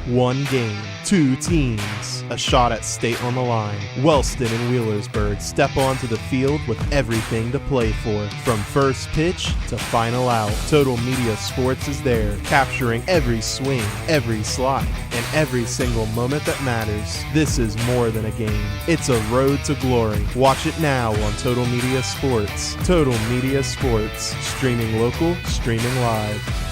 One game, two teams, a shot at state on the line. Wellston and Wheelersburg step onto the field with everything to play for. From first pitch to final out, Total Media Sports is there, capturing every swing, every slide, and every single moment that matters. This is more than a game. It's a road to glory. Watch it now on Total Media Sports. Total Media Sports. Streaming local, streaming live.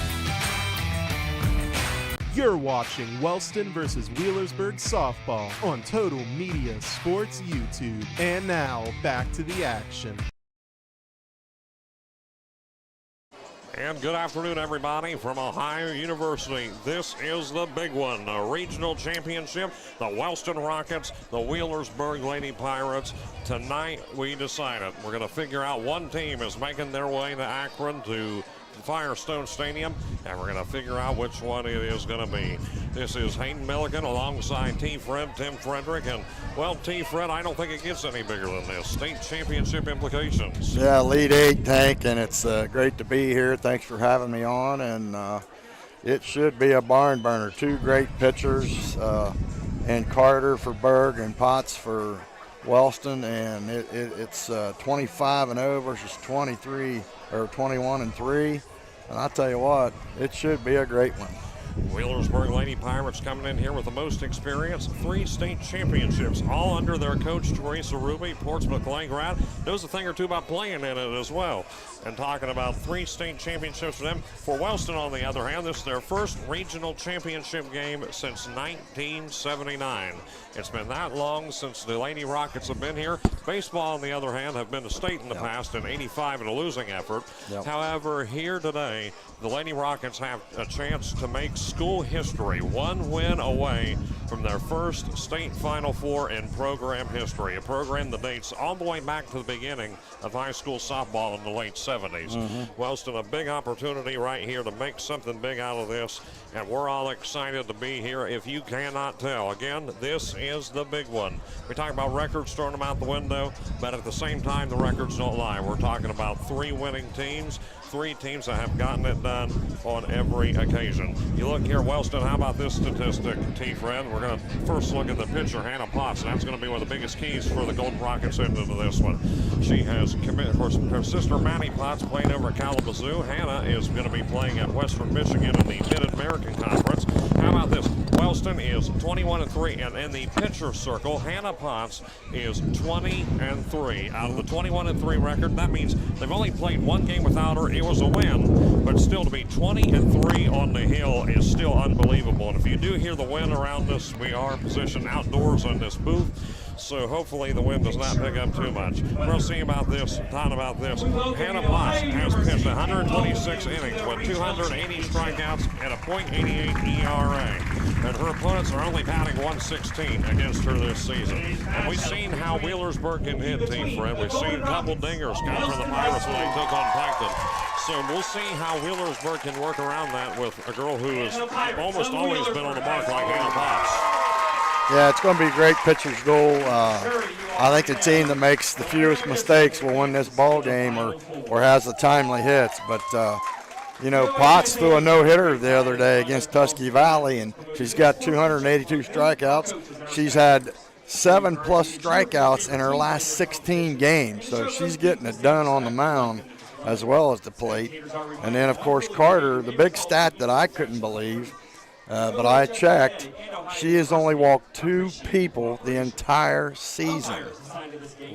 You're watching Wellston versus Wheelersburg softball on Total Media Sports YouTube. And now, back to the action. And good afternoon, everybody, from Ohio University. This is the big one, the regional championship, the Wellston Rockets, the Wheelersburg Lady Pirates. Tonight, we decided we're going to figure out one team is making their way to Akron to Firestone Stadium, and we're going to figure out which one it is going to be. This is Hayden Milligan alongside T-Fred, Tim Frederick, and, well, T-Fred, I don't think it gets any bigger than this. State championship implications. Yeah, Lead 8 Tank, and it's great to be here. Thanks for having me on, and it should be a barn burner. Two great pitchers, and Carter for Berg and Potts for Wellston, and it's 25-0 versus 23 or 21-3. And I'll tell you what, it should be a great one. Wheelersburg Lady Pirates coming in here with the most experience, 3 state championships, all under their coach, Teresa Ruby. Portsmouth Langrad knows a thing or two about playing in it as well. And talking about 3 state championships for them. For Wellston, on the other hand, this is their first regional championship game since 1979. It's been that long since the Lady Rockets have been here. Baseball, on the other hand, have been to state in the past in '85 in a losing effort. However, here today, the Lady Rockets have a chance to make school history, one win away from their first state Final Four in program history, a program that dates all the way back to the beginning of high school softball in the late 70s. Wellston, a big opportunity right here to make something big out of this, and we're all excited to be here, if you cannot tell. Again, this is the big one. We talk about records, throwing them out the window, but at the same time, the records don't lie. We're talking about 3 winning teams, 3 teams that have gotten it done on every occasion. You look here, Wellston, how about this statistic, T-Fred? We're going to first look at the pitcher, Hannah Potts, and that's going to be one of the biggest keys for the Golden Rockets into this one. She has committed, of course, her sister Maddie Potts playing over at Kalamazoo. Hannah is going to be playing at Western Michigan in the Mid-American Conference. How about this? Wellston is 21-3, and in the pitcher circle, Hannah Potts is 20-3. Out of the 21-3 record, that means they've only played 1 game without her. It was a win, but still to be 20-3 on the hill is still unbelievable. And if you do hear the wind around us, we are positioned outdoors in this booth, so hopefully the wind does not pick up too much. We'll see about this, talk about this. Hannah Potts has pitched 126 innings with 280 strikeouts and a .88 ERA. And her opponents are only batting 116 against her this season. And we've seen how Wheelersburg can hit, T-Fred. We've seen a couple dingers come from the Pirates when they took on Piketon. So we'll see how Wheelersburg can work around that with a girl who has almost always been on the mark like Hannah Potts. Yeah, it's going to be a great pitcher's goal. I think the team that makes the fewest mistakes will win this ball game or has the timely hits. But, you know, Potts threw a no-hitter the other day against Tusky Valley, and she's got 282 strikeouts. She's had 7+ strikeouts in her last 16 games, so she's getting it done on the mound as well as the plate. And then, of course, Carter, the big stat that I couldn't believe, but I checked, she has only walked 2 people the entire season.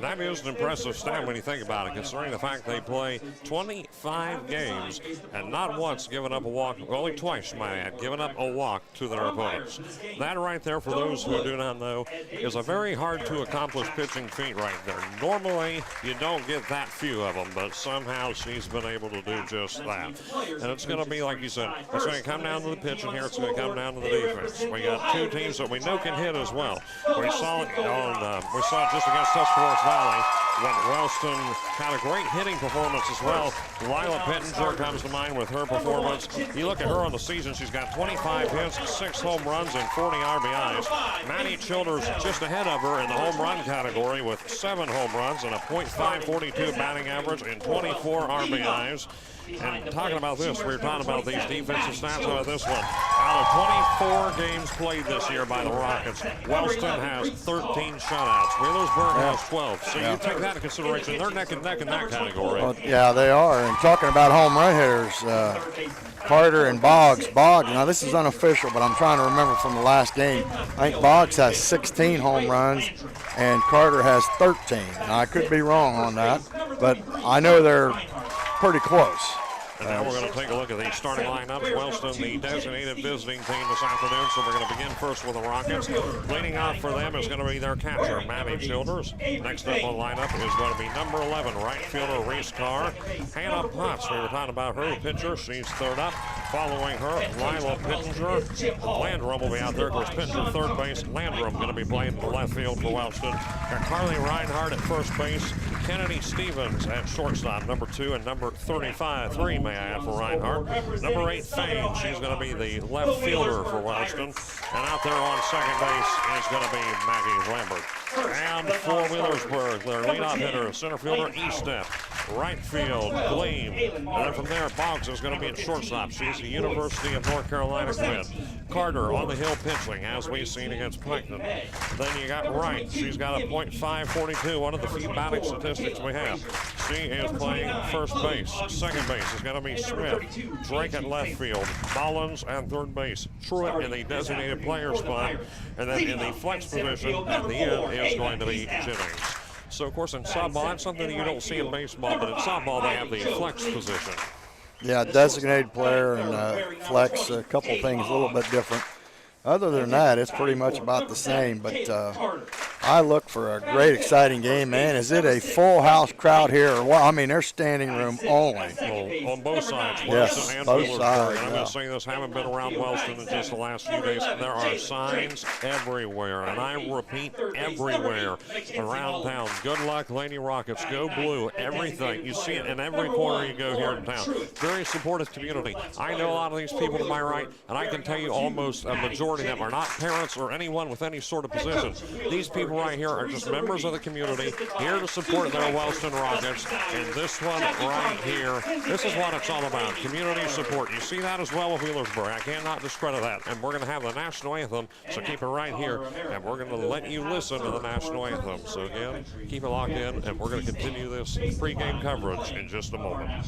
That is an impressive stat when you think about it, considering the fact they play 25 games and not once given up a walk, only twice, might I add, given up a walk to their opponents. That right there, for those who do not know, is a very hard to accomplish pitching feat right there. Normally, you don't get that few of them, but somehow she's been able to do just that. And it's going to be, like you said, it's going to come down to the pitching here, it's going to come down to the defense. We got 2 teams that we know can hit as well. We saw it just against Tuscarawas Valley. when Wellston had a great hitting performance as well. Lila Pittenger comes to mind with her performance. You look at her on the season, she's got 25 hits, 6 home runs, and 40 RBIs. Maddie Childers just ahead of her in the home run category with 7 home runs and a .542 batting average and 24 RBIs. And talking about this, we were talking about these defensive stats about this one. Out of 24 games played this year by the Rockets, Wellston has 13 shutouts. Wheelersburg has 12. So you take that into consideration. They're neck and neck in that category. Well, yeah, they are. And talking about home run hitters, Carter and Boggs. Boggs, now this is unofficial, but I'm trying to remember from the last game. I think Boggs has 16 home runs and Carter has 13. Now, I could be wrong on that, but I know they're pretty close. And now we're going to take a look at the starting lineups. Wellston, the designated visiting team this afternoon, so we're going to begin first with the Rockets. Leading off for them is going to be their catcher, Maddie Childers. Next up on the lineup is going to be number 11, right fielder Reese Carr. Hannah Potts, we were talking about her, the pitcher. She's third up. Following her, Lila Pittenger. Landrum will be out there. Of course, Pittenger third base. Landrum going to be playing in the left field for Wellston. Got Carly Reinhardt at first base. Kennedy Stevens at shortstop, number 2, and number 35, 3 may I add for Reinhardt. Number 8, Fane, she's going to be the left fielder for Wellston. And out there on second base is going to be Maggie Lambert. And for Wheelersburg, their leadoff hitter, center fielder Estep. Right field, Gleam. And then from there, Boggs is going to be at shortstop. She's the University of North Carolina commit. Carter on the hill pitching, as we've seen against Plankton. Then you got Wright. She's got a .542, one of the few batting statistics we have. She is playing first base. Second base is going to be Smith. Drake at left field. Mullins at third base. Truitt in the designated player spot. And then in the flex position at the end is going to be Jennings. So, of course, in softball, that's something that you don't see in baseball, but in softball, they have the flex position. Yeah, designated player and flex, a couple things a little bit different. Other than that, it's pretty much about the same, but I look for a great, exciting game, man. Is it a full house crowd here or what? I mean, they're standing room only. Well, on both sides, yes, Wellston and both Wheelersburg. sides, And I'm yeah. going to say this, haven't been around Wellston in just the last few days. There are signs everywhere, and I repeat, everywhere around town. Good luck, Lady Rockets. Go blue. Everything. You see it in every corner you go here in town. Very supportive community. I know a lot of these people to my right, and I can tell you almost a majority of them are not parents or anyone with any sort of position. These people right here are just members of the community, here to support their Wellston Rockets. And this one right here, this is what it's all about, community support. You see that as well with Wheelersburg. I cannot discredit that. And we're going to have the national anthem, so keep it right here. And we're going to let you listen to the national anthem. So again, keep it locked in, and we're going to continue this pregame coverage in just a moment.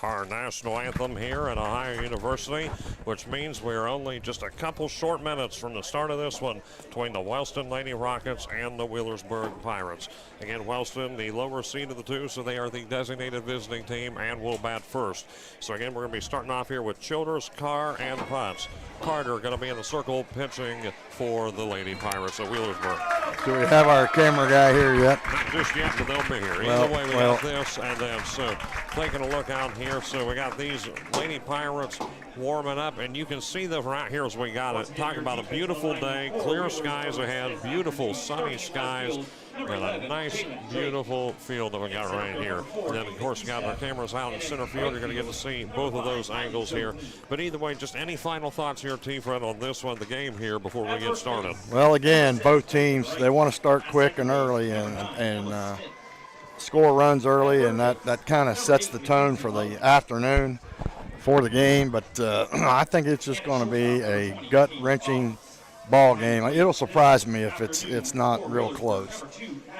Our national anthem here at Ohio University, which means we're only just a couple short minutes from the start of this one between the Wellston Lady Rockets and the Wheelersburg Pirates. Again, Wellston, the lower seed of the two, so they are the designated visiting team and will bat first. So again, we're going to be starting off here with Childers, Carr, and Potts. Carter going to be in the circle pitching for the Lady Pirates of Wheelersburg. Do we have our camera guy here yet? Not just yet, but they'll be here. Either way, we got this and then so taking a look out here here. So we got these Lady Pirates warming up, and you can see them right here as we got it. Talking about a beautiful day, clear skies ahead, beautiful sunny skies, and a nice, beautiful field that we got right here. And then, of course, we got our cameras out in center field. You're going to get to see both of those angles here. But either way, just any final thoughts here, T-Fred, on this one, the game here, before we get started? Well, again, both teams, they want to start quick and early and score runs early, and that kind of sets the tone for the afternoon for the game. But I think it's just going to be a gut-wrenching ball game. It'll surprise me if it's not real close.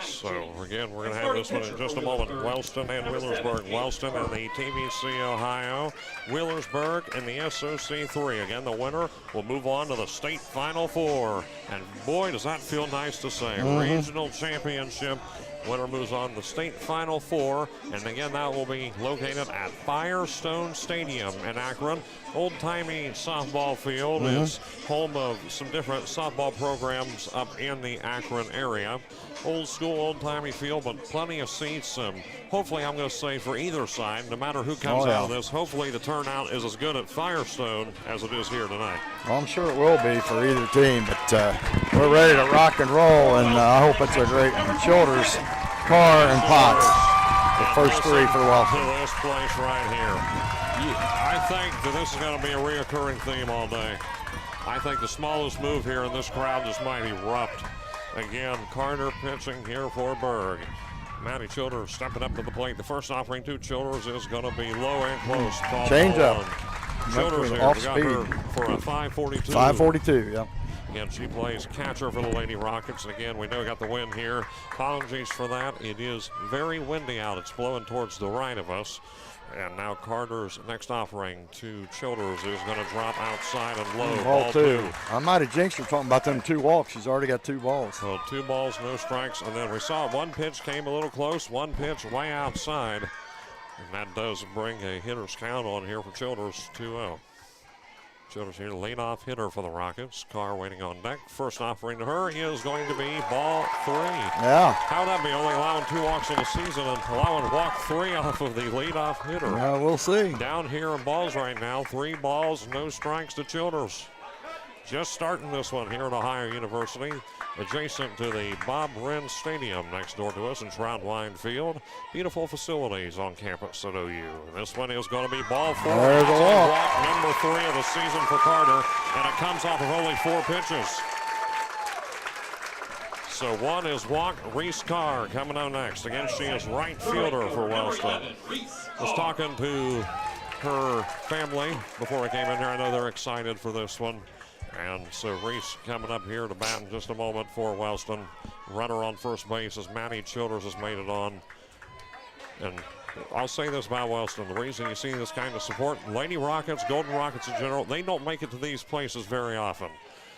So, again, we're going to have this one in just a moment. Wellston and Wheelersburg. Wellston and the TVC Ohio. Wheelersburg and the SOC3. Again, the winner will move on to the state Final Four. And boy, does that feel nice to say. Regional championship. Winner moves on to the state Final Four. And again, that will be located at Firestone Stadium in Akron. Old-timey softball field. It's home of some different softball programs up in the Akron area. Old school, old-timey field, but plenty of seats. Hopefully, I'm going to say for either side, no matter who comes out of this, hopefully the turnout is as good at Firestone as it is here tonight. Well, I'm sure it will be for either team, but we're ready to rock and roll, and I hope it's a great one. Childers, Carr, and Potts, the first three for Wellston. To this place right here. I think that this is going to be a reoccurring theme all day. I think the smallest move here in this crowd just might erupt. Again, Carter pitching here for Berg. Maddie Childers stepping up to the plate. The first offering to Childers is going to be low and close. Change up. Childers here, off we got speed. her for a 542. 542, yeah. Again, she plays catcher for the Lady Rockets. And again, we know we got the wind here. Apologies for that. It is very windy out. It's blowing towards the right of us. And now Carter's next offering to Childers is going to drop outside and low. Ball two. I might have jinxed her talking about them 2 walks. She's already got 2 balls. So 2 balls, no strikes. And then we saw one pitch came a little close, one pitch way outside. And that does bring a hitter's count on here for Childers, 2-0. Childers here, leadoff hitter for the Rockets. Carr waiting on deck. First offering to her is going to be ball 3. Yeah. How'd that be? Only allowing 2 walks in the season and allowing walk 3 off of the leadoff hitter. Yeah, we'll see. Down here in balls right now, 3 balls, no strikes to Childers. Just starting this one here at Ohio University, adjacent to the Bob Wren Stadium next door to us in Troutwine Field. Beautiful facilities on campus at OU. And this one is going to be ball 4. There's a walk. Number 3 of the season for Carter, and it comes off of only 4 pitches. So one is walk. Reese Carr coming on next. Again, she is right fielder for Wellston. Was talking to her family before I came in here. I know they're excited for this one. And so Reese coming up here to bat in just a moment for Wellston. Runner on first base as Maddie Childers has made it on. And I'll say this about Wellston. The reason you see this kind of support, Lady Rockets, Golden Rockets in general, they don't make it to these places very often.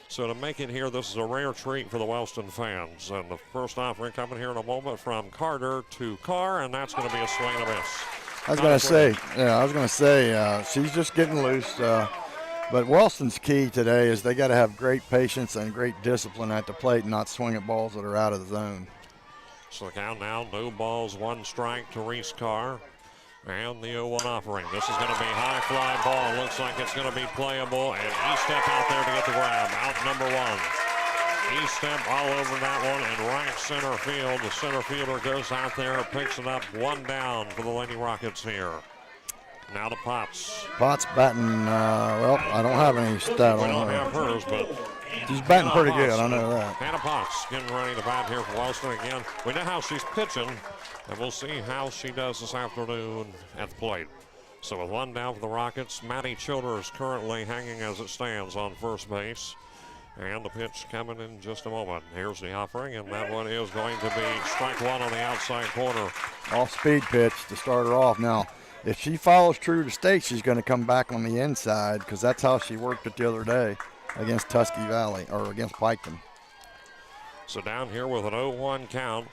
So to make it here, this is a rare treat for the Wellston fans. And the first offering coming here in a moment from Carter to Carr, and that's going to be a swing and a miss. I was going to say, she's just getting loose. But Wellston's key today is they got to have great patience and great discipline at the plate and not swing at balls that are out of the zone. So the count now, no balls, 1 strike to Reese Carr. And the 0-1 offering. This is going to be high fly ball. Looks like it's going to be playable. And E-step out there to get the grab. Out number 1. E-step all over that one in right center field. The center fielder goes out there, picks it up, 1 down for the Lady Rockets here. Now to Potts. Potts batting, well, I don't have any stat We on don't her. have hers, but She's batting pretty good, I know that. Hannah Potts getting ready to bat here for Wellston again. We know how she's pitching, and we'll see how she does this afternoon at the plate. So with 1 down for the Rockets, Maddie Childers currently hanging as it stands on first base. And the pitch coming in just a moment. Here's the offering, and that one is going to be strike 1 on the outside corner. Off-speed pitch to start her off. Now, if she follows true to state, she's going to come back on the inside because that's how she worked it the other day against Tusky Valley, or against Piketon. So down here with an 0-1 count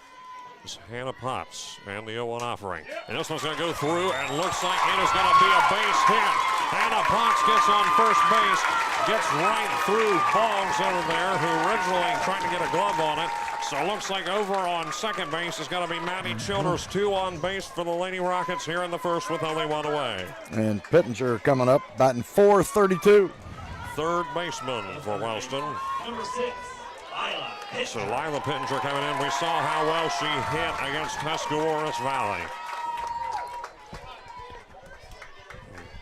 is Hannah Potts and the 0-1 offering. And this one's going to go through and looks like it is going to be a base hit. Hannah Potts gets on first base, gets right through Boggs over there, who originally tried to get a glove on it. So it looks like over on second base is going to be Maddie Childers, 2 on base for the Lady Rockets here in the first with only 1 away. And Pittenger coming up, batting .432. Third baseman for Wellston. Number 6, Lila Pittenger. So Lila Pittenger coming in. We saw how well she hit against Tuscarawas Valley.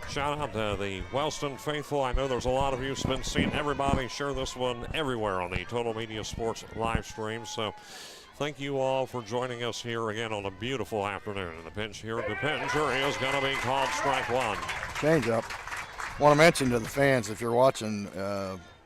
Shout out to the Wellston faithful. I know there's a lot of you who've been seeing everybody share this one everywhere on the Total Media Sports live stream. So thank you all for joining us here again on a beautiful afternoon. And the pitch here to Pittenger is going to be called strike 1. Change up. Want to mention to the fans, if you're watching,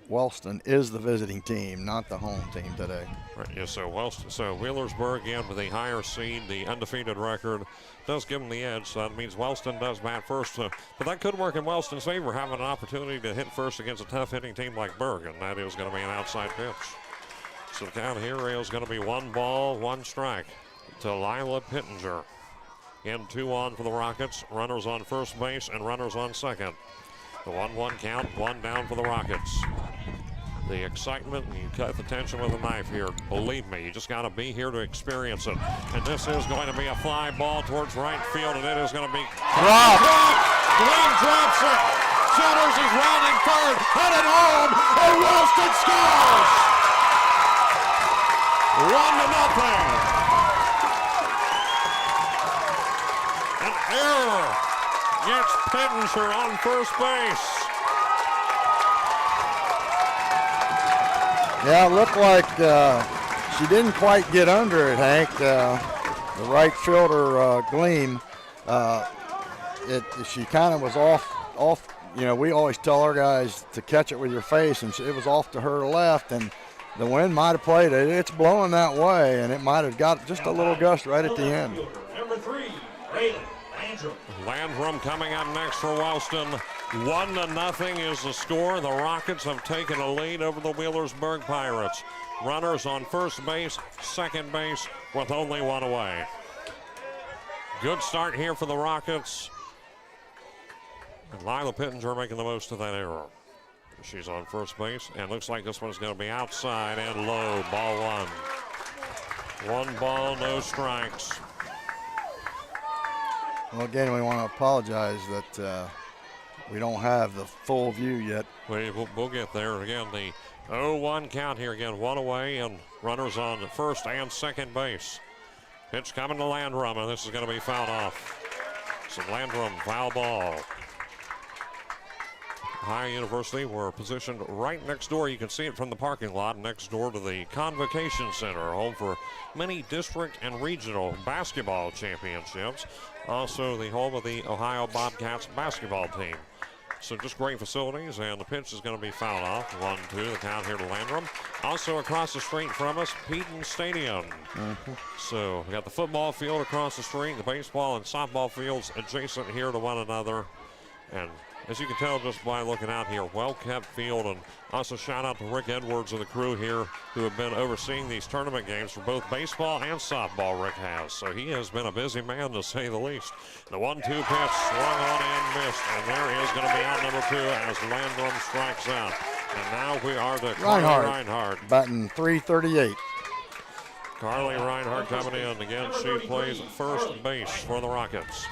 Wellston is the visiting team, not the home team today. Right, yeah, so Wheelersburg again with the higher seed, the undefeated record, does give them the edge. So that means Wellston does bat first. But that could work in Wellston's favor, having an opportunity to hit first against a tough hitting team like Berg, and that is going to be an outside pitch. So the count here is going to be 1 ball, 1 strike to Lila Pittenger. In 2 on for the Rockets, runners on first base and runners on second. The 1-1 count, 1 down for the Rockets. The excitement, and you cut the tension with a knife here. Believe me, you just got to be here to experience it. And this is going to be a fly ball towards right field, and it is going to be Dropped. Glenn drops it. Childers is rounding third, headed home, and Wellston scores. 1-0. An error gets Pittenger on first base. Yeah, it looked like she didn't quite get under it, Hank. The right fielder, Gleam, she kind of was off. You know, we always tell our guys to catch it with your face, and it was off to her left, and the wind might have played it. It's blowing that way, and it might have got just a little gust right at the end. Number 3, Raylan Landrum. Landrum coming up next for Wellston. 1-0 is the score. The Rockets have taken a lead over the Wheelersburg Pirates. Runners on first base, second base with only 1 away. Good start here for the Rockets. And Lila Pittenger making the most of that error. She's on first base, and looks like this one's going to be outside and low. Ball 1. 1 ball, no strikes. Well, again, we want to apologize that we don't have the full view yet. We'll get there. Again, the 0-1 count here. Again, 1 away, and runners on first and second base. Pitch coming to Landrum, and this is going to be fouled off. So Landrum, foul ball. Ohio University, we're positioned right next door. You can see it from the parking lot next door to the Convocation Center, home for many district and regional basketball championships. Also the home of the Ohio Bobcats basketball team. So just great facilities, and the pitch is going to be fouled off. 1-2, the count here to Landrum. Also across the street from us, Peden Stadium. So we got the football field across the street, the baseball and softball fields adjacent here to one another. And as you can tell just by looking out here, well-kept field. And also shout out to Rick Edwards and the crew here who have been overseeing these tournament games for both baseball and softball, Rick has. So he has been a busy man, to say the least. The 1-2 pitch swung on and missed. And there is going to be out number 2 as Landrum strikes out. And now we are to Carly Reinhardt. Batting .338. Carly Reinhardt coming in. Again, she plays first base for the Rockets.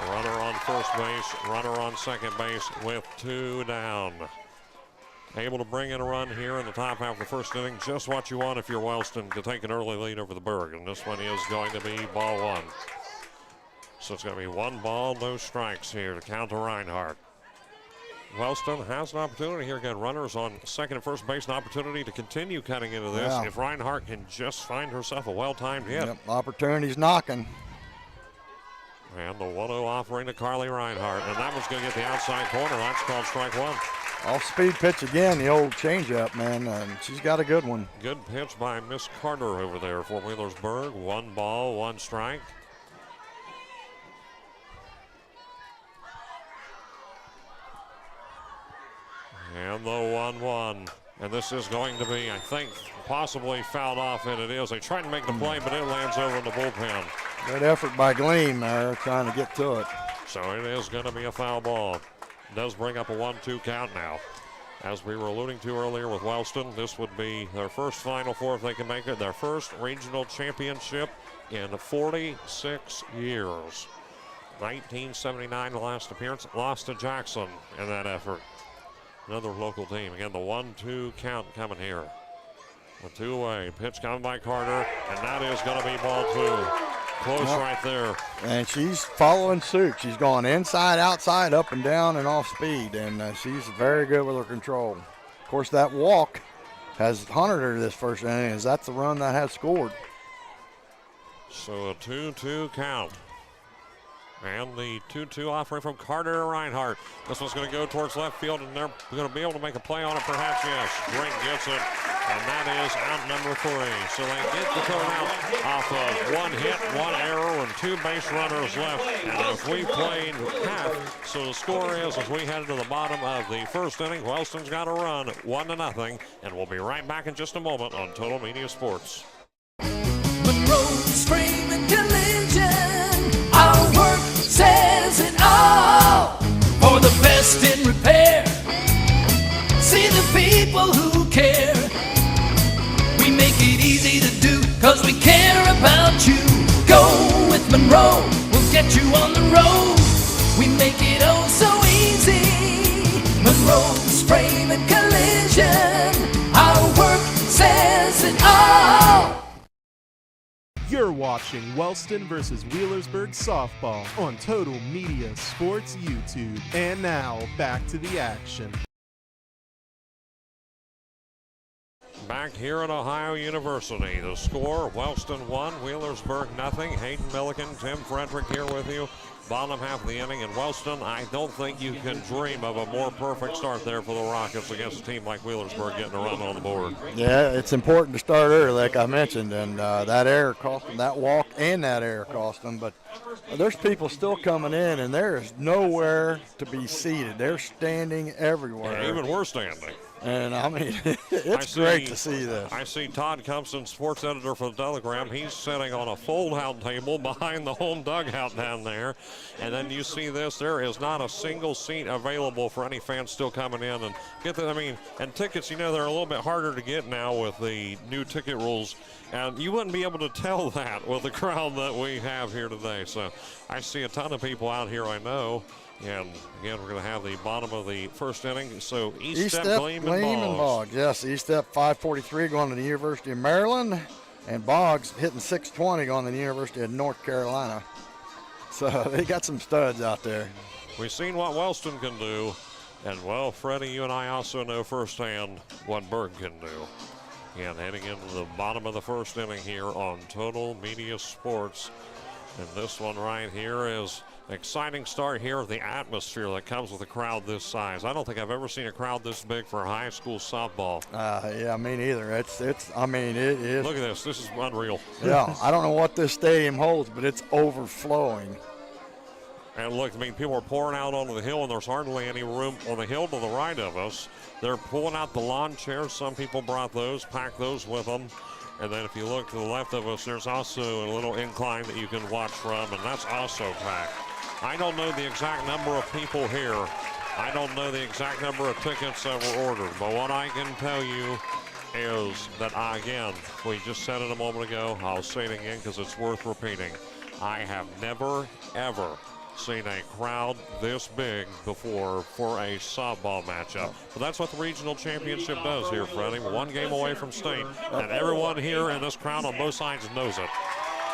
Runner on first base, runner on second base with 2 down. Able to bring in a run here in the top half of the first inning. Just what you want if you're Wellston to take an early lead over the Berg. And this one is going to be ball 1. So it's going to be 1 ball, no strikes here to count to Reinhardt. Wellston has an opportunity here. Again, runners on second and first base, an opportunity to continue cutting into this. Yeah. If Reinhardt can just find herself a well-timed hit. Yep, opportunity's knocking. And the 1-0 offering to Carly Reinhardt. And that one's going to get the outside corner. That's called strike 1. Off-speed pitch again, the old changeup, man. She's got a good one. Good pitch by Miss Carter over there for Wheelersburg. 1 ball, 1 strike. And the 1-1. And this is going to be, I think, possibly fouled off, and it is. They tried to make the play, but it lands over in the bullpen. Good effort by Gleam there, trying to get to it. So it is going to be a foul ball. does bring up a 1-2 count now. As we were alluding to earlier with Wellston, this would be their first Final Four if they can make it, their first regional championship in 46 years. 1979, the last appearance, lost to Jackson in that effort. Another local team. Again, the 1-2 count coming here. The two-way pitch coming by Carter, and that is going to be ball 2. Close right there. And she's following suit. She's going inside, outside, up and down, and off speed, and she's very good with her control. Of course, that walk has hunted her this first inning, as that's the run that has scored. So a 2-2 count. And the 2-2 offering from Carter to Reinhardt. This one's going to go towards left field, and they're going to be able to make a play on it, perhaps, yes. Drake gets it, and that is out number 3. So they get the turnout off of 1 hit, 1 error, and 2 base runners left. And if we played half, so the score is, as we head to the bottom of the first inning, Wellston's got a run, 1-0, and we'll be right back in just a moment on Total Media Sports. Monroe's Frame and Collision, our work says it all. For the best in repair, see the people who care. We make it easy to do, cause we care about you. Go with Monroe, we'll get you on the road. We make it oh so easy. Monroe's Frame and Collision, our work says it all. You're watching Wellston versus Wheelersburg softball on Total Media Sports YouTube. And now, back to the action. Back here at Ohio University, the score, Wellston 1, Wheelersburg 0. Hayden Milliken, Tim Frederick here with you. Bottom half of the inning, and Wellston, I don't think you can dream of a more perfect start there for the Rockets against a team like Wheelersburg getting a run on the board. Yeah, it's important to start early, like I mentioned, and that error cost them, that walk and that error cost them. But there's people still coming in, and there is nowhere to be seated. They're standing everywhere. Yeah, even we're standing. And, I mean, it's great to see this. I see Todd Compson, sports editor for the Telegram. He's sitting on a fold-out table behind the home dugout down there. And then you see this. There is not a single seat available for any fans still coming in. And and tickets, you know, they're a little bit harder to get now with the new ticket rules. And you wouldn't be able to tell that with the crowd that we have here today. So I see a ton of people out here, I know. And again, we're going to have the bottom of the first inning. So East Step, Gleam and Boggs. Yes, East Step 543 going to the University of Maryland, and Boggs hitting 620 going to the University of North Carolina. So they got some studs out there. We've seen what Wellston can do, and well, Freddie, you and I also know firsthand what Berg can do. And heading into the bottom of the first inning here on Total Media Sports. And this one right here is exciting start here of the atmosphere that comes with a crowd this size. I don't think I've ever seen a crowd this big for high school softball. Yeah, me neither. It is. Look at this. This is unreal. Yeah, I don't know what this stadium holds, but it's overflowing. And look, I mean, people are pouring out onto the hill, and there's hardly any room on the hill to the right of us. They're pulling out the lawn chairs. Some people brought those, packed those with them. And then if you look to the left of us, there's also a little incline that you can watch from, and that's also packed. I don't know the exact number of people here. I don't know the exact number of tickets that were ordered, but what I can tell you is that, again, we just said it a moment ago, I'll say it again because it's worth repeating. I have never, ever seen a crowd this big before for a softball matchup. But that's what the regional championship does here, Freddie. We're 1 game away from state, and everyone here in this crowd on both sides knows it.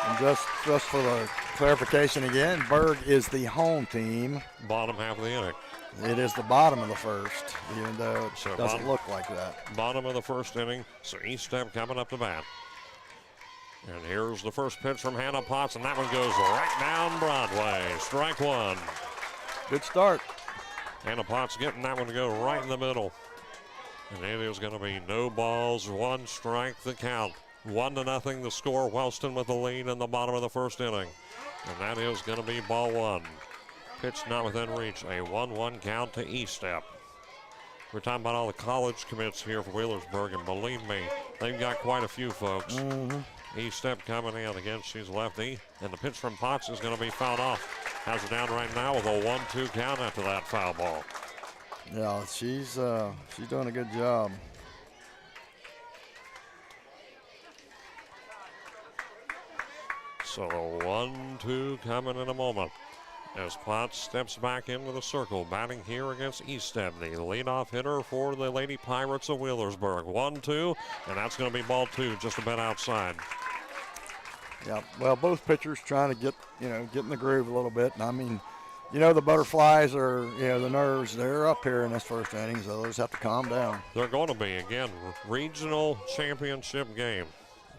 And just for the clarification again, Berg is the home team. Bottom half of the inning. It is the bottom of the first, even though it doesn't look like that. Bottom of the first inning, so East Step coming up to bat. And here's the first pitch from Hannah Potts, and that one goes right down Broadway. Strike 1. Good start. Hannah Potts getting that one to go right in the middle. And it is going to be no balls, 1 strike the count. 1-0 the score. Wellston with the lead in the bottom of the first inning. And that is going to be ball 1. Pitch not within reach. A 1-1 count to East Step. We're talking about all the college commits here for Wheelersburg, and believe me, they've got quite a few folks. East Step coming in. Again, she's lefty, and the pitch from Potts is going to be fouled off. Has her down right now with a 1-2 count after that foul ball. Yeah, she's doing a good job. So the 1-2 coming in a moment. As Potts steps back into the circle, batting here against Easted, the leadoff hitter for the Lady Pirates of Wheelersburg. 1-2, and that's going to be ball 2, just a bit outside. Yeah, well, both pitchers trying to get in the groove a little bit. And I mean, the butterflies are, the nerves, they're up here in this first inning, so they'll just have to calm down. They're going to be, again, regional championship game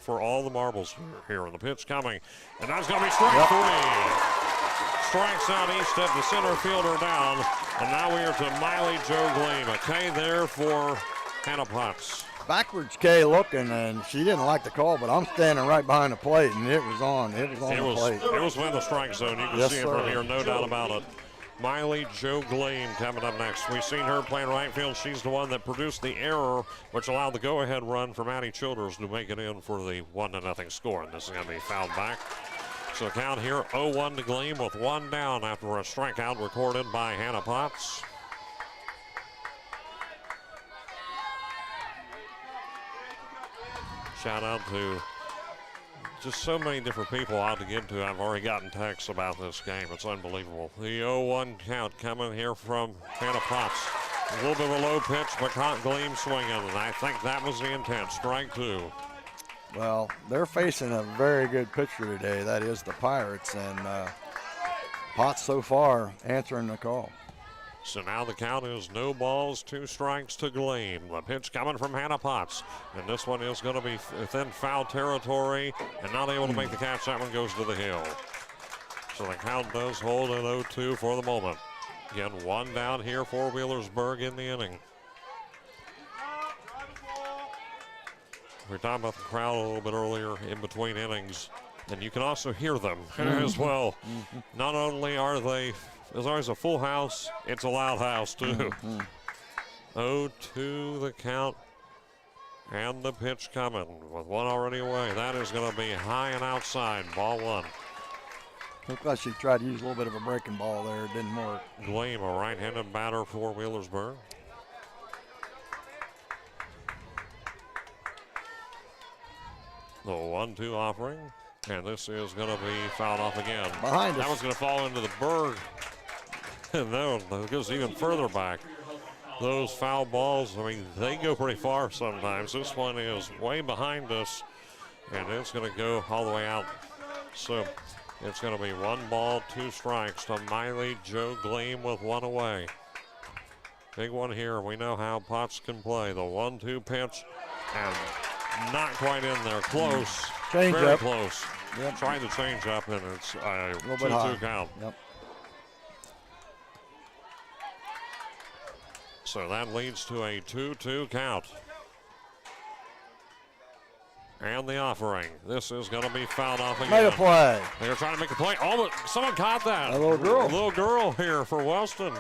for all the marbles here. And the pitch coming, and that's going to be strike 3. Strikes out Easted, the center fielder down, and now we are to Miley Jo Gleam. A K there for Hannah Potts. Backwards Kay looking, and she didn't like the call, but I'm standing right behind the plate, and it was on the plate. It was in the strike zone. You can see it from here, no doubt about it. Miley Jo Gleam coming up next. We've seen her playing right field. She's the one that produced the error, which allowed the go-ahead run for Maddie Childers to make it in for the 1-0 score. And this is going to be fouled back. So the count here, 0-1 to Gleam with 1 down after a strikeout recorded by Hannah Potts. Shout out to just so many different people out to get to. I've already gotten texts about this game. It's unbelievable. The 0-1 count coming here from Hannah Potts. A little bit of a low pitch, but Gleam swinging, and I think that was the intent. Strike 2. Well, they're facing a very good pitcher today. That is the Pirates, and Potts so far answering the call. So now the count is no balls, 2 strikes to Gleam. The pitch coming from Hannah Potts, and this one is going to be within foul territory and not able to make the catch. That one goes to the hill. So the count does hold at 0-2 for the moment. Again, 1 down here for Wheelersburg in the inning. We were talking about the crowd a little bit earlier in between innings, and you can also hear them as well. Not only are they, there's always a full house, it's a loud house too. 0-2 the count, and the pitch coming with 1 already away. That is going to be high and outside, ball 1. Looked like she tried to use a little bit of a breaking ball there. It didn't work. Gleam, a right-handed batter for Wheelersburg. The 1-2 offering, and this is going to be fouled off again. Behind us. That was going to fall into the Berg. And then it goes even further back. Those foul balls, I mean, they go pretty far sometimes. This one is way behind us, and it's going to go all the way out. So it's going to be 1 ball, 2 strikes to Miley Jo Gleam with 1 away. Big one here. We know how Potts can play. The 1-2 pitch, and not quite in there. Close. Change Very up. close. Yep. Trying to change up, and it's a 2-2 count. Yep. So that leads to a 2-2 count. And the offering. This is going to be fouled off again. Made a play. They're trying to make a play. Oh, someone caught that. A little girl. A little girl here for Wellston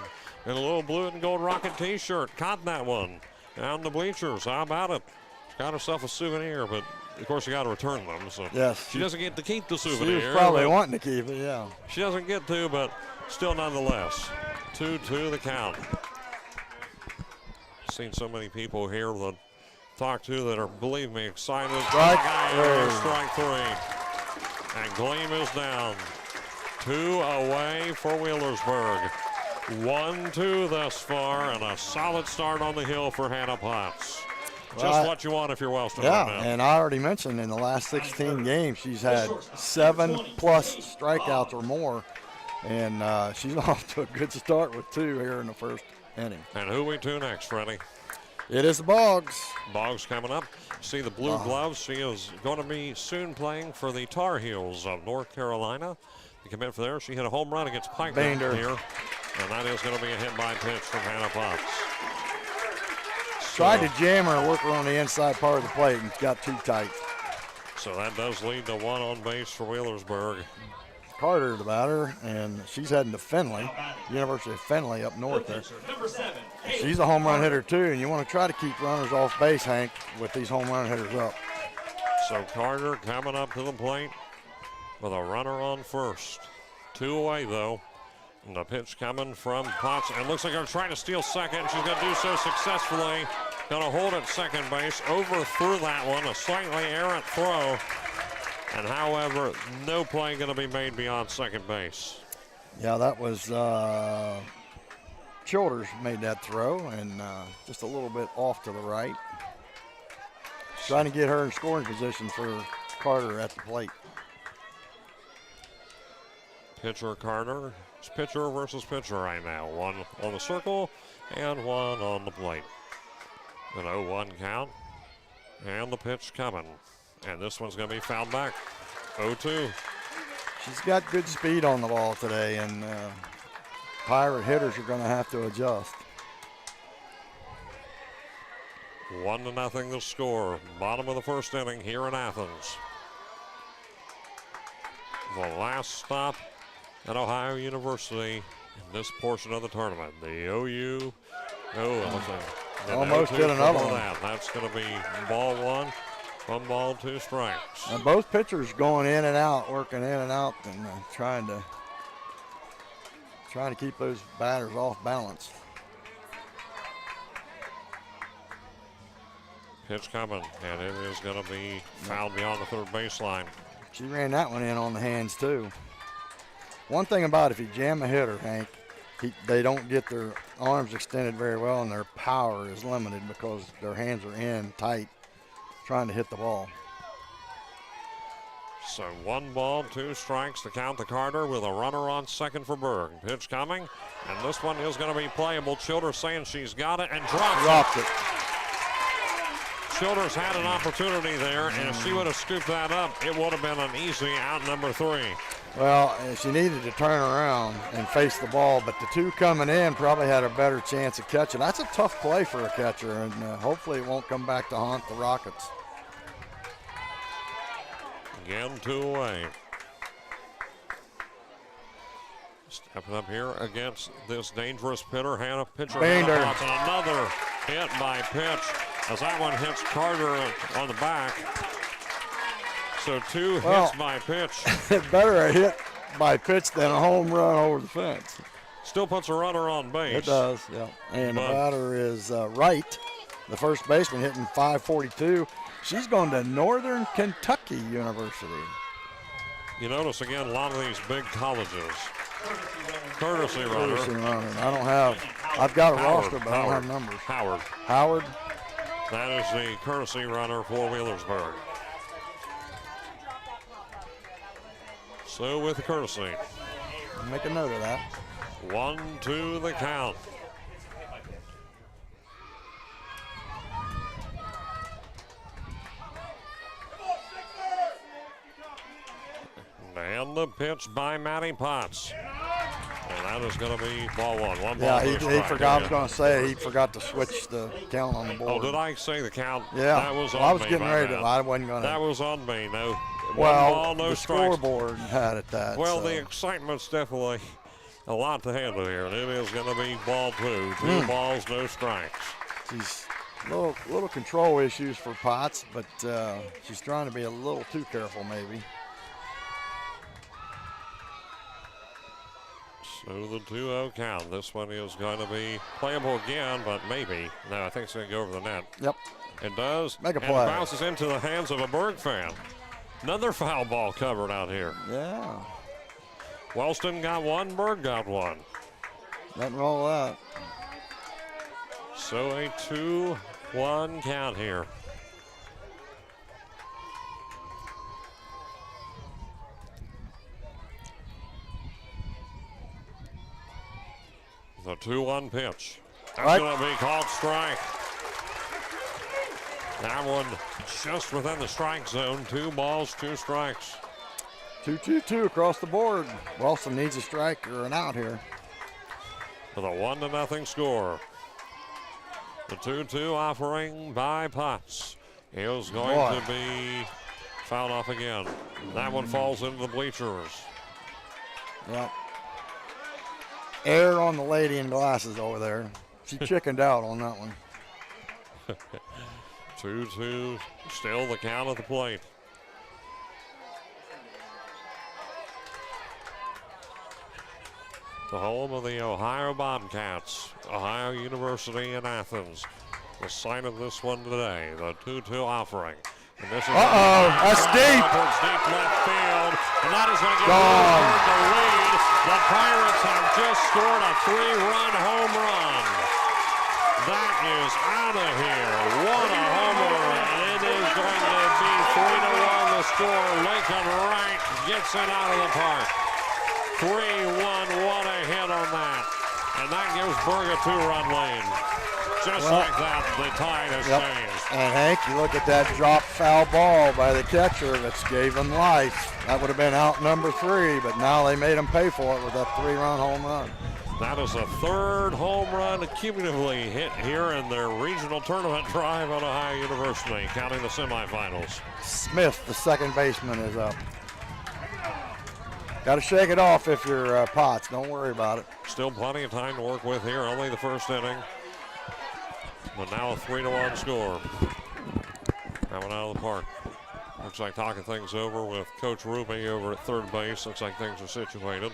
in a little blue and gold Rocket t-shirt. Caught that one down the bleachers. How about it? She's got herself a souvenir, but of course you got to return them. So yes. she doesn't get to keep the souvenir. She was probably wanting to keep it, yeah. She doesn't get to, but still nonetheless. 2-2 the count. Seen so many people here that talk to that are, believe me, excited. Strike 3. And Gleam is down. 2 away for Wheelersburg. 1-2 thus far, and a solid start on the hill for Hannah Potts. Just what you want if you're Wellston. Yeah, right now. and I already mentioned in the last 16 games, she's had 7+ strikeouts or more, and she's off to a good start with 2 here in the first inning. And who we to next, Freddie? It is the Boggs. Boggs coming up. See the blue gloves. She is going to be soon playing for the Tar Heels of North Carolina. To commit for there, she hit a home run against Pike here, and that is going to be a hit by pitch from Hannah Potts. Tried to jam her, work her on the inside part of the plate, and got too tight. So that does lead to 1 on base for Wheelersburg. Carter, the batter, and she's heading to Findlay, University of Findlay up north there. She's a home run hitter too, and you want to try to keep runners off base, Hank, with these home run hitters up. So Carter coming up to the plate with a runner on first. 2 away though, And the pitch coming from Potts, and looks like they're trying to steal second. She's going to do so successfully. Going to hold at second base, overthrew that one, a slightly errant throw. And however, no play going to be made beyond second base. Yeah, that was Childers made that throw, and just a little bit off to the right. Trying to get her in scoring position for Carter at the plate. Pitcher Carter. It's pitcher versus pitcher right now. One on the circle and one on the plate. An 0-1 count. And the pitch coming. And this one's going to be fouled back. 0-2. She's got good speed on the ball today, and Pirate hitters are going to have to adjust. 1-0 the score. Bottom of the first inning here in Athens. The last stop at Ohio University in this portion of the tournament. The OU. Almost did another one. That's going to be ball one. 1 ball, 2 strikes. And both pitchers going in and out, working in and out, and trying to keep those batters off balance. Pitch coming, and it is going to be fouled beyond the third baseline. She ran that one in on the hands too. One thing about if you jam a hitter, Hank, they don't get their arms extended very well, and their power is limited because their hands are in tight, trying to hit the ball. So 1 ball, 2 strikes to count the Carter with a runner on second for Berg. Pitch coming, and this one is going to be playable. Childers saying she's got it and dropped it. Childers had an opportunity there, and if she would have scooped that up, it would have been an easy out number 3. Well, she needed to turn around and face the ball, but the 2 coming in probably had a better chance of catching. That's a tough play for a catcher, and hopefully it won't come back to haunt the Rockets. Again, 2 away. Stepping up here against this dangerous pitcher, Hannah pitcher. Bander. And another hit by pitch as that one hits Carter on the back. So 2 hits by pitch. Better a hit by pitch than a home run over the fence. Still puts a runner on base. It does, yeah. And the batter is Wright, the first baseman, hitting .542. She's going to Northern Kentucky University. You notice again a lot of these big colleges. Courtesy runner. I've got a roster, but I don't have numbers. Howard. That is the courtesy runner for Wheelersburg. So with the courtesy. Make a note of that. 1-2 the count. And the pitch by Matty Potts. And that is going to be ball 1. 1 ball. Yeah, he forgot. I was going to say he forgot to switch the count on the board. Oh, did I say the count? Yeah. That was on I was me, getting ready to. I wasn't going to. That was on me. No. Well, 1 ball, no the strikes. scoreboard had it that. Well, so. the excitement's definitely a lot to handle here, and it is going to be ball 2. 2 balls, no strikes. She's little control issues for Potts, but she's trying to be a little too careful, maybe. So the 2-0 count. This one is going to be playable again, but maybe. No, I think it's going to go over the net. Yep. It does. Make a and play. It bounces into the hands of a Berg fan. Another foul ball covered out here. Yeah. Wellston got 1, Berg got 1. Nothing wrong with that. So a 2-1 count here. The 2-1 pitch. That's going to be called strike. That one just within the strike zone. 2 balls, 2 strikes. 2-2-2 across the board. Wellston needs a strike or an out here. For the 1-0 score. The 2-2 offering by Potts is going to be fouled off again. That one falls into the bleachers. Yep. Air on the lady in glasses over there. She chickened out on that one. 2-2, still the count at the plate. the home of the Ohio Bobcats, Ohio University in Athens. The site of this one today, the 2-2 offering. And this is that's deep. Towards deep left field, and that is going to give Wheelersburg the lead. The Pirates have just scored a 3-run home run. That is out of here. What a homer, and it is going to be 3-1 the score. Lakin Wright gets it out of the park. 3-1, what a hit on that. And that gives Berg a 2-run lead. Just like that, the tide has changed. And Hank, you look at that drop foul ball by the catcher that's gave them life. That would have been out number 3, but now they made them pay for it with that 3-run home run. That is a third home run cumulatively hit here in their regional tournament drive on Ohio University, counting the semifinals. Smith, the second baseman, is up. Got to shake it off if you're Potts. Don't worry about it. Still plenty of time to work with here, only the first inning. But now a 3-1 score. That one out of the park. Looks like talking things over with Coach Ruby over at third base. Looks like things are situated.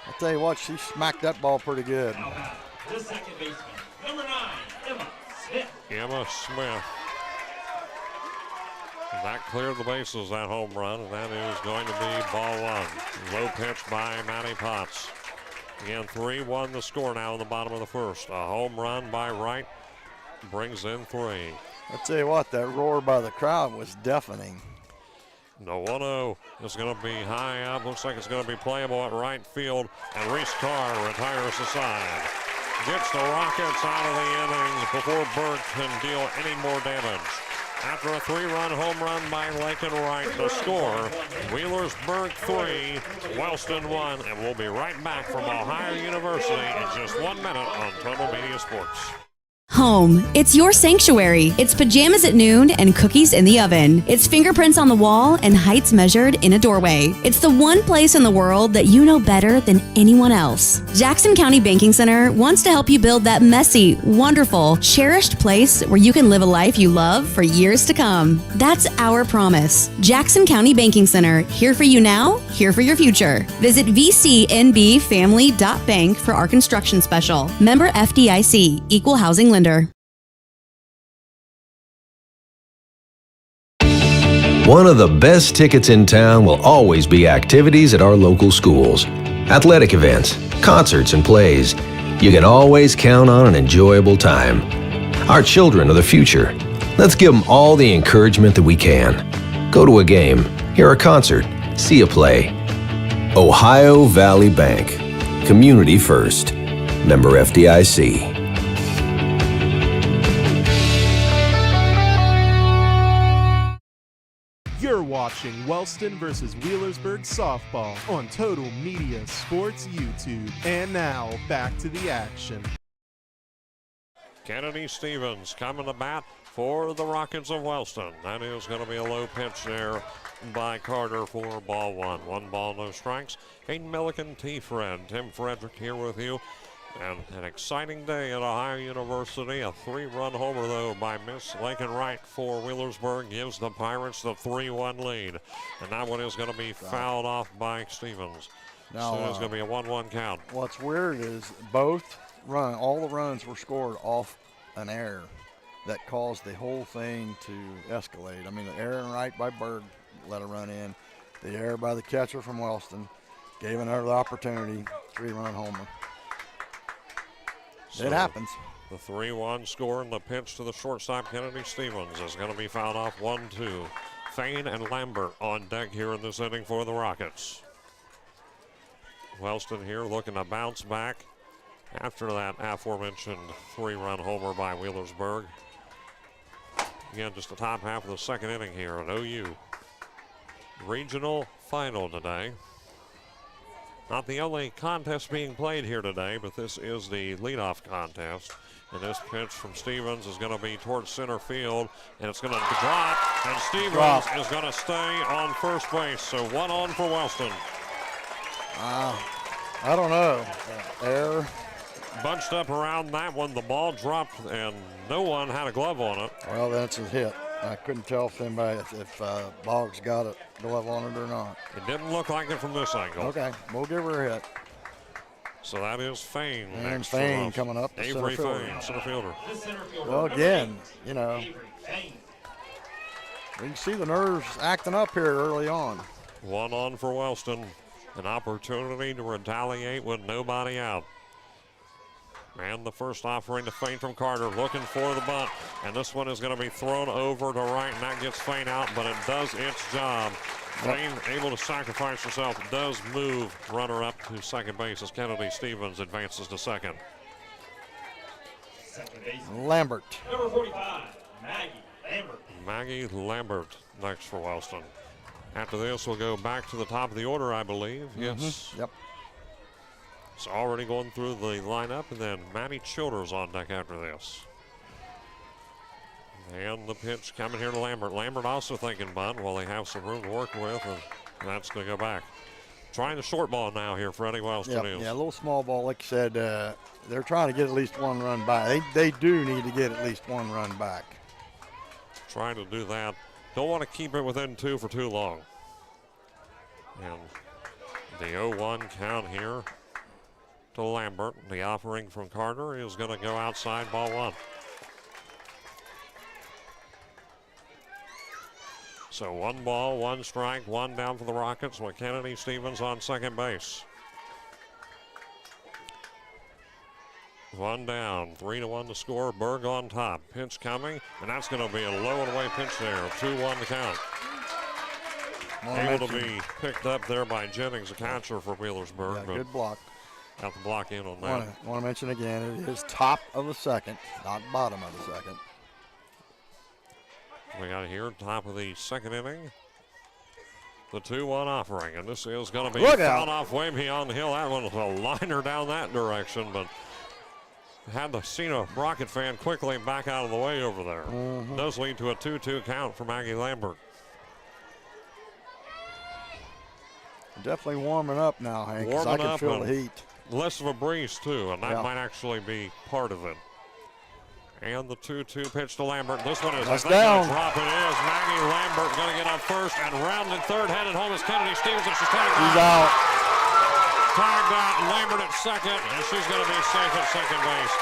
I'll tell you what, she smacked that ball pretty good. The second baseman, number 9, Emma Smith. Emma Smith. That cleared the bases, that home run, and that is going to be ball 1. Low pitch by Maddie Potts. Again, 3-1 the score now in the bottom of the first. A home run by Wright brings in 3. I'll tell you what, that roar by the crowd was deafening. The 1-0 is going to be high up. Looks like it's going to be playable at right field. And Reese Carr retires the side. Gets the Rockets out of the inning before Berg can deal any more damage. After a 3-run home run by Lakin Wright, the score, Wheelersburg 3, Wellston 1. And we'll be right back from Ohio University in just 1 minute on Total Media Sports. Home. It's your sanctuary. It's pajamas at noon and cookies in the oven. It's fingerprints on the wall and heights measured in a doorway. It's the one place in the world that you know better than anyone else. Jackson County Banking Center wants to help you build that messy, wonderful, cherished place where you can live a life you love for years to come. That's our promise. Jackson County Banking Center, here for you now, here for your future. Visit vcnbfamily.bank for our construction special. Member FDIC, Equal Housing Lender. One of the best tickets in town will always be activities at our local schools. Athletic events, concerts, and plays. You can always count on an enjoyable time. Our children are the future. Let's give them all the encouragement that we can. Go to a game, hear a concert, see a play. Ohio Valley Bank. Community first. Member FDIC. You're watching Wellston versus Wheelersburg softball on Total Media Sports YouTube. And now, back to the action. Kennedy Stevens coming to bat for the Rockets of Wellston. That is going to be a low pitch there by Carter for ball 1. 1 ball, no strikes. Hayden Milliken, T-Fred. Tim Frederick here with you. And an exciting day at Ohio University. A 3-run homer, though, by Miss Lakin Wright for Wheelersburg gives the Pirates the 3-1 lead. And that one is going to be fouled off by Stevens. Now, So it's going to be a 1-1 count. What's weird is all the runs were scored off an error that caused the whole thing to escalate. I mean, the error right by Berg let a run in. The error by the catcher from Wellston gave another opportunity, 3-run homer. So it happens. The 3-1 score and the pitch to the shortstop, Kennedy Stevens, is going to be fouled off 1-2. Fain and Lambert on deck here in this inning for the Rockets. Wellston here looking to bounce back after that aforementioned 3-run homer by Wheelersburg. Again, just the top half of the second inning here at OU. Regional final today. Not the only contest being played here today, but this is the leadoff contest. And this pitch from Stevens is going to be towards center field, and it's going to drop, and Stevens is going to stay on first base. So 1 on for Wellston. I don't know. Error. Bunched up around that one, the ball dropped, and no one had a glove on it. Well, that's a hit. I couldn't tell if Boggs got a glove on it or not. It didn't look like it from this angle. Okay, we'll give her a hit. So that is Fain. And Fain coming up. Avery Fain, center fielder. Well, again, you know, we can see the nerves acting up here early on. 1 on for Wellston. An opportunity to retaliate with nobody out. And the first offering to Fain from Carter, looking for the bunt. And this one is going to be thrown over to right, and that gets Fain out, but it does its job. Fain able to sacrifice herself, does move runner up to second base as Kennedy Stevens advances to second. Lambert. Number 45, Maggie Lambert. Maggie Lambert next for Wellston. After this, we'll go back to the top of the order, I believe. Yes. Yep. It's already going through the lineup, and then Maddie Childers on deck after this. And the pitch coming here to Lambert. Lambert also thinking bunt while they have some room to work with, and that's going to go back. Trying the short ball now here, Freddie Wellston is. Yeah, a little small ball, like you said. They're trying to get at least 1 run back. They do need to get at least 1 run back. Trying to do that. Don't want to keep it within 2 for too long. And the 0-1 count here to Lambert. The offering from Carter is going to go outside, ball 1. So 1 ball, 1 strike, 1 down for the Rockets with Kennedy Stevens on second base. 1 down, 3-1 to score. Berg on top. Pitch coming, and that's going to be a low and away pitch there. 2-1 to count. Able to be picked up there by Jennings, the catcher for Wheelersburg. Yeah, good block. Got the block in on that. Want to mention again, it is top of the second, not bottom of the second. We got here top of the second inning. The 2-1 offering, and this is going to be fouled off way beyond the hill. That one was a liner down that direction, but had to seen a Rocket fan quickly back out of the way over there. Does lead to a 2-2 count for Maggie Lambert. Definitely warming up now, Hank, because I can feel the heat. Less of a breeze, too, and that might actually be part of it. And the 2-2 pitch to Lambert. This one is down. Drop it is. Maggie Lambert going to get up first and rounded third, headed home is Kennedy Stevens, and she's tagged He's out. Tagged out. Lambert at second, and she's going to be safe at second base.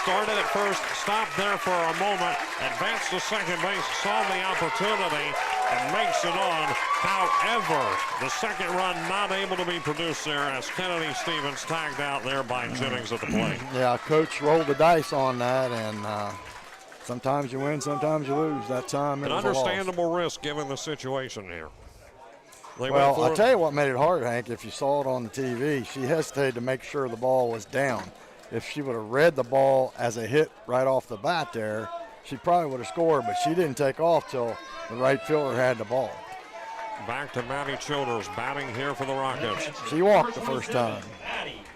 Started at first, stopped there for a moment, advanced to second base, saw the opportunity, and makes it on. However, the second run not able to be produced there as Kennedy Stevens tagged out there by Jennings at the plate. Yeah, coach rolled the dice on that, and sometimes you win, sometimes you lose. That time it was a loss. Understandable risk given the situation here. Well, I'll tell you what made it hard, Hank. If you saw it on the TV, she hesitated to make sure the ball was down. If she would have read the ball as a hit right off the bat there, she probably would have scored, but she didn't take off till the right fielder had the ball. Back to Maddie Childers, batting here for the Rockets. She walked the first time.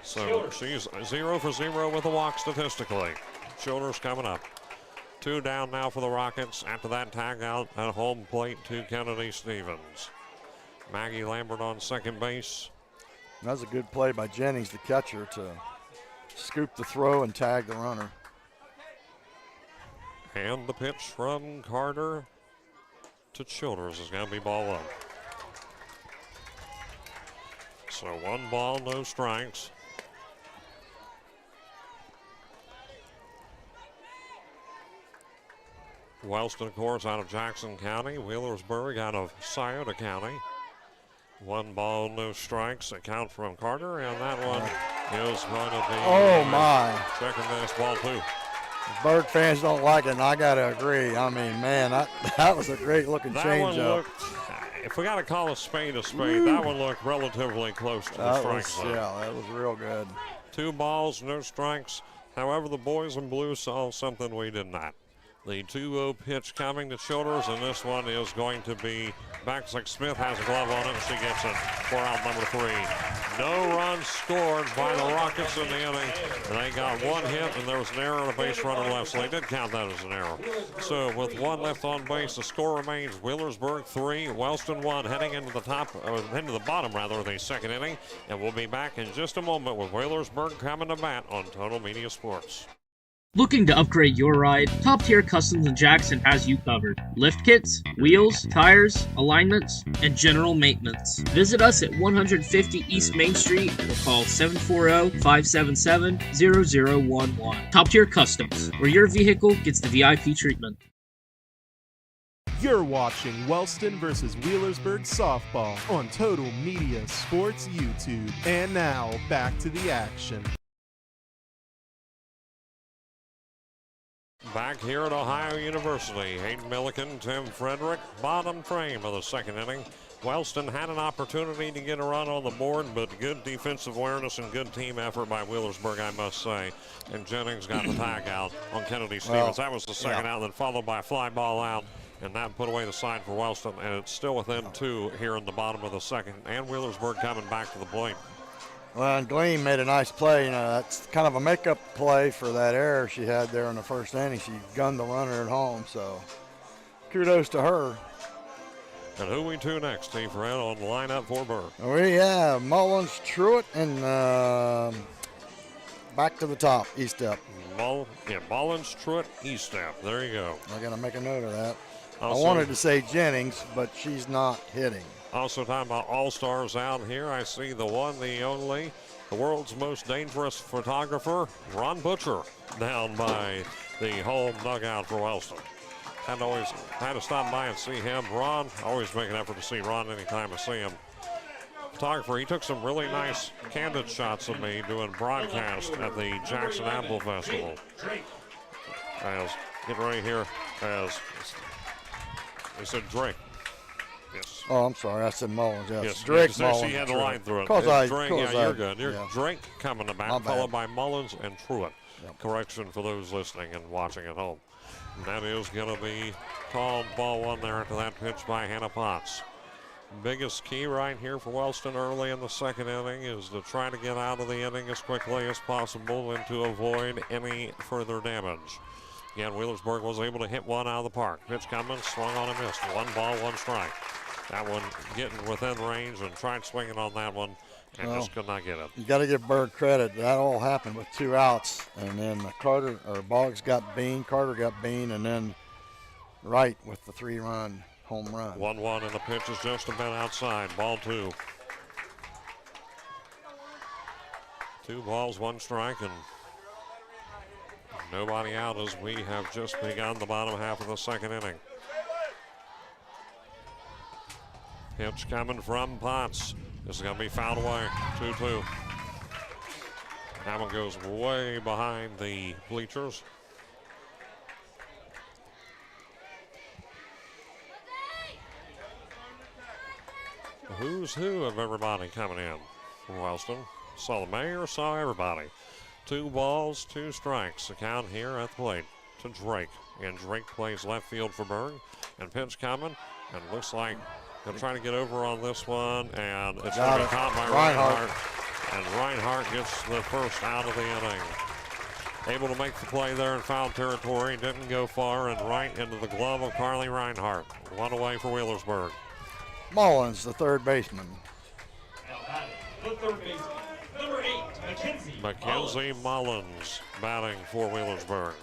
So she's 0 for 0 with a walk statistically. Childers coming up. 2 down now for the Rockets. After that tag out at home plate to Kennedy Stevens. Maggie Lambert on second base. That was a good play by Jennings, the catcher, to scoop the throw and tag the runner. And the pitch from Carter to Childers is going to be ball 1. So 1 ball, no strikes. Wellston, of course, out of Jackson County. Wheelersburg out of Scioto County. 1 ball, no strikes. A count from Carter, and that one is going to be. Oh, my. Second base, ball 2. Bird fans don't like it, and I got to agree. I mean, man, that was a great-looking changeup. If we got to call a spade, that one looked relatively close to the strike zone. Yeah, that was real good. 2 balls, no strikes. However, the boys in blue saw something we did not. The 2-0 pitch coming to Childers, and this one is going to be Baxlick Smith has a glove on it, and she gets it for out number 3. No runs scored by the Rockets in the inning. They got 1 hit, and there was an error on a base runner left, so they did count that as an error. So with 1 left on base, the score remains Wheelersburg 3, Wellston 1, heading into the bottom of the second inning, and we'll be back in just a moment with Wheelersburg coming to bat on Total Media Sports. Looking to upgrade your ride? Top Tier Customs in Jackson has you covered. Lift kits, wheels, tires, alignments, and general maintenance. Visit us at 150 East Main Street or call 740-577-0011. Top Tier Customs, where your vehicle gets the VIP treatment. You're watching Wellston versus Wheelersburg softball on Total Media Sports YouTube. And now, back to the action. Back here at Ohio University, Hayden Milliken, Tim Frederick, bottom frame of the second inning. Wellston had an opportunity to get a run on the board, but good defensive awareness and good team effort by Wheelersburg, I must say. And Jennings got the tag out on Kennedy Stevens. That was the second out, then followed by a fly ball out, and that put away the side for Wellston, and it's still within 2 here in the bottom of the second, and Wheelersburg coming back to the plate. Well, and Gleam made a nice play. You know, that's kind of a makeup play for that error she had there in the first inning. She gunned the runner at home, so kudos to her. And who we to next, T. Fred, on the lineup for Burr? We have Mullins, Truitt, and back to the top, E-step. Mullins, Truitt, E-step. There you go. I got to make a note of that. Also, I wanted to say Jennings, but she's not hitting. Also talking about all-stars out here, I see the one, the only, the world's most dangerous photographer, Ron Butcher, down by the home dugout for Wellston. Had to stop by and see him. Ron, always make an effort to see Ron anytime I see him. Photographer, he took some really nice candid shots of me doing broadcast at the Jackson Apple Festival. Get right here, as he said Drake. Yes. Oh, I'm sorry. I said Mullins. Yes, Drake so Mullins. She had the line through it. Drake, you're good. Drake coming to bat, followed by Mullins and Truitt. Yep. Correction for those listening and watching at home. And that is going to be called ball one there after that pitch by Hannah Potts. Biggest key right here for Wellston early in the second inning is to try to get out of the inning as quickly as possible and to avoid any further damage. Again, Wheelersburg was able to hit one out of the park. Pitch coming, swung on and missed. 1 ball, 1 strike. That one getting within range and tried swinging on that one and just could not get it. You got to give Berg credit. That all happened with 2 outs, and then Boggs got Bean, Carter got Bean, and then Wright with the 3-run home run. 1-1, and the pitch is just a bit outside. Ball 2. 2 balls, 1 strike, and nobody out as we have just begun the bottom half of the second inning. Pitch coming from Potts. This is going to be fouled away. 2-2. That one goes way behind the bleachers. Who's who of everybody coming in from Wellston? Saw the mayor, saw everybody. 2 balls, 2 strikes. The count here at the plate to Drake. And Drake plays left field for Berg. And pitch coming. And looks like they'll try to get over on this one. And it's going to be caught by Reinhardt. And Reinhardt gets the first out of the inning. Able to make the play there in foul territory. Didn't go far and right into the glove of Carly Reinhardt. 1 away for Wheelersburg. Mullins, the third baseman. The third baseman, number 8, Mackenzie Mullins batting for Wheelersburg.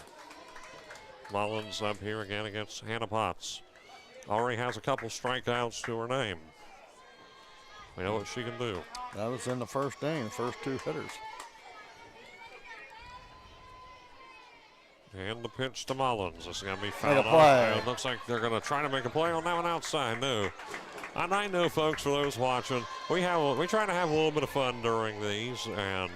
Mullins up here again against Hannah Potts. Already has a couple strikeouts to her name. We know what she can do. That was in the first inning, the first 2 hitters. And the pitch to Mullins. This is going to be fouled Make a play. off. It looks like they're going to try to make a play on that one outside. No. And I know, folks, for those watching, we try to have a little bit of fun during these, and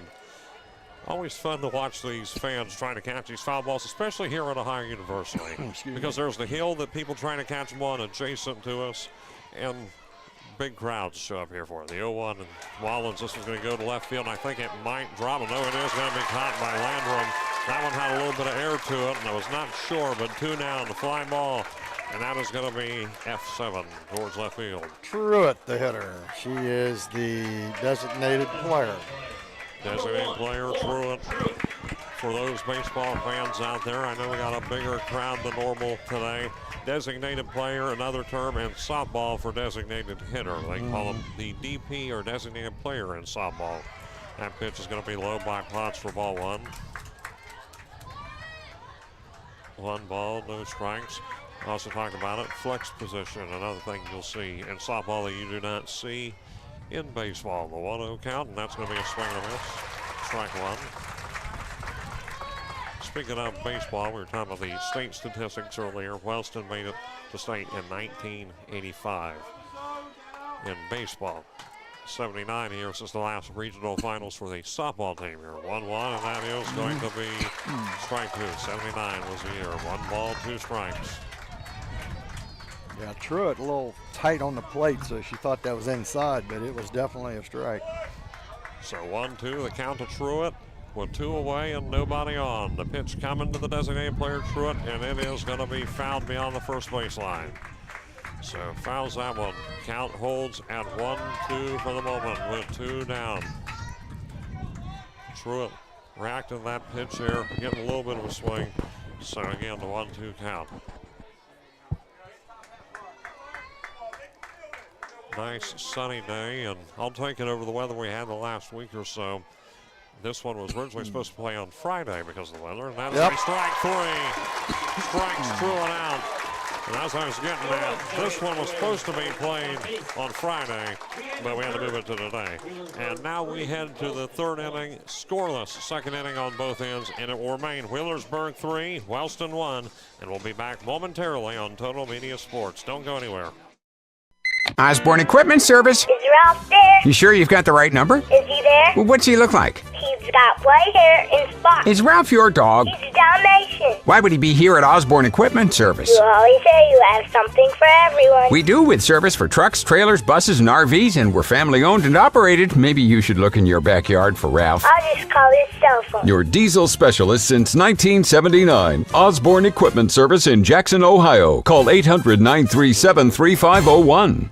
always fun to watch these fans trying to catch these foul balls, especially here at Ohio University. Because there's the hill that people trying to catch them on adjacent to us, and big crowds show up here for it. The 0-1 and Mullins, this one's going to go to left field, and I think it might drop. No, it is going to be caught by Landrum. That one had a little bit of air to it, and I was not sure, but 2 now, the fly ball. And that is going to be F7 towards left field. Truitt, the hitter. She is the designated player. Designated player, Truitt. For those baseball fans out there, I know we got a bigger crowd than normal today. Designated player, another term in softball for designated hitter. They call them the DP or designated player in softball. That pitch is going to be low by Potts for ball 1. 1 ball, no strikes. Also talk about it, flex position, another thing you'll see in softball that you do not see in baseball. The 1-0 count, and that's going to be a swing and a miss. Strike 1. Speaking of baseball, we were talking about the state statistics earlier. Wellston made it to state in 1985 in baseball. 79 here since the last regional finals for the softball team here. 1-1, and that is going to be strike 2. 79 was the year. 1 ball, 2 strikes. Yeah, Truitt a little tight on the plate, so she thought that was inside, but it was definitely a strike. So 1-2, the count to Truitt with 2 away and nobody on. The pitch coming to the designated player, Truitt, and it is going to be fouled beyond the first baseline. So fouls that one. Count holds at 1-2 for the moment with 2 down. Truitt reacting to that pitch there, getting a little bit of a swing. So again, the 1-2 count. Nice sunny day, and I'll take it over the weather we had the last week or so. This one was originally supposed to play on Friday because of the weather, and that's a strike 3. Strikes Truitt out. And as I was getting at, this one was supposed to be played on Friday, but we had to move it to today. And now we head to the 3rd inning, scoreless. 2nd inning on both ends, and it will remain Wheelersburg 3, Wellston 1, and we'll be back momentarily on Total Media Sports. Don't go anywhere. Osborne Equipment Service. Is Ralph there? You sure you've got the right number? Is he there? Well, what's he look like? He's got white hair and spots. Is Ralph your dog? He's a Dalmatian. Why would he be here at Osborne Equipment Service? You always say you have something for everyone. We do, with service for trucks, trailers, buses, and RVs, and we're family owned and operated. Maybe you should look in your backyard for Ralph. I'll just call his cell phone. Your diesel specialist since 1979. Osborne Equipment Service in Jackson, Ohio. Call 800-937-3501.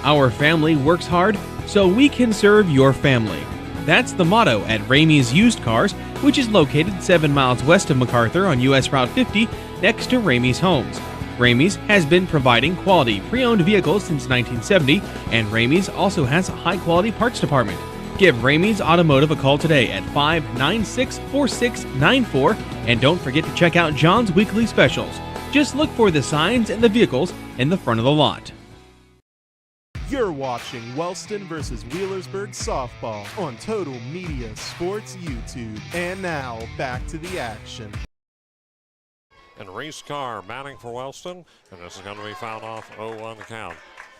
Our family works hard so we can serve your family. That's the motto at Ramey's Used Cars, which is located 7 miles west of MacArthur on US Route 50 next to Ramey's Homes. Ramey's has been providing quality pre-owned vehicles since 1970, and Ramey's also has a high-quality parts department. Give Ramey's Automotive a call today at 596-4694, and don't forget to check out John's weekly specials. Just look for the signs and the vehicles in the front of the lot. You're watching Wellston versus Wheelersburg softball on Total Media Sports YouTube. And now, back to the action. And Reese Carr batting for Wellston, and this is going to be fouled off 0-1 count.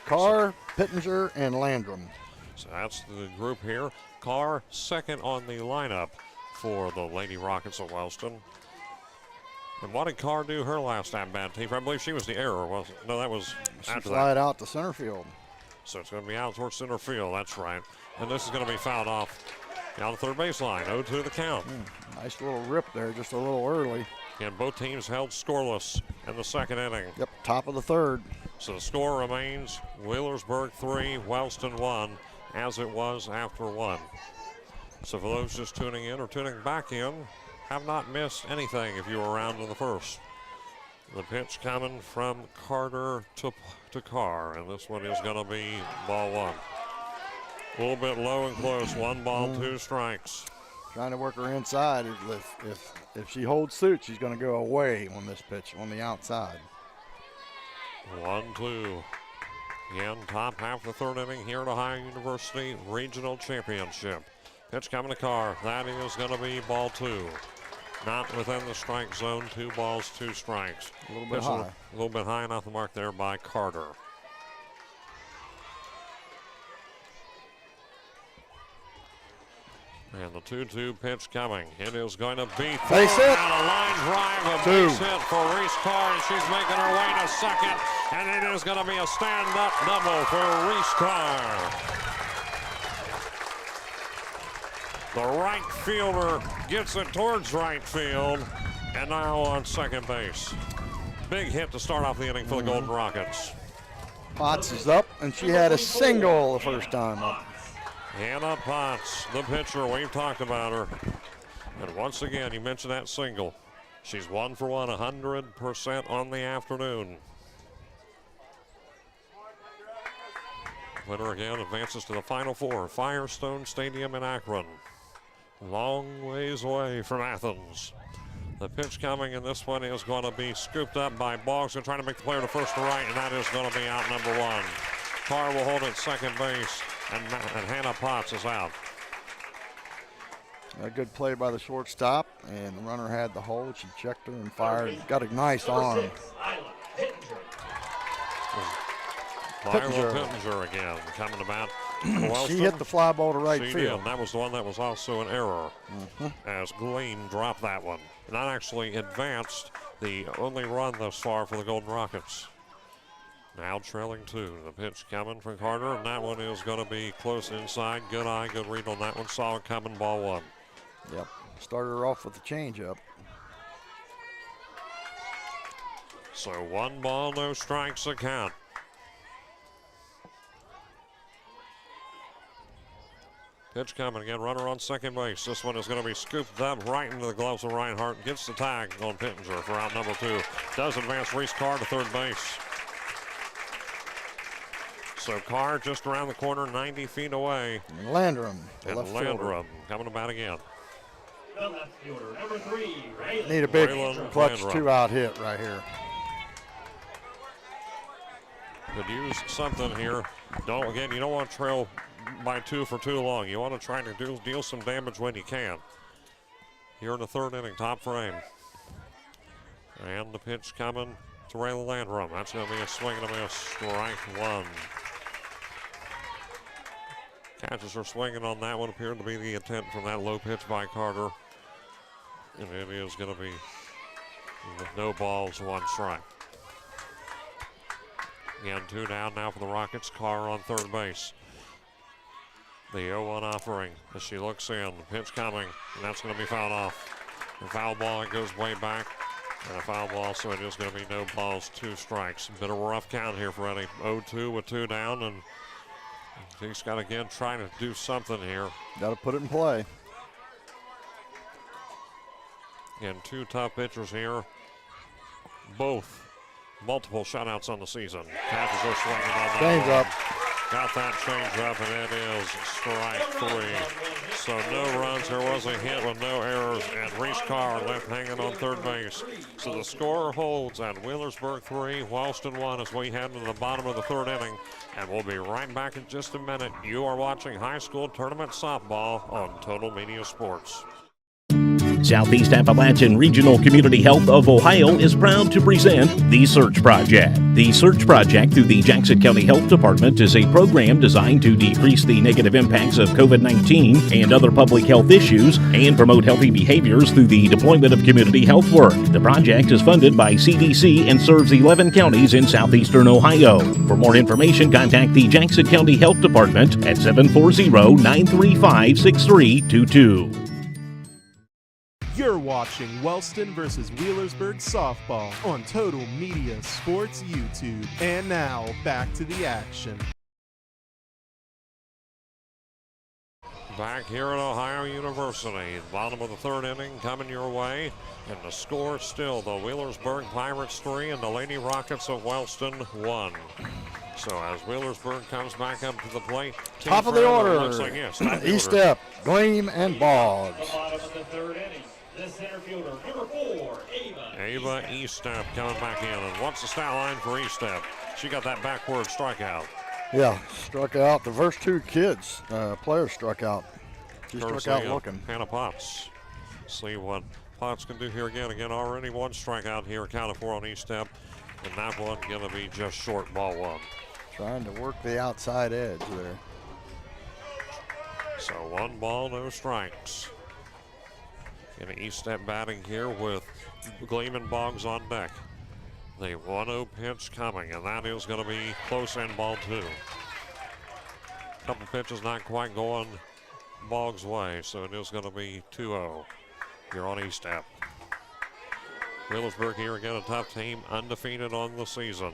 Carr, Pittenger, and Landrum. So that's the group here. Carr second on the lineup for the Lady Rockets of Wellston. And what did Carr do her last at-bat, Team? I believe she was the error, wasn't it? No, that was after that. Slide out to center field. So it's going to be out towards center field. That's right. And this is going to be fouled off down the 3rd baseline. 0-2 the count. Nice little rip there, just a little early. And both teams held scoreless in the 2nd inning. Yep, top of the 3rd. So the score remains Wheelersburg 3, Wellston 1, as it was after 1. So for those just tuning in or tuning back in, have not missed anything if you were around in the 1st. The pitch coming from Carter to Carr, and this one is going to be ball 1. A little bit low and close. 1 ball, 2 strikes. Trying to work her inside. If she holds suit, she's going to go away on this pitch on the outside. 1-2. Again, top half of the 3rd inning here at Ohio University Regional Championship. Pitch coming to Carr. That is going to be ball 2. Not within the strike zone. 2 balls, 2 strikes. A little bit high. A little bit high enough the mark there by Carter. And the 2-2 pitch coming. It is going to be base hit. A line drive, a base hit for Reese Carr, and she's making her way to second. And it is going to be a stand-up double for Reese Carr. The right fielder gets it towards right field, and now on second base. Big hit to start off the inning for the Golden Rockets. Potts is up, and she had a single the first time up. Hannah Potts, the pitcher, we've talked about her. And once again, you mentioned that single. She's 1 for 1, 100% on the afternoon. Winner again advances to the Final Four, Firestone Stadium in Akron. Long ways away from Athens. The pitch coming, and this one is going to be scooped up by Boggs. They're trying to make the player to first to right, and that is going to be out number 1. Carr will hold at second base, and Hannah Potts is out. A good play by the shortstop, and the runner had the hold. She checked her and fired. Got a nice arm. Lila Pittenger again coming about. She hit the fly ball to right field. field. And that was the one that was also an error, as Glean dropped that one. And that actually advanced the only run thus far for the Golden Rockets. Now trailing 2. The pitch coming from Carter, and that one is going to be close inside. Good eye, good read on that one. Saw it coming, ball 1. Yep. Started her off with the changeup. So 1 ball, no strikes a count. Pitch coming again, runner on second base. This one is going to be scooped up right into the gloves of Reinhardt. Gets the tag on Pittenger for out number 2. Does advance Reese Carr to third base. So Carr just around the corner, 90 feet away. And Landrum, and Landrum coming about again. The left fielder, number 3, Raylan. Need a big clutch Landrum. 2-out hit right here. Could use something here. You don't want to trail by 2 for too long. You want to try to deal some damage when you can. Here in the 3rd inning, top frame. And the pitch coming to Raylan Landrum. That's going to be a swing and a miss. Strike 1. Catches her swinging on that one. Appeared to be the intent from that low pitch by Carter. And it is going to be with no balls, 1 strike. Again, 2 down now for the Rockets. Carr on third base. The 0-1 offering as she looks in. The pitch coming, and that's going to be fouled off. The foul ball, it goes way back. And a foul ball, so it is going to be no balls, 2 strikes. Bit of a rough count here for Eddie. 0-2 with 2 down, and he's got again trying to do something here. Got to put it in play. Again, 2 tough pitchers here. Both multiple shutouts on the season. Catches her swinging on that. Change up. Got that change up, and it is strike 3. So no runs. There was a hit with no errors, and Reese Carr left hanging on third base. So the score holds at Wheelersburg 3, Wellston 1 as we head into the bottom of the 3rd inning. And we'll be right back in just a minute. You are watching high school tournament softball on Total Media Sports. Southeast Appalachian Regional Community Health of Ohio is proud to present The Search Project. The Search Project through the Jackson County Health Department is a program designed to decrease the negative impacts of COVID-19 and other public health issues and promote healthy behaviors through the deployment of community health work. The project is funded by CDC and serves 11 counties in southeastern Ohio. For more information, contact the Jackson County Health Department at 740-935-6322. You're watching Wellston versus Wheelersburg softball on Total Media Sports YouTube. And now, back to the action. Back here at Ohio University, bottom of the 3rd inning coming your way. And the score still the Wheelersburg Pirates 3 and the Lady Rockets of Wellston 1. So as Wheelersburg comes back up to the plate. Top of the order. Looks like, yes, E-Step, Gleam, and Boggs. The bottom of the 3rd inning. The center fielder, number 4, Ava. Ava E-Step coming back in. And what's the stat line for E-Step? She got that backward strikeout. Yeah, struck out. The first 2 kids, players struck out. She struck out looking. Hannah Potts. See what Potts can do here again. Again, already 1 strikeout here, accounted for on E-Step. And that one going to be just short, ball 1. Trying to work the outside edge there. So 1 ball, no strikes. And E-Step batting here with Gleam and Boggs on deck. The 1-0 pitch coming, and that is going to be close and ball 2. Couple pitches not quite going Boggs' way, so it is going to be 2-0 here on E-Step. Wheelersburg here again, a tough team, undefeated on the season.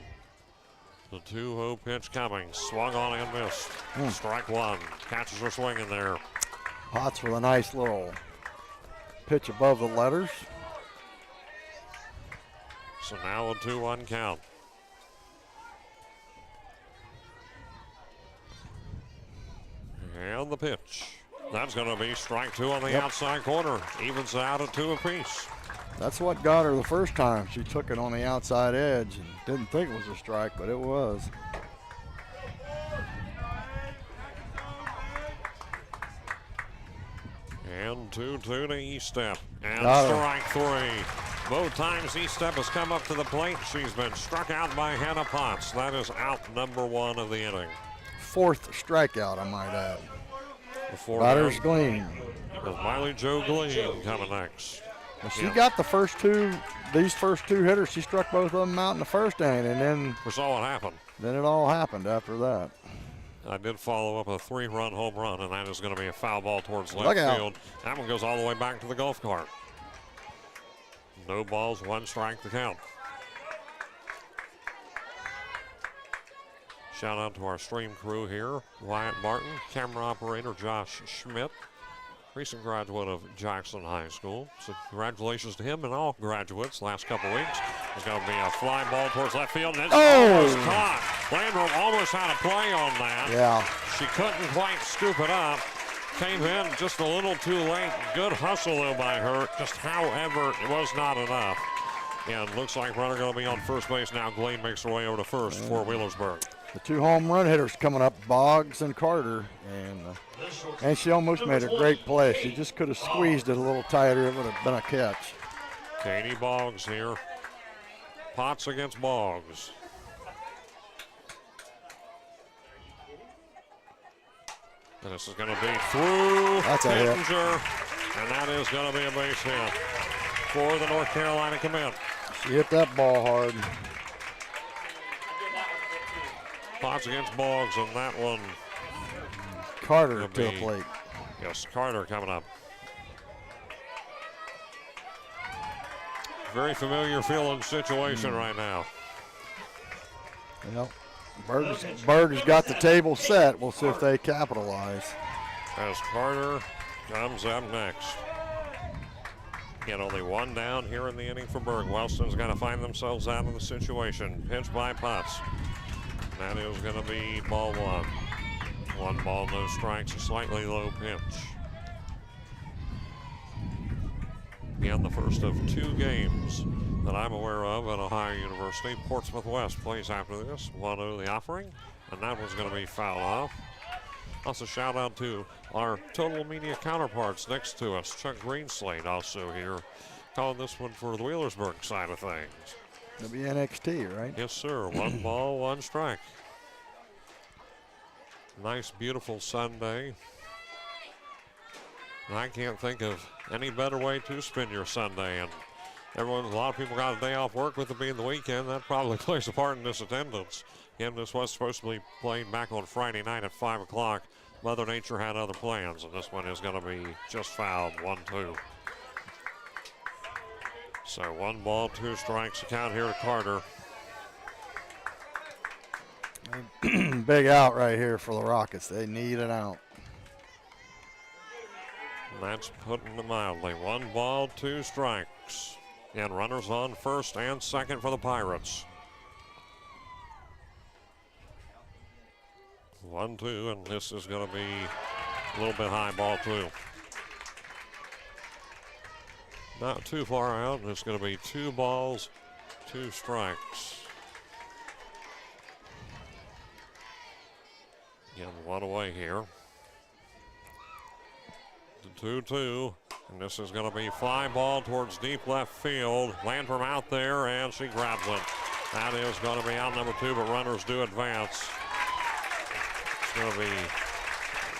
The 2-0 pitch coming, swung on and missed. Strike 1, catches her swinging there. Potts with a nice little pitch above the letters. So now a 2-1 count. And the pitch. That's going to be strike 2 on the outside corner. Evens out at 2 apiece. That's what got her the first time. She took it on the outside edge and didn't think it was a strike, but it was. And 2-2 to Eastep. And Got strike 3. Both times Eastep has come up to the plate. She's been struck out by Hannah Potts. That is out number 1 of the inning. 4th strikeout, I might add. Batters Glean. With Miley Jo Glean coming next. Well, she got the first 2, these first 2 hitters. She struck both of them out in the first inning, and then we saw what happened. Then it all happened after that. I did follow up a 3-run home run, and that is going to be a foul ball towards left Look out. field. That one goes all the way back to the golf cart. No balls, 1 strike to count. Shout out to our stream crew here. Wyatt Martin, camera operator Josh Schmidt, recent graduate of Jackson High School. So congratulations to him and all graduates last couple weeks. There's going to be a fly ball towards left field, and it's almost caught. Landrum almost had a play on that. Yeah. She couldn't quite scoop it up. Came in just a little too late. Good hustle, though, by her. Just however, it was not enough. And looks like runner going to be on first base now. Glean makes her way over to first for Wheelersburg. The 2 home run hitters coming up, Boggs and Carter, and she almost made a great play. She just could have squeezed it a little tighter. It would have been a catch. Katie Boggs here. Potts against Boggs. And this is going to be through Pittenger, and that is going to be a base hit for the North Carolina commit. She hit that ball hard. Potts against Boggs, and that one. Carter to the plate. Yes, Carter coming up. Very familiar feeling situation right now. Well, Berg has got the table set. We'll see if they capitalize. As Carter comes up next. Again, only 1 down here in the inning for Berg. Wellston's got to find themselves out of the situation. Pitch by Potts. That is going to be ball 1. 1 ball, no strikes, a slightly low pitch. Again, the first of 2 games that I'm aware of at Ohio University. Portsmouth West plays after this. 1-0 the offering, and that one's going to be fouled off. Also, shout out to our Total Media counterparts next to us. Chuck Greenslade also here, calling this one for the Wheelersburg side of things. It'll be NXT, right? Yes, sir. 1 ball, 1 strike. Nice, beautiful Sunday. And I can't think of any better way to spend your Sunday. And a lot of people got a day off work with it being the weekend. That probably plays a part in this attendance. Again, this was supposed to be played back on Friday night at 5 o'clock. Mother Nature had other plans, and this one is going to be just fouled, 1-2. So 1 ball, 2 strikes, account here to Carter. Big out right here for the Rockets. They need an out. And that's putting it mildly. 1 ball, 2 strikes. And runners on first and second for the Pirates. 1-2, and this is going to be a little bit high, ball 2. Not too far out, and it's going to be 2 balls, 2 strikes. Again, 1 away here. The 2-2, and this is going to be fly ball towards deep left field. Landrum out there, and she grabs it. That is going to be out number 2, but runners do advance. It's going to be,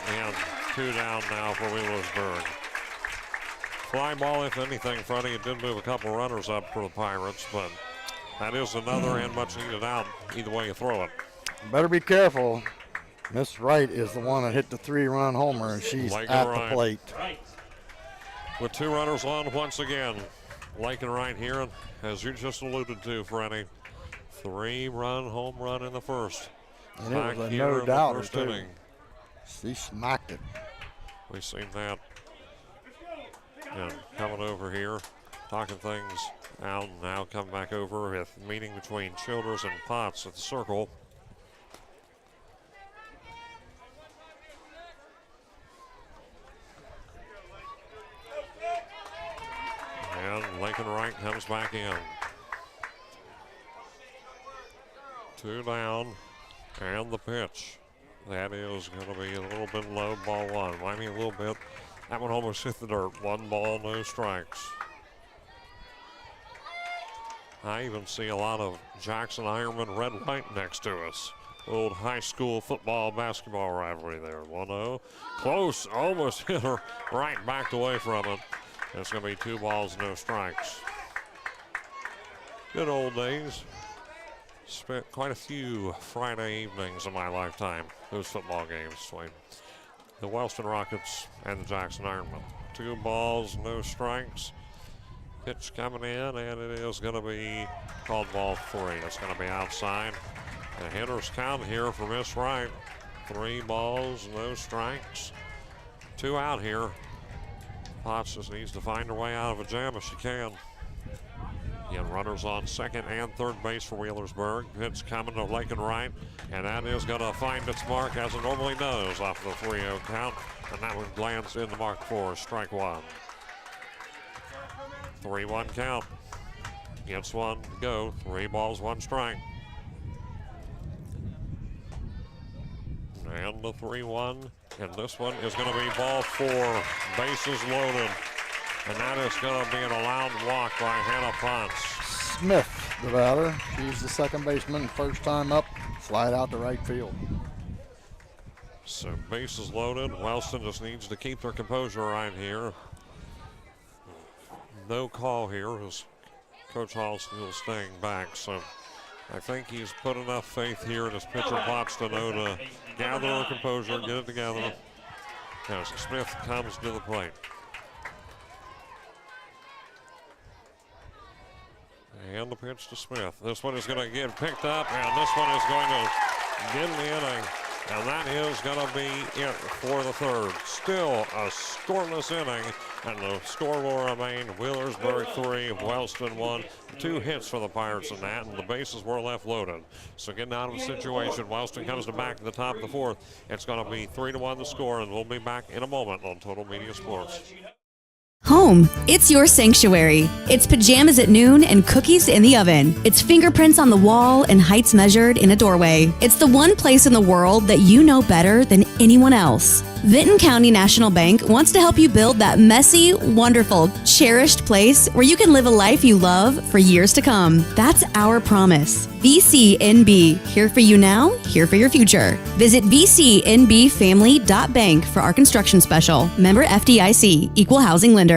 again, 2 down now for Wheelersburg. Fly ball, if anything, Freddie. It did move a couple runners up for the Pirates, but that is another and much needed out, either way you throw it. Better be careful. Miss Wright is the one that hit the 3-run homer, and she's Lake at and the plate. With 2 runners on once again. Lake and Wright here, as you just alluded to, Freddie. 3-run home run in the first. And it was a no-doubter, too. She smacked it. We've seen that. And coming over here talking things out. Now come back over with meeting between Childers and Potts at the circle. And Lincoln Wright comes back in. 2 down, and the pitch. That is going to be a little bit low, ball 1. Might be a little bit. That one almost hit the dirt. 1 ball, no strikes. I even see a lot of Jackson Ironman red white next to us. Old high school football basketball rivalry there. 1-0. Close, almost hit her right, backed away from it. It's going to be 2 balls, no strikes. Good old days. Spent quite a few Friday evenings in my lifetime, those football games between the Wellston Rockets and the Jackson Ironmen. 2 balls, no strikes. Pitch coming in, and it is going to be called ball 3. It's going to be outside. The hitter's count here for Miss Wright. 3 balls, no strikes. 2 out here. Potts just needs to find her way out of a jam if she can. Again, runners on second and third base for Wheelersburg. Pitch coming to Lincoln Wright, and that is going to find its mark as it normally does off the 3-0 count, and that one lands in the mark for strike 1. 3-1 count. Gets one, go. 3 balls, 1 strike. And the 3-1, and this one is going to be ball 4. Bases loaded. And that is going to be an allowed walk by Hannah Potts. Smith, the batter. She's the second baseman. First time up, slide out to right field. So bases loaded. Wellston just needs to keep their composure right here. No call here as Coach Hall's still staying back. So I think he's put enough faith here in his pitcher Potts to know to gather her composure, get it together. As Smith comes to the plate. And the pitch to Smith. This one is going to get picked up, and this one is going to get in the inning. And that is going to be it for the 3rd. Still a scoreless inning, and the score will remain Wheelersburg 3, Wellston 1. 2 hits for the Pirates in that, and the bases were left loaded. So getting out of the situation, Wellston comes to back to the top of the 4th. It's going to be 3-1 the score, and we'll be back in a moment on Total Media Sports. Home, it's your sanctuary. It's pajamas at noon and cookies in the oven. It's fingerprints on the wall and heights measured in a doorway. It's the one place in the world that you know better than anyone else. Vinton County National Bank wants to help you build that messy, wonderful, cherished place where you can live a life you love for years to come. That's our promise. VCNB, here for you now, here for your future. Visit vcnbfamily.bank for our construction special. Member FDIC, Equal Housing Lender.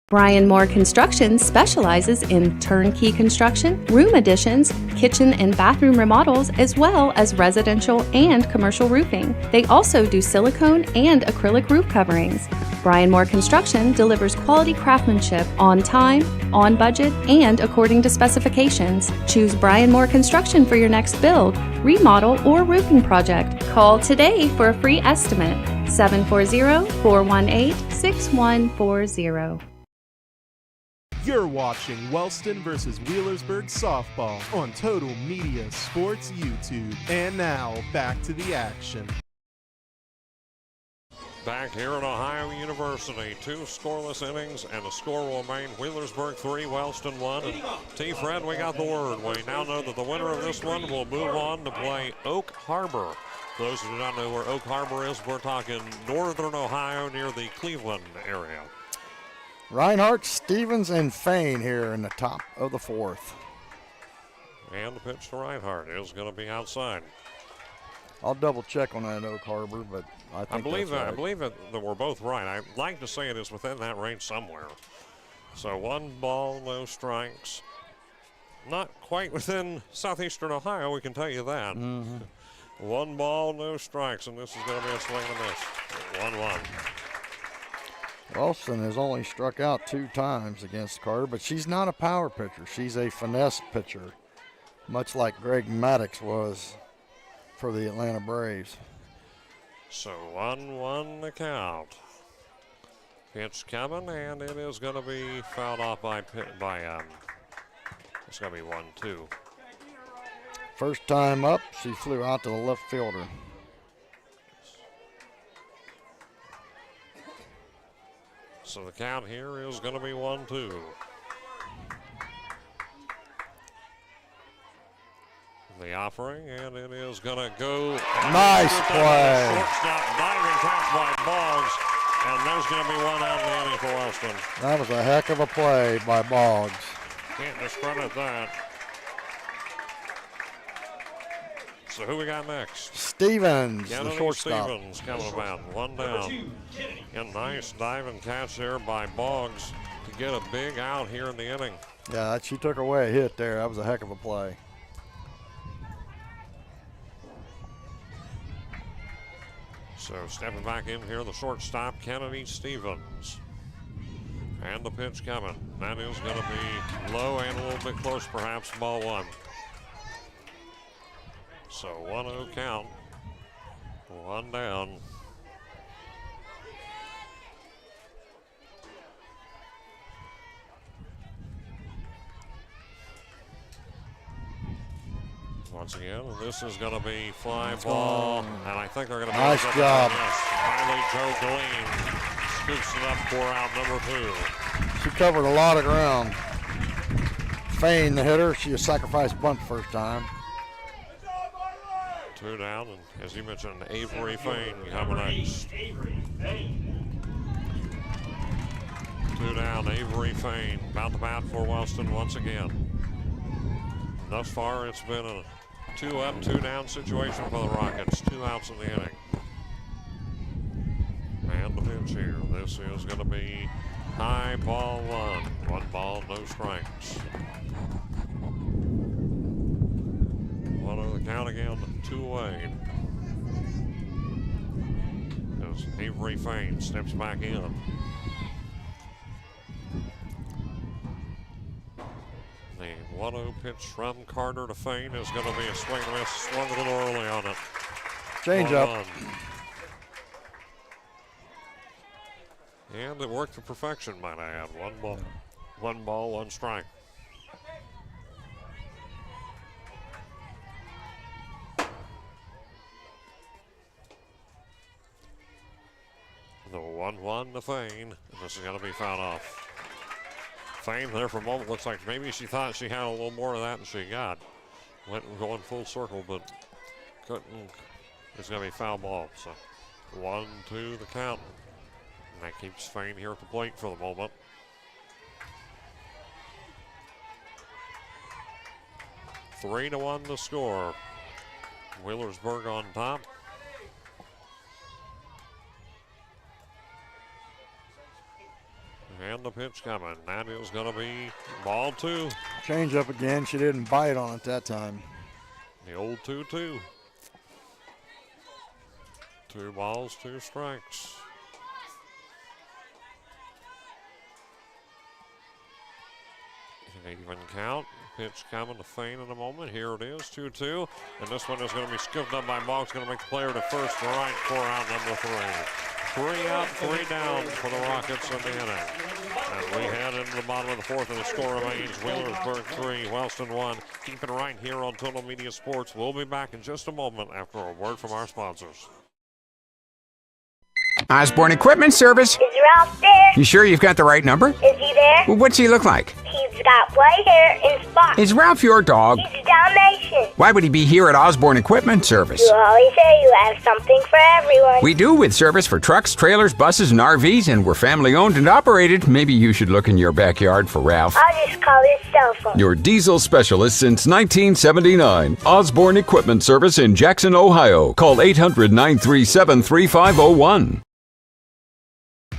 Bryan Moore Construction specializes in turnkey construction, room additions, kitchen and bathroom remodels, as well as residential and commercial roofing. They also do silicone and acrylic roof coverings. Bryan Moore Construction delivers quality craftsmanship on time, on budget, and according to specifications. Choose Bryan Moore Construction for your next build, remodel, or roofing project. Call today for a free estimate. 740-418-6140. You're watching Wellston versus Wheelersburg softball on Total Media Sports YouTube. And now, back to the action. Back here at Ohio University, 2 scoreless innings, and the score will remain Wheelersburg 3, Wellston 1. And T-Fred, we got the word. We now know that the winner of this one will move on to play Oak Harbor. For those who do not know where Oak Harbor is, we're talking northern Ohio near the Cleveland area. Reinhardt, Stevens, and Fain here in the top of the 4th. And the pitch to Reinhardt is going to be outside. I'll double check on that Oak Harbor, but I believe that we're both right. I'd like to say it is within that range somewhere. So 1 ball, no strikes. Not quite within southeastern Ohio, we can tell you that. 1 ball, no strikes, and this is going to be a swing and a miss. 1-1. Wellston has only struck out 2 times against Carter, but she's not a power pitcher. She's a finesse pitcher, much like Greg Maddox was for the Atlanta Braves. So 1-1 the count. Pitch coming, and it is going to be fouled off by it's going to be 1-2. First time up, she flew out to the left fielder. So the count here is going to be 1-2. The offering, and it is going to go. Nice play. Shortstop diving catch by Boggs, and there's going to be one out in the inning for Wellston. That was a heck of a play by Boggs. Can't discredit that. So who we got next? Stevens, Kennedy the shortstop. Stevens coming about, one down. And nice diving catch there by Boggs to get a big out here in the inning. Yeah, she took away a hit there. That was a heck of a play. So stepping back in here, the shortstop, Kennedy Stevens. And the pitch coming. That is going to be low and a little bit close, perhaps, ball one. So 1-0 count. One down. Once again, this is going to be fly ball, and I think they're going to be nice job. Yes. Finally, Joe Glean scoops it up for out number 2. She covered a lot of ground. Fain, the hitter, she a sacrifice bunt first time. 2 down, and as you mentioned, Avery Fain coming next. 2 down, Avery Fain about to bat for Wellston once again. Thus far, it's been a 2 up, 2 down situation for the Rockets. 2 outs in the inning. And the pitch here. This is going to be high ball 1. 1 ball, no strikes. 1-0 the count again, 2 away. As Avery Fain steps back in. The 1-0 pitch from Carter to Fain is going to be a swing and miss. Swung a little early on it. Change up. And it worked to perfection, might I add. 1 ball, 1 strike. The 1-1 to Fain. This is going to be fouled off. Fain there for a moment. Looks like maybe she thought she had a little more of that than she got. Went and going full circle, but couldn't. It's going to be foul ball. So 1-2 the count. And that keeps Fain here at the plate for the moment. Three to 1 the score. Wheelersburg on top. And the pitch coming. That is going to be ball 2. Change up again. She didn't bite on it that time. The old 2-2. 2 balls, 2 strikes. An even count. Pitch coming to Fain in a moment. Here it is, 2-2. And this one is going to be scooped up by Boggs. Going to make the player to first to right for out number 3. 3 up, 3 down for the Rockets in the inning. And we head into the bottom of the 4th, and the score remains Wheelersburg 3, Wellston 1. Keep it right here on Total Media Sports. We'll be back in just a moment after a word from our sponsors. Osborne Equipment Service. Is Ralph there? You sure you've got the right number? Is he there? Well, what's he look like? He's got white hair and spots. Is Ralph your dog? He's a Dalmatian. Why would he be here at Osborne Equipment Service? You always say you have something for everyone. We do, with service for trucks, trailers, buses, and RVs, and we're family owned and operated. Maybe you should look in your backyard for Ralph. I'll just call his cell phone. Your diesel specialist since 1979. Osborne Equipment Service in Jackson, Ohio. Call 800-937-3501.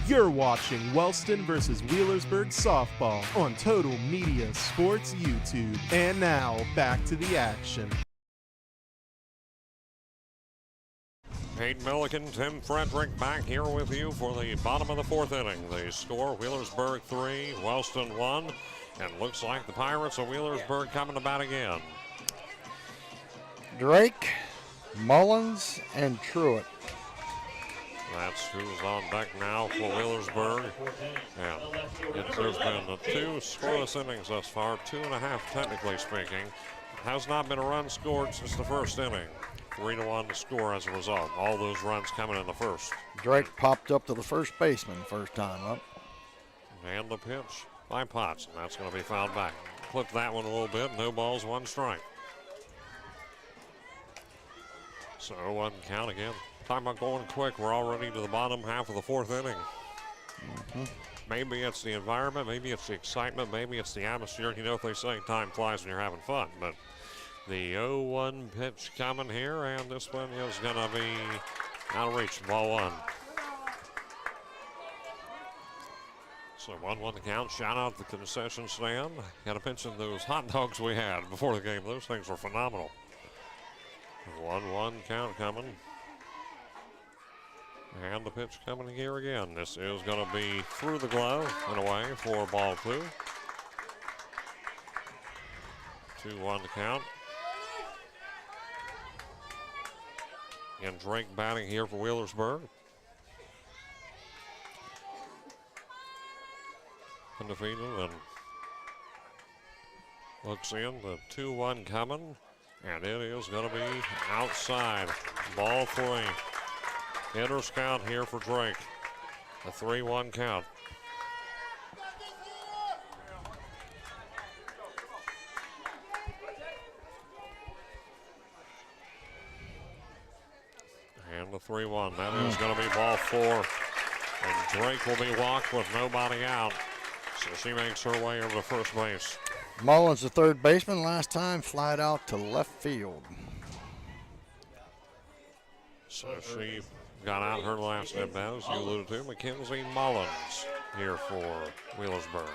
You're watching Wellston versus Wheelersburg softball on Total Media Sports YouTube. And now, back to the action. Hayden Milliken, Tim Frederick back here with you for the bottom of the 4th inning. The score, Wheelersburg 3, Wellston 1. And looks like the Pirates of Wheelersburg coming to bat again. Drake, Mullins, and Truitt. That's who's on deck now for Wheelersburg. Yeah, there's been 2 scoreless innings thus far, 2.5 technically speaking. Has not been a run scored since the first inning. 3-1 to score as a result. All those runs coming in the first. Drake popped up to the first baseman first time up. And the pitch by Potts, and that's going to be fouled back. Clipped that one a little bit. No balls, 1 strike. So 0-1 count again. Talking about going quick, we're already to the bottom half of the 4th inning. Maybe it's the environment, maybe it's the excitement, maybe it's the atmosphere. You know, if they say time flies when you're having fun, but the 0-1 pitch coming here, and this one is going to be out of reach, ball 1. So 1-1 the count. Shout out to the concession stand. Got to mention those hot dogs we had before the game. Those things were phenomenal. 1-1 count coming. And the pitch coming here again. This is going to be through the glove and away for ball 2. 2-1 to count. And Drake batting here for Wheelersburg. Undefeated and looks in. The 2-1 coming. And it is going to be outside. Ball 3. Hitter's count here for Drake. A 3-1 count. And the 3-1. That is going to be ball 4. And Drake will be walked with nobody out. So she makes her way over to first base. Mullins, the third baseman, last time flied out to left field. So she got out her last at bat, as you alluded to. Mackenzie Mullins here for Wheelersburg.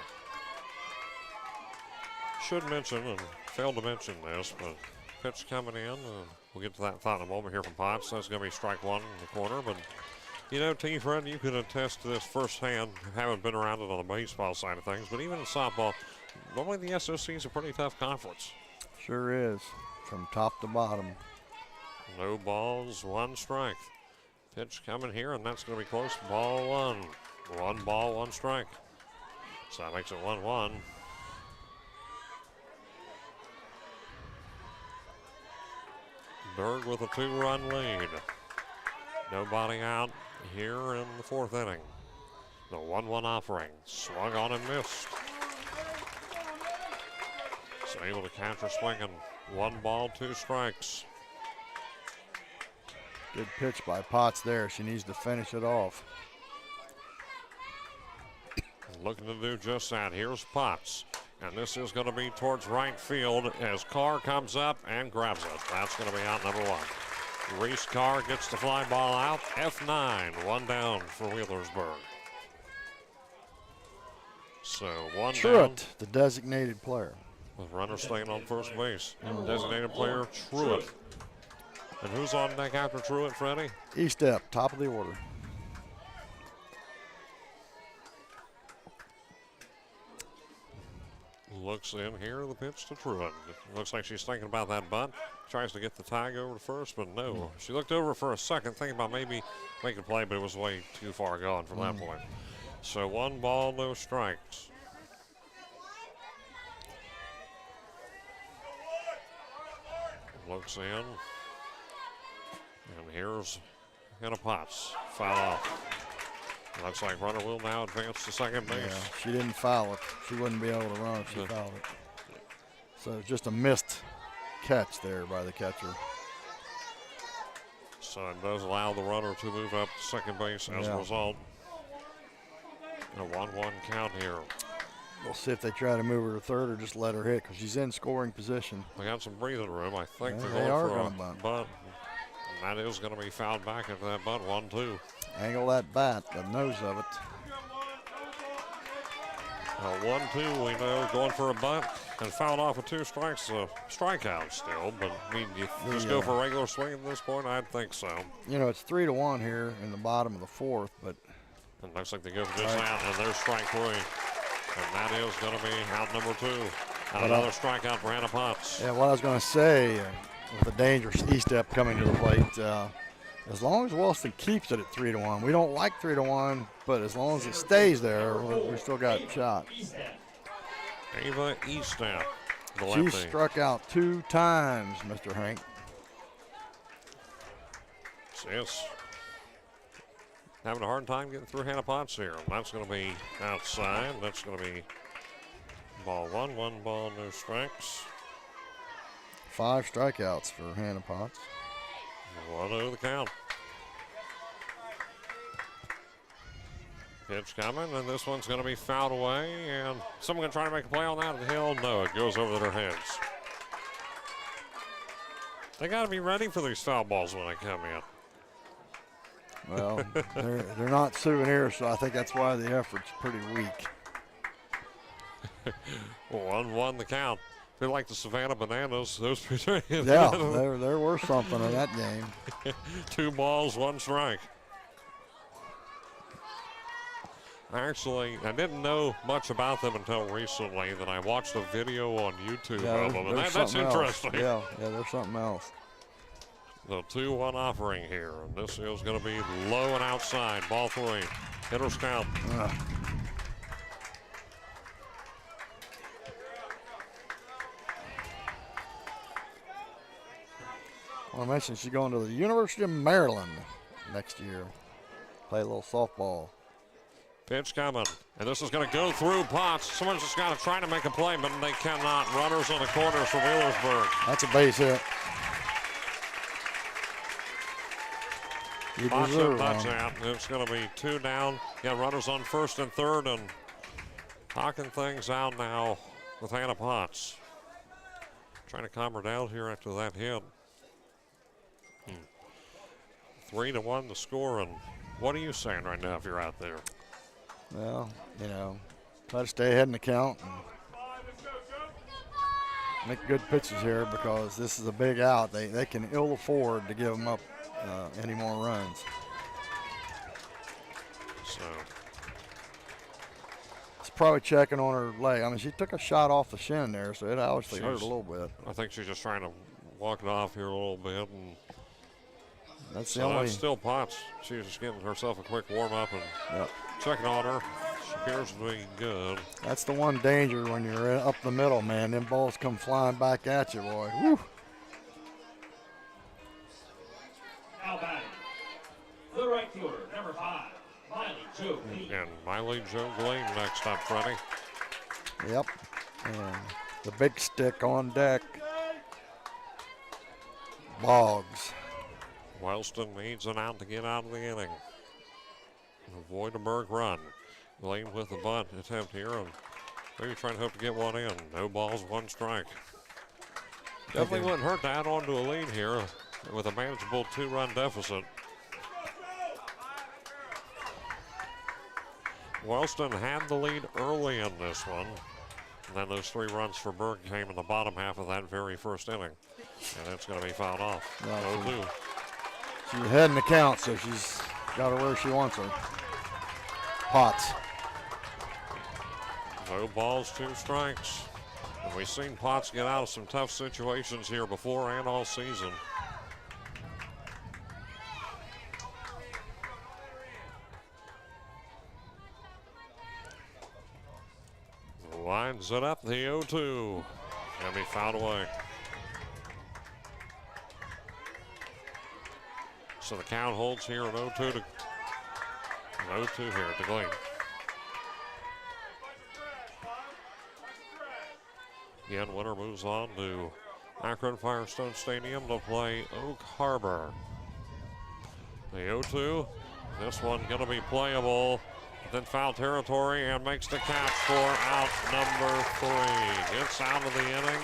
Should mention, and failed to mention this, but pitch coming in. We'll get to that thought in a moment here from Potts. That's going to be strike 1 in the corner. But, you know, T-Fred, you can attest to this firsthand, having been around it on the baseball side of things. But even in softball, normally the SOC is a pretty tough conference. Sure is, from top to bottom. No balls, 1 strike. Pitch coming here, and that's going to be close. Ball 1. 1 ball, 1 strike. So that makes it 1-1. Berg with a 2-run lead. Nobody out here in the 4th inning. The 1-1 offering. Swung on and missed. So able to counter swinging. 1 ball, 2 strikes. Good pitch by Potts there. She needs to finish it off. Looking to do just that. Here's Potts. And this is going to be towards right field as Carr comes up and grabs it. That's going to be out number 1. Reese Carr gets the fly ball out. F9, 1 down for Wheelersburg. So 1 Truitt, down. the designated player. With runner staying on first base. Designated player Truitt. And who's on deck after Truitt, Freddie? E-step, top of the order. Looks in here, the pitch to Truitt. Looks like she's thinking about that bunt. Tries to get the tag over to first, but no. She looked over for a second, thinking about maybe making a play, but it was way too far gone from that point. So 1 ball, no strikes. Looks in. And here's Hannah Potts. Foul off. Looks like runner will now advance to second base. Yeah, she didn't foul it. She wouldn't be able to run if she fouled it. So it's just a missed catch there by the catcher. So it does allow the runner to move up to second base as a result. A 1-1 count here. We'll see if they try to move her to third or just let her hit because she's in scoring position. They got some breathing room. I think they are going to bunt. Bunt. And that is going to be fouled back into that bunt. 1-2. Angle that bat, the nose of it. 1-2, we know, going for a bunt and fouled off with 2 strikes. Strikeout still, but I mean, you just go for a regular swing at this point? I'd think so. You know, it's 3-1 here in the bottom of the 4th, but. It looks like they go for just that, and there's strike 3. And that is going to be out number 2. And another strikeout for Hannah Potts. Yeah, what I was going to say, with the dangerous E-step coming to the plate, as long as Wellston keeps it at 3-1, we don't like 3-1, but as long as it stays there, we still got a shot. Ava Easton, the She lefty. struck out 2 times, Mr. Hank. Yes. Having a hard time getting through Hannah Potts here. That's going to be outside. That's going to be ball 1, 1 ball, no strikes. 5 strikeouts for Hannah Potts. 1-0 the count. Pitch coming, and this one's going to be fouled away, and someone going to try to make a play on that hill. No, it goes over their heads. They got to be ready for these foul balls when they come in. Well, they're not souvenirs, so I think that's why the effort's pretty weak. 1-1 the count. They're like the Savannah Bananas. Those yeah, there were something in that game. 2 balls, 1 strike. Actually, I didn't know much about them until recently. That I watched a video on YouTube of them, and that's interesting. Yeah, there's something else. The 2-1 offering here, and this is going to be low and outside. Ball 3. Hitter's count. I want to mention she's going to the University of Maryland next year. Play a little softball. Pitch coming, and this is going to go through Potts. Someone's just got to try to make a play, but they cannot. Runners on the corners for Wheelersburg. That's a base hit. Potts and touchdown. It's going to be 2 down. Yeah, runners on first and third, and talking things out now with Hannah Potts. Trying to calm her down here after that hit. 3-1 the score, and what are you saying right now if you're out there? Well, try to stay ahead in the count and make good pitches here because this is a big out. They can ill afford to give them up any more runs. So it's probably checking on her leg. I mean, she took a shot off the shin there, so it obviously hurt a little bit. I think she's just trying to walk it off here a little bit, and that's so that's still Potts. She's just getting herself a quick warm up and checking on her. She appears to be good. That's the one danger when you're up the middle, man. Them balls come flying back at you, boy. Woo. Now batting, the right fielder, number 5, Miley Jo Gleam. And Miley Jo Gleam next up, Freddie. Yep. And the big stick on deck. Boggs. Wellston needs an out to get out of the inning. Avoid a Berg run. Gleam with the bunt attempt here, and maybe trying to hope to get one in. No balls, 1 strike. Definitely wouldn't hurt to add on to a lead here with a manageable 2-run deficit. Wellston had the lead early in this one, and then those 3 runs for Berg came in the bottom half of that very first inning, and it's going to be fouled off. 0-2. She's ahead in the count, so she's got her where she wants her. Potts. No balls, 2 strikes. And we've seen Potts get out of some tough situations here before and all season. Lines it up, the 0-2. And be fouled away. So the count holds here at 0-2 to 0-2 here at the Gleam. Again, winner moves on to Akron Firestone Stadium to play Oak Harbor. The 0-2, this one going to be playable. Then foul territory and makes the catch for out number 3. Gets out of the inning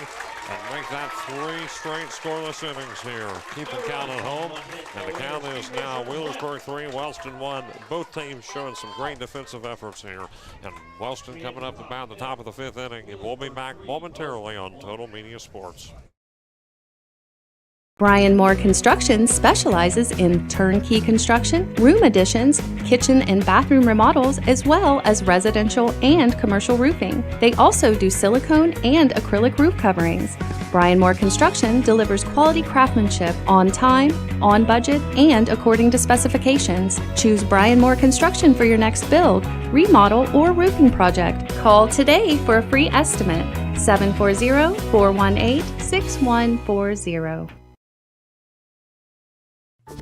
and make that 3 straight scoreless innings here. Keep the count at home, and the count is now Wheelersburg 3, Wellston 1. Both teams showing some great defensive efforts here, and Wellston coming up about the top of the 5th inning, and we'll be back momentarily on Total Media Sports. Brian Moore Construction specializes in turnkey construction, room additions, kitchen and bathroom remodels, as well as residential and commercial roofing. They also do silicone and acrylic roof coverings. Brian Moore Construction delivers quality craftsmanship on time, on budget, and according to specifications. Choose Brian Moore Construction for your next build, remodel, or roofing project. Call today for a free estimate. 740-418-6140.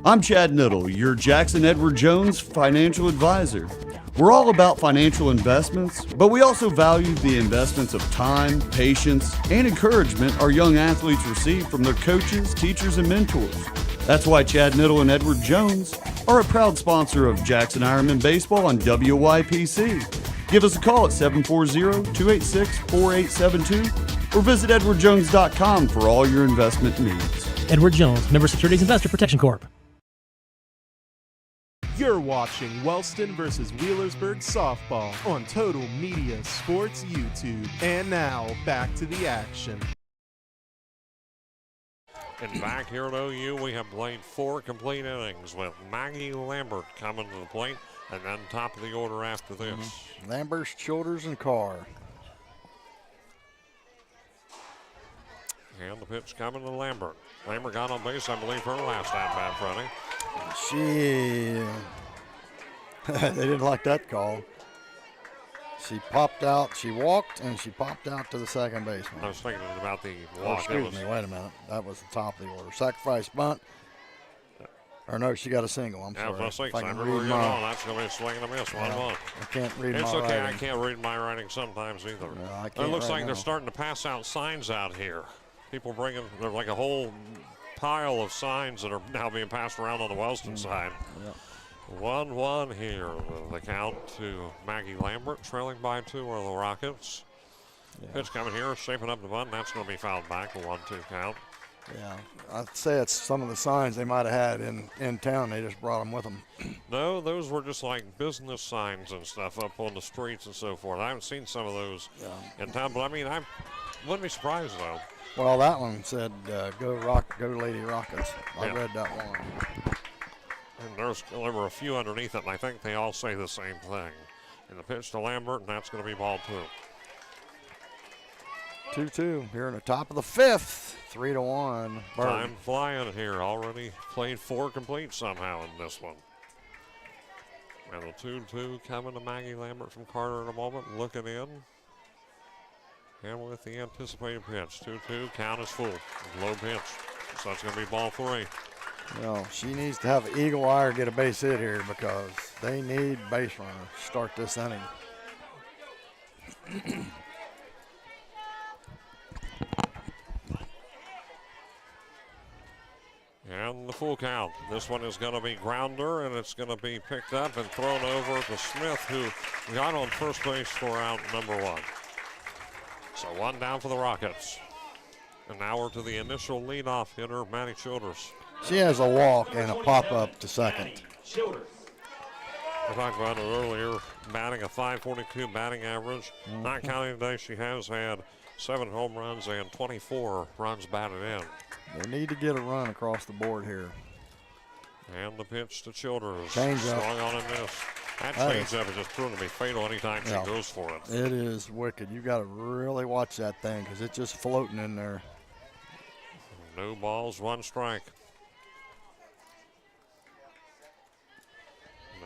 I'm Chad Niddle, your Jackson Edward Jones financial advisor. We're all about financial investments, but we also value the investments of time, patience, and encouragement our young athletes receive from their coaches, teachers, and mentors. That's why Chad Niddle and Edward Jones are a proud sponsor of Jackson Ironman Baseball on WYPC. Give us a call at 740-286-4872 or visit edwardjones.com for all your investment needs. Edward Jones, Member Securities Investor Protection Corp. You're watching Wellston versus Wheelersburg softball on Total Media Sports YouTube. And now, back to the action. And back here at OU, we have played 4 complete innings with Maggie Lambert coming to the plate, and then top of the order after this. Lambert, Childers, and Carr. And the pitch coming to Lambert. Lambert got on base, I believe, her last at-bat, Freddie. They didn't like that call. She popped out, she walked, and she popped out to the second baseman. I was thinking about the Oh, walk. excuse me, wait a minute. That was the top of the order. Sacrifice bunt. Or no, she got a single. I'm sorry. I was If going I to can say, read my, that's going to be a swing and a miss. 1-1. I can't read It's my okay. writing. I can't read my writing sometimes either. No, I It can't looks right like they're now. starting to pass out signs out here. People bringing, there's like a whole pile of signs that are now being passed around on the Wellston side. Yeah. 1-1 here. The count to Maggie Lambert, trailing by 2 are the Rockets. Yeah. Pitch coming here, shaping up the bunt. That's going to be fouled back. A 1-2 count. Yeah, I'd say it's some of the signs they might have had in town. They just brought them with them. No, those were just like business signs and stuff up on the streets and so forth. I haven't seen some of those in town, but I mean, I wouldn't be surprised though. Well, that one said, go Lady Rockets. I Yeah. read that one. And there were a few underneath it, and I think they all say the same thing. And the pitch to Lambert, and that's going to be ball 2. 2-2 here in the top of the 5th. 3-1. Time flying here. Already played 4 complete somehow in this one. And the 2-2 coming to Maggie Lambert from Carter in a moment. Looking in. And with the anticipated pitch. 2-2. Count is full. Low pitch. So that's going to be ball 3. Well, she needs to have an eagle eye or get a base hit here because they need base runners to start this inning. And the full count. This one is going to be grounder, and it's going to be picked up and thrown over to Smith, who got on first base for out number 1. So 1 down for the Rockets. And now we're to the initial leadoff hitter, Maddie Childers. She has a walk and a pop-up to second. We talked about it earlier, batting a .542 batting average. Not counting today, she has had 7 home runs and 24 runs batted in. They need to get a run across the board here. And the pitch to Childers. Change up. Swung on and missed. That changeup is just proven to be fatal anytime she goes for it. It is wicked. You got to really watch that thing because it's just floating in there. No balls, 1 strike.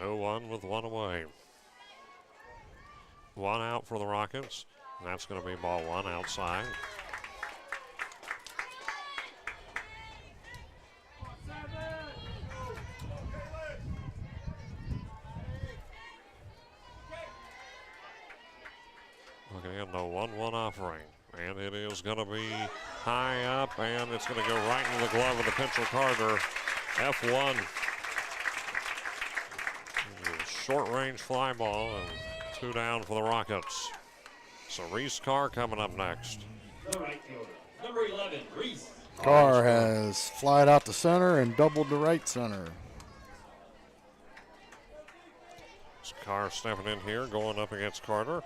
No 1 with 1 away. 1 out for the Rockets. And that's going to be ball 1 outside. Looking in the 1-1 offering. And it is going to be high up, and it's going to go right into the glove of the pitcher, Carter. F1. Short-range fly ball, and 2 down for the Rockets. So Reese Carr coming up next. Number 11, Reese. Carr has flied out to center and doubled to right center. So Carr stepping in here, going up against Carter.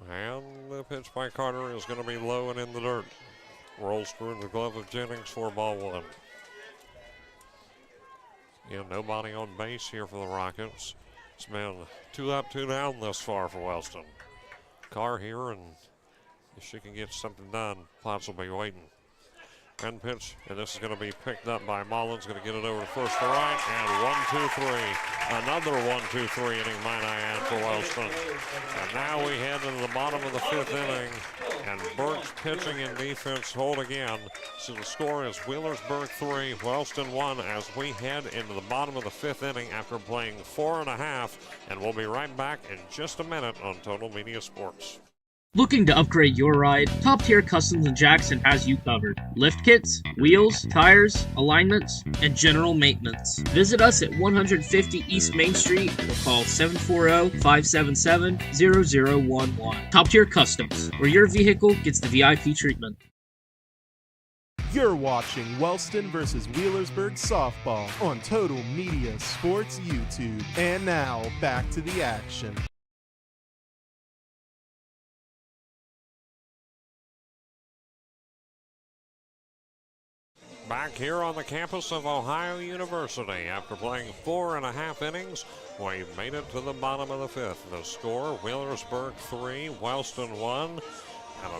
And the pitch by Carter is going to be low and in the dirt. Rolls through the glove of Jennings for ball 1. Nobody on base here for the Rockets. It's been 2 up, 2 down thus far for Wellston. Carr here, and if she can get something done, Potts will be waiting. End pitch, and this is going to be picked up by Mullins. Going to get it over to first to right, and 1-2-3. Another 1-2-3 inning, might I add, for Wellston. And now we head into the bottom of the 5th inning, and Berg's pitching and defense hold again. So the score is Wheelersburg 3, Wellston 1, as we head into the bottom of the 5th inning after playing 4.5. And we'll be right back in just a minute on Total Media Sports. Looking to upgrade your ride? Top Tier Customs in Jackson has you covered. Lift kits, wheels, tires, alignments, and general maintenance. Visit us at 150 East Main Street or call 740-577-0011. Top Tier Customs, where your vehicle gets the VIP treatment. You're watching Wellston versus Wheelersburg softball on Total Media Sports YouTube. And now, back to the action. Back here on the campus of Ohio University. After playing 4.5 innings, we've made it to the bottom of the 5th. The score, Wheelersburg 3, Wellston 1, and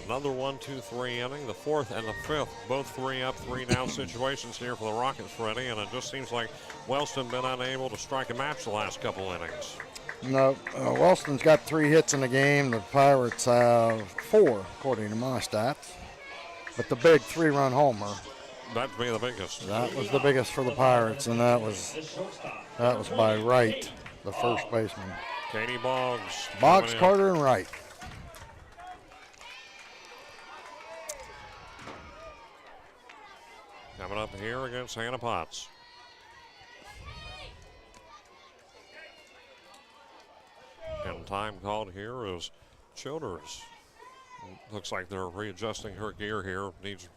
another 1-2-3 inning. The 4th and the 5th, both 3-up, 3-down situations here for the Rockets, Freddie, and it just seems like Wellston been unable to strike a match the last couple innings. No, Wellston's got 3 hits in the game. The Pirates have 4, according to my stats. But the big 3-run homer, that'd be the biggest. that was the biggest for the Pirates, and that was by Wright, the first baseman. Katie Boggs. Boggs, Carter, and Wright. Coming up here against Hannah Potts. And time called here is Childers. Looks like they're readjusting her gear here. Needs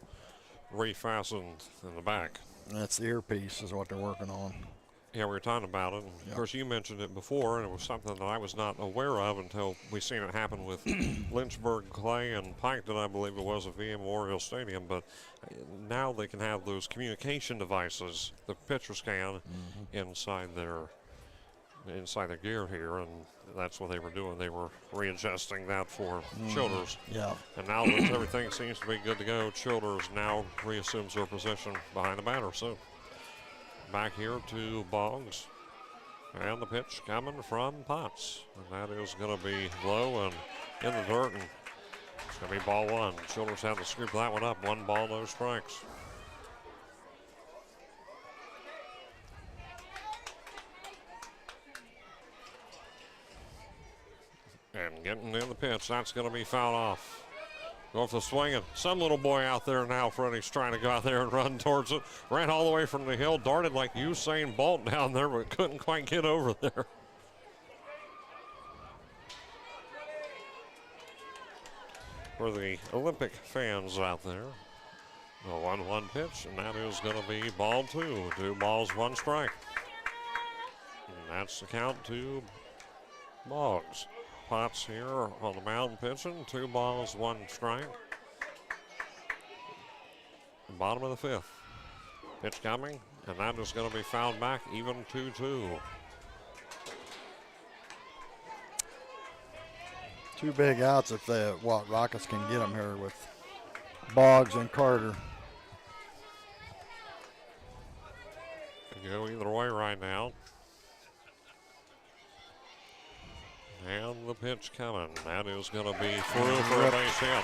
refastened in the back. That's the earpiece is what they're working on. Yeah, we were talking about it. Of course, you mentioned it before, and it was something that I was not aware of until we seen it happen with Lynchburg, Clay, and Piketon, I believe it was, at VA Memorial Stadium. But now they can have those communication devices, the pitchers can, inside their gear here, and that's what they were doing. They were readjusting that for Childers. Yeah. And now that everything seems to be good to go, Childers now reassumes their position behind the batter. So back here to Boggs. And the pitch coming from Potts. And that is going to be low and in the dirt. And it's going to be ball 1. Childers have to scoop that one up. 1 ball, no strikes. And getting in the pitch, that's going to be fouled off. Go for the swing, and some little boy out there now, Freddie's trying to go out there and run towards it. Ran all the way from the hill, darted like Usain Bolt down there, but couldn't quite get over there. For the Olympic fans out there, a 1-1 pitch, and that is going to be ball 2. 2 balls, 1 strike. And that's the count to Boggs. Potts here on the mound pitching. 2 balls, 1 strike. Bottom of the 5th. Pitch coming, and that is going to be fouled back, even 2-2. 2 big outs if the Rockets can get them here with Boggs and Carter. Could go either way right now. And the pitch coming. That is going to be through for a base hit.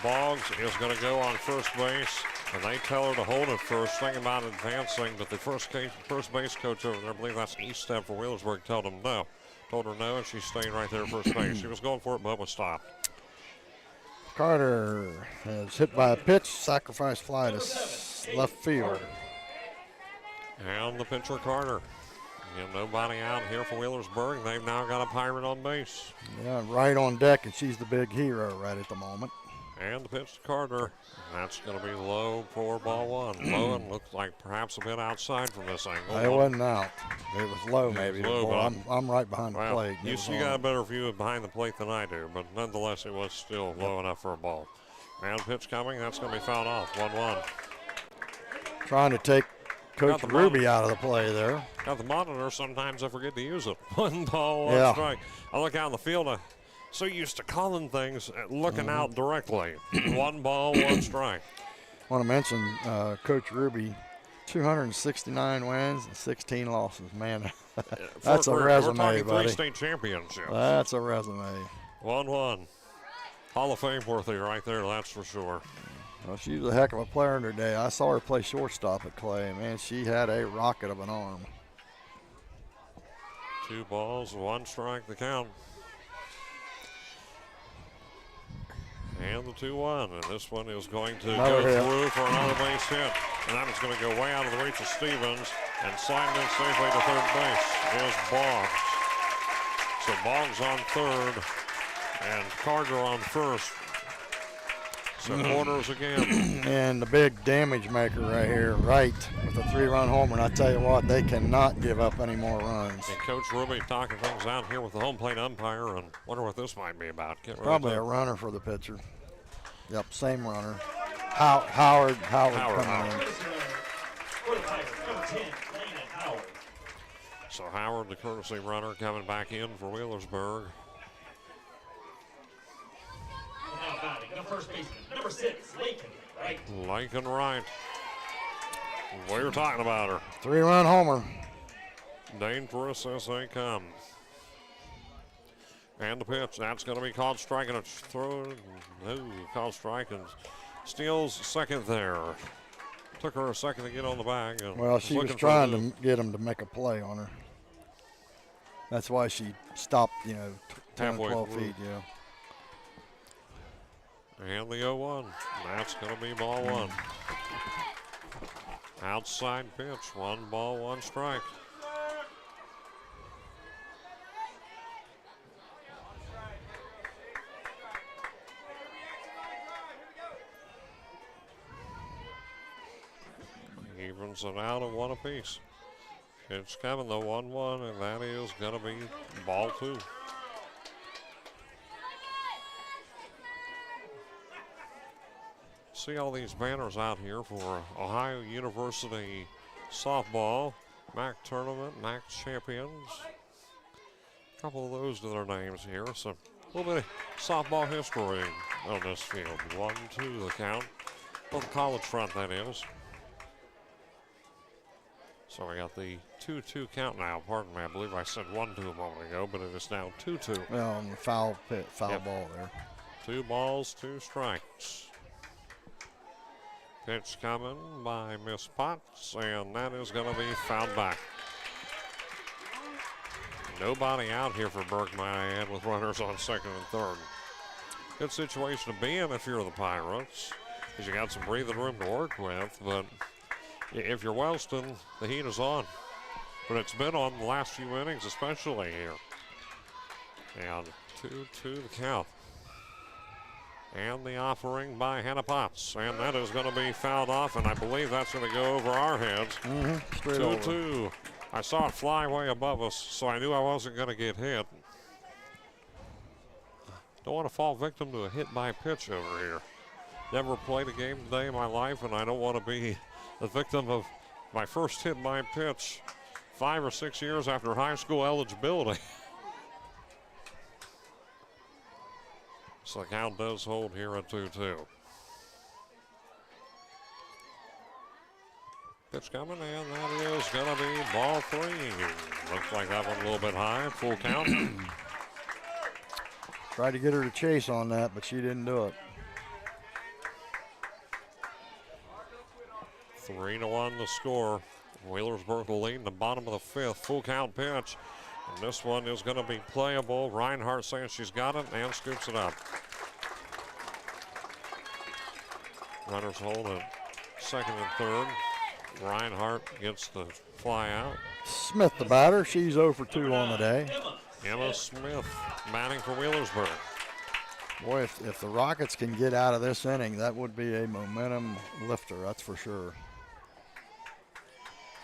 Boggs is going to go on first base, and they tell her to hold it first, thinking about advancing, but the first base coach over there, I believe that's Eaststep for Wheelersburg, told her no, and she stayed right there at first base. She was going for it, but was stopped. Carter is hit by a pitch, sacrifice fly to left field. And the pitcher, Carter. And nobody out here for Wheelersburg. They've now got a Pirate on base. Yeah, right on deck, and she's the big hero right at the moment. And the pitch to Carter. That's going to be low for ball 1. Low and looks like perhaps a bit outside from this angle. It wasn't out. It was low, maybe. Low, Boy, I'm right behind the plate. You got a better view of behind the plate than I do, but nonetheless, it was still low enough for a ball. And pitch coming. That's going to be fouled off. 1-1. Trying to take Coach Ruby out of the play there. Got the monitor. Sometimes I forget to use it. 1 ball, 1 strike. I look out in the field. I so used to calling things and looking out directly. 1 ball, 1 strike. I want to mention Coach Ruby, 269 wins and 16 losses. Man, that's a resume, we're talking buddy. 3 state championships. That's a resume. 1-1. Hall of Fame worthy right there, that's for sure. Well, she was a heck of a player in her day. I saw her play shortstop at Clay. Man, she had a rocket of an arm. 2 balls, 1 strike, the count. And the 2-1, and this one is going to go through for another base hit. And that is going to go way out of the reach of Stevens, and sliding in safely to third base is Boggs. So Boggs on third, and Carter on first. So quarters again. And the big damage maker right here, right, with a 3-run homer. And I tell you what, they cannot give up any more runs. And Coach Ruby talking things out here with the home plate umpire, and wonder what this might be about. Probably a runner for the pitcher. Yep, same runner. Howard coming in. So Howard, the courtesy runner, coming back in for Wheelersburg. Now batting, the first baseman, number 6, Lincoln Wright. Lincoln Wright. We were talking about her. 3-run homer. Dangerous as they come. And the pitch, that's going to be called strike, and a throw. No, called strike, and steals second there. Took her a second to get on the bag. Well, she was trying to get him to make a play on her. That's why she stopped, 10 or 12 feet, yeah. And the 0-1. That's going to be ball 1. Outside pitch, 1 ball, 1 strike. Evens it out at 1 apiece. It's coming, the 1-1, and that is going to be ball 2. See all these banners out here for Ohio University softball, MAC tournament, MAC champions. A couple of those to their names here. So a little bit of softball history on this field. 1-2 the count. On the college front, that is. So we got the 2-2 count now. Pardon me, I believe I said 1-2 a moment ago, but it is now 2-2. Well, on the foul ball there. 2 balls, 2 strikes. Pitch coming by Miss Potts, and that is going to be fouled back. Nobody out here for Burke, might I add, with runners on second and third. Good situation to be in if you're the Pirates, because you got some breathing room to work with, but if you're Wellston, the heat is on. But it's been on the last few innings, especially here. And 2-2 the count. And the offering by Hannah Potts. And that is going to be fouled off, and I believe that's going to go over our heads. 2-2. I saw it fly way above us, so I knew I wasn't going to get hit. Don't want to fall victim to a hit by pitch over here. Never played a game today in my life, and I don't want to be the victim of my first hit by pitch 5 or 6 years after high school eligibility. So the count does hold here at 2-2. Pitch coming, and that is going to be ball 3. Looks like that one a little bit high, full count. Tried to get her to chase on that, but she didn't do it. 3-1 the score. Wheelersburg will lead in the bottom of the 5th. Full count pitch. And this one is going to be playable. Reinhardt saying she's got it and scoops it up. Runners hold at second and third. Reinhardt gets the fly out. Smith, the batter, she's 0 for 2 on the day. Emma Smith batting for Wheelersburg. Boy, if the Rockets can get out of this inning, that would be a momentum lifter, that's for sure.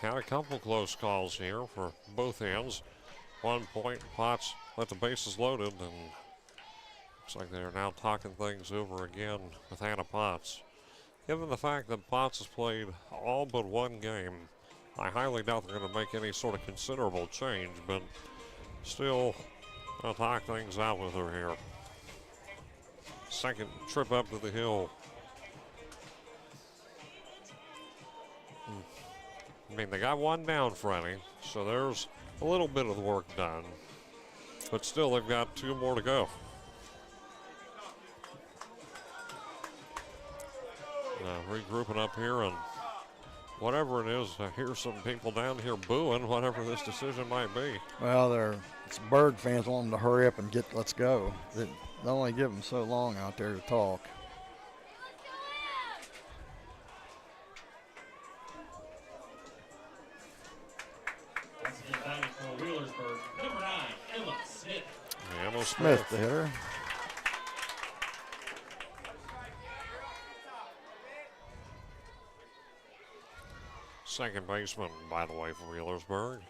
Had a couple close calls here for both ends. 1 point, Potts let the bases loaded, and looks like they're now talking things over again with Hannah Potts. Given the fact that Potts has played all but 1 game, I highly doubt they're going to make any sort of considerable change, but still, I'll talk things out with her here. second trip up to the hill. I mean, they got one down, Freddie, so there's a little bit of the work done. But still, they've got 2 more to go. Regrouping up here, and whatever it is, I hear some people down here booing whatever this decision might be. Well, it's Bird fans want them to hurry up and let's go. They only give them so long out there to talk. Once again, batting for Wheelersburg, number 9, Emma Smith. Emma Smith, the hitter. Second baseman, by the way, for Wheelersburg.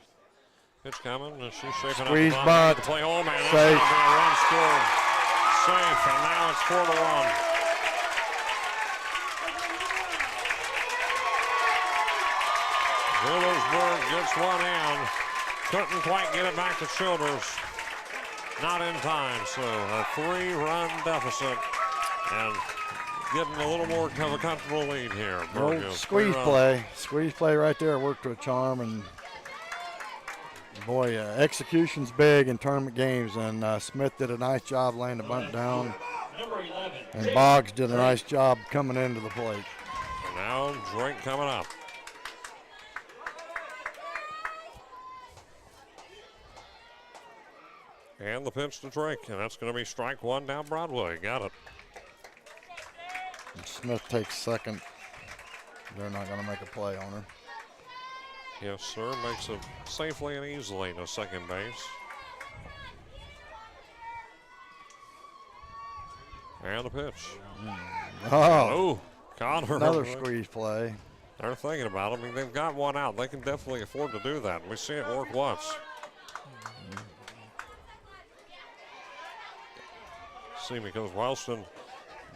Pitch coming, and she's shaping Squeeze up bunt. to play. Oh, man, that's Safe. going to be a run scored. Safe, and now it's 4-1. Wheelersburg gets one in. Couldn't quite get it back to Childers. Not in time, so a 3-run deficit. And getting a little more of a comfortable lead here. Squeeze play right there worked to a charm, and boy, execution's big in tournament games, and Smith did a nice job laying the bunt down, and Boggs did a nice job coming into the plate. And now Drake coming up. And the pitch to Drake, and that's going to be strike 1 down Broadway. Got it. And Smith takes second. They're not going to make a play on her. Yes, sir. Makes it safely and easily to second base. And the pitch. Oh, caught her. Another squeeze play. They're thinking about it. I mean, they've got one out. They can definitely afford to do that. We see it work once. See, because Wellston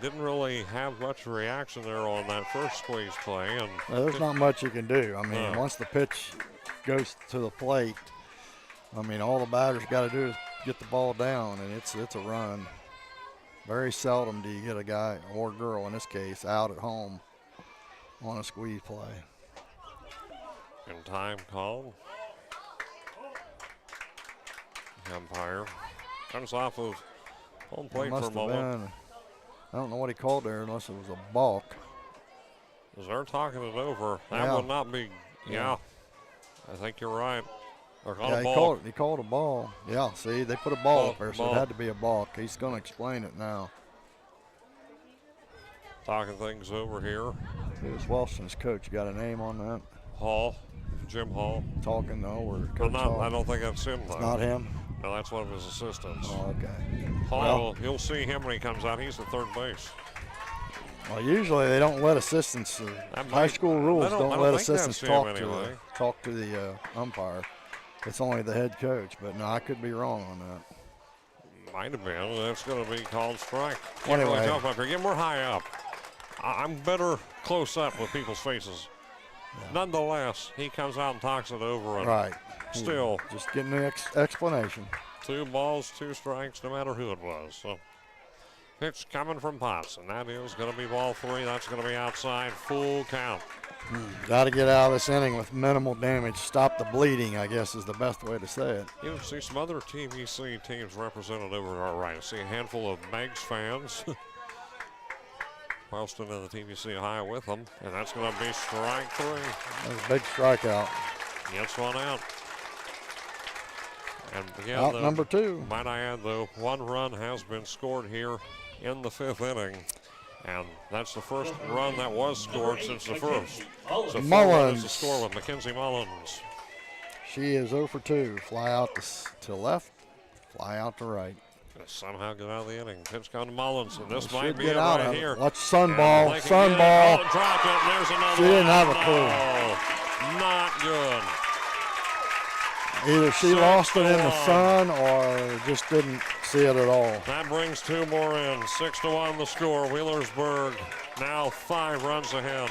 didn't really have much reaction there on that first squeeze play. And there's not much you can do. I mean, once the pitch goes to the plate, I mean, all the batter's got to do is get the ball down, and it's a run. Very seldom do you get a guy or girl, in this case, out at home on a squeeze play. And time called. Umpire comes off of home plate for a moment. I don't know what he called there unless it was a balk. As they're talking it over, that would not be, I think you're right. He called a ball. Yeah, see, they put a ball up there, so it had to be a balk. He's going to explain it now. Talking things over here. It was Wellston's coach. You got a name on that? Hall, Jim Hall. Talking though, or Coach Hall? I don't think that's him though. It's not him? No, that's one of his assistants. Oh, okay. Hall, you'll see him when he comes out. He's at third base. Well, usually they don't let assistants. High school rules don't let assistants talk to the umpire. It's only the head coach, but no, I could be wrong on that. Might have been. That's going to be called strike. Anyway. Really tough up here. Get more high up. I'm better close up with people's faces. Yeah. Nonetheless, he comes out and talks it over. And still. Just getting the explanation. 2 balls, 2 strikes, no matter who it was. So, pitch coming from Potts, and that is going to be ball 3. That's going to be outside, full count. Got to get out of this inning with minimal damage. Stop the bleeding, I guess, is the best way to say it. You see some other TVC teams represented over to our right. I see a handful of Megs fans. Wellston and the TVC high with them, and that's going to be strike 3. That's a big strikeout. Gets one out. And again, out number 2. Might I add, though, 1 run has been scored here in the 5th inning. And that's the first run that was scored since the first. So Mullins. Is the score with Mackenzie Mullins. She is 0 for 2. Fly out to left, fly out to right. Somehow get out of the inning. Pitch coming to Mullins, and this She might be get it out right of here. It. Watch sunball. Sunball. Oh, drop it. There's another she didn't have a clue. Not good. Either she lost it in the sun or just didn't see it at all. That brings 2 more in. 6-1 the score. Wheelersburg now 5 runs ahead.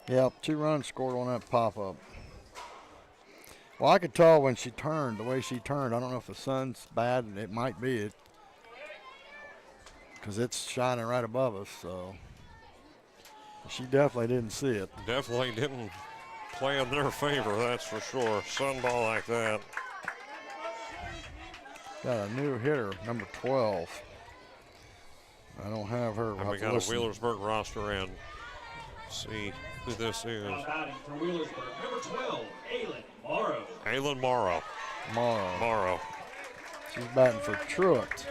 Yep, 2 runs scored on that pop-up. Well, I could tell when she turned, the way she turned. I don't know if the sun's bad. It might be it, because it's shining right above us. So she definitely didn't see it. Definitely didn't play in their favor, that's for sure. Sun ball like that. Got a new hitter, number 12. I don't have her. And we got a Wheelersburg roster in. See who this is. Now batting for Wheelersburg, number 12, Aylin Morrow. Aylin Morrow. Morrow. She's batting for Truett.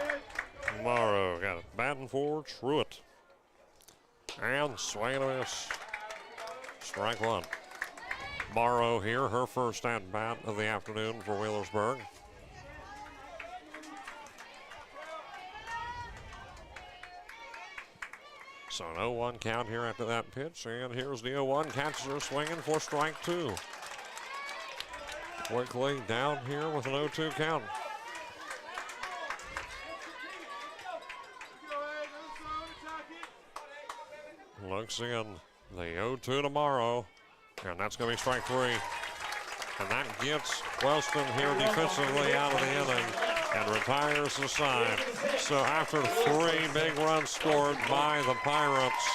Morrow got it. Batting for Truett. And swing and a miss. Strike one. Morrow here, her first at bat of the afternoon for Wheelersburg. So an 0-1 count here after that pitch, and here's the 0-1. Catches her swinging for strike two. Quickly down here with an 0-2 count. Looks in the 0-2 tomorrow, and that's going to be strike three. And that gets Wellston here defensively out of the inning and retires the side. So after 3 big runs scored by the Pirates,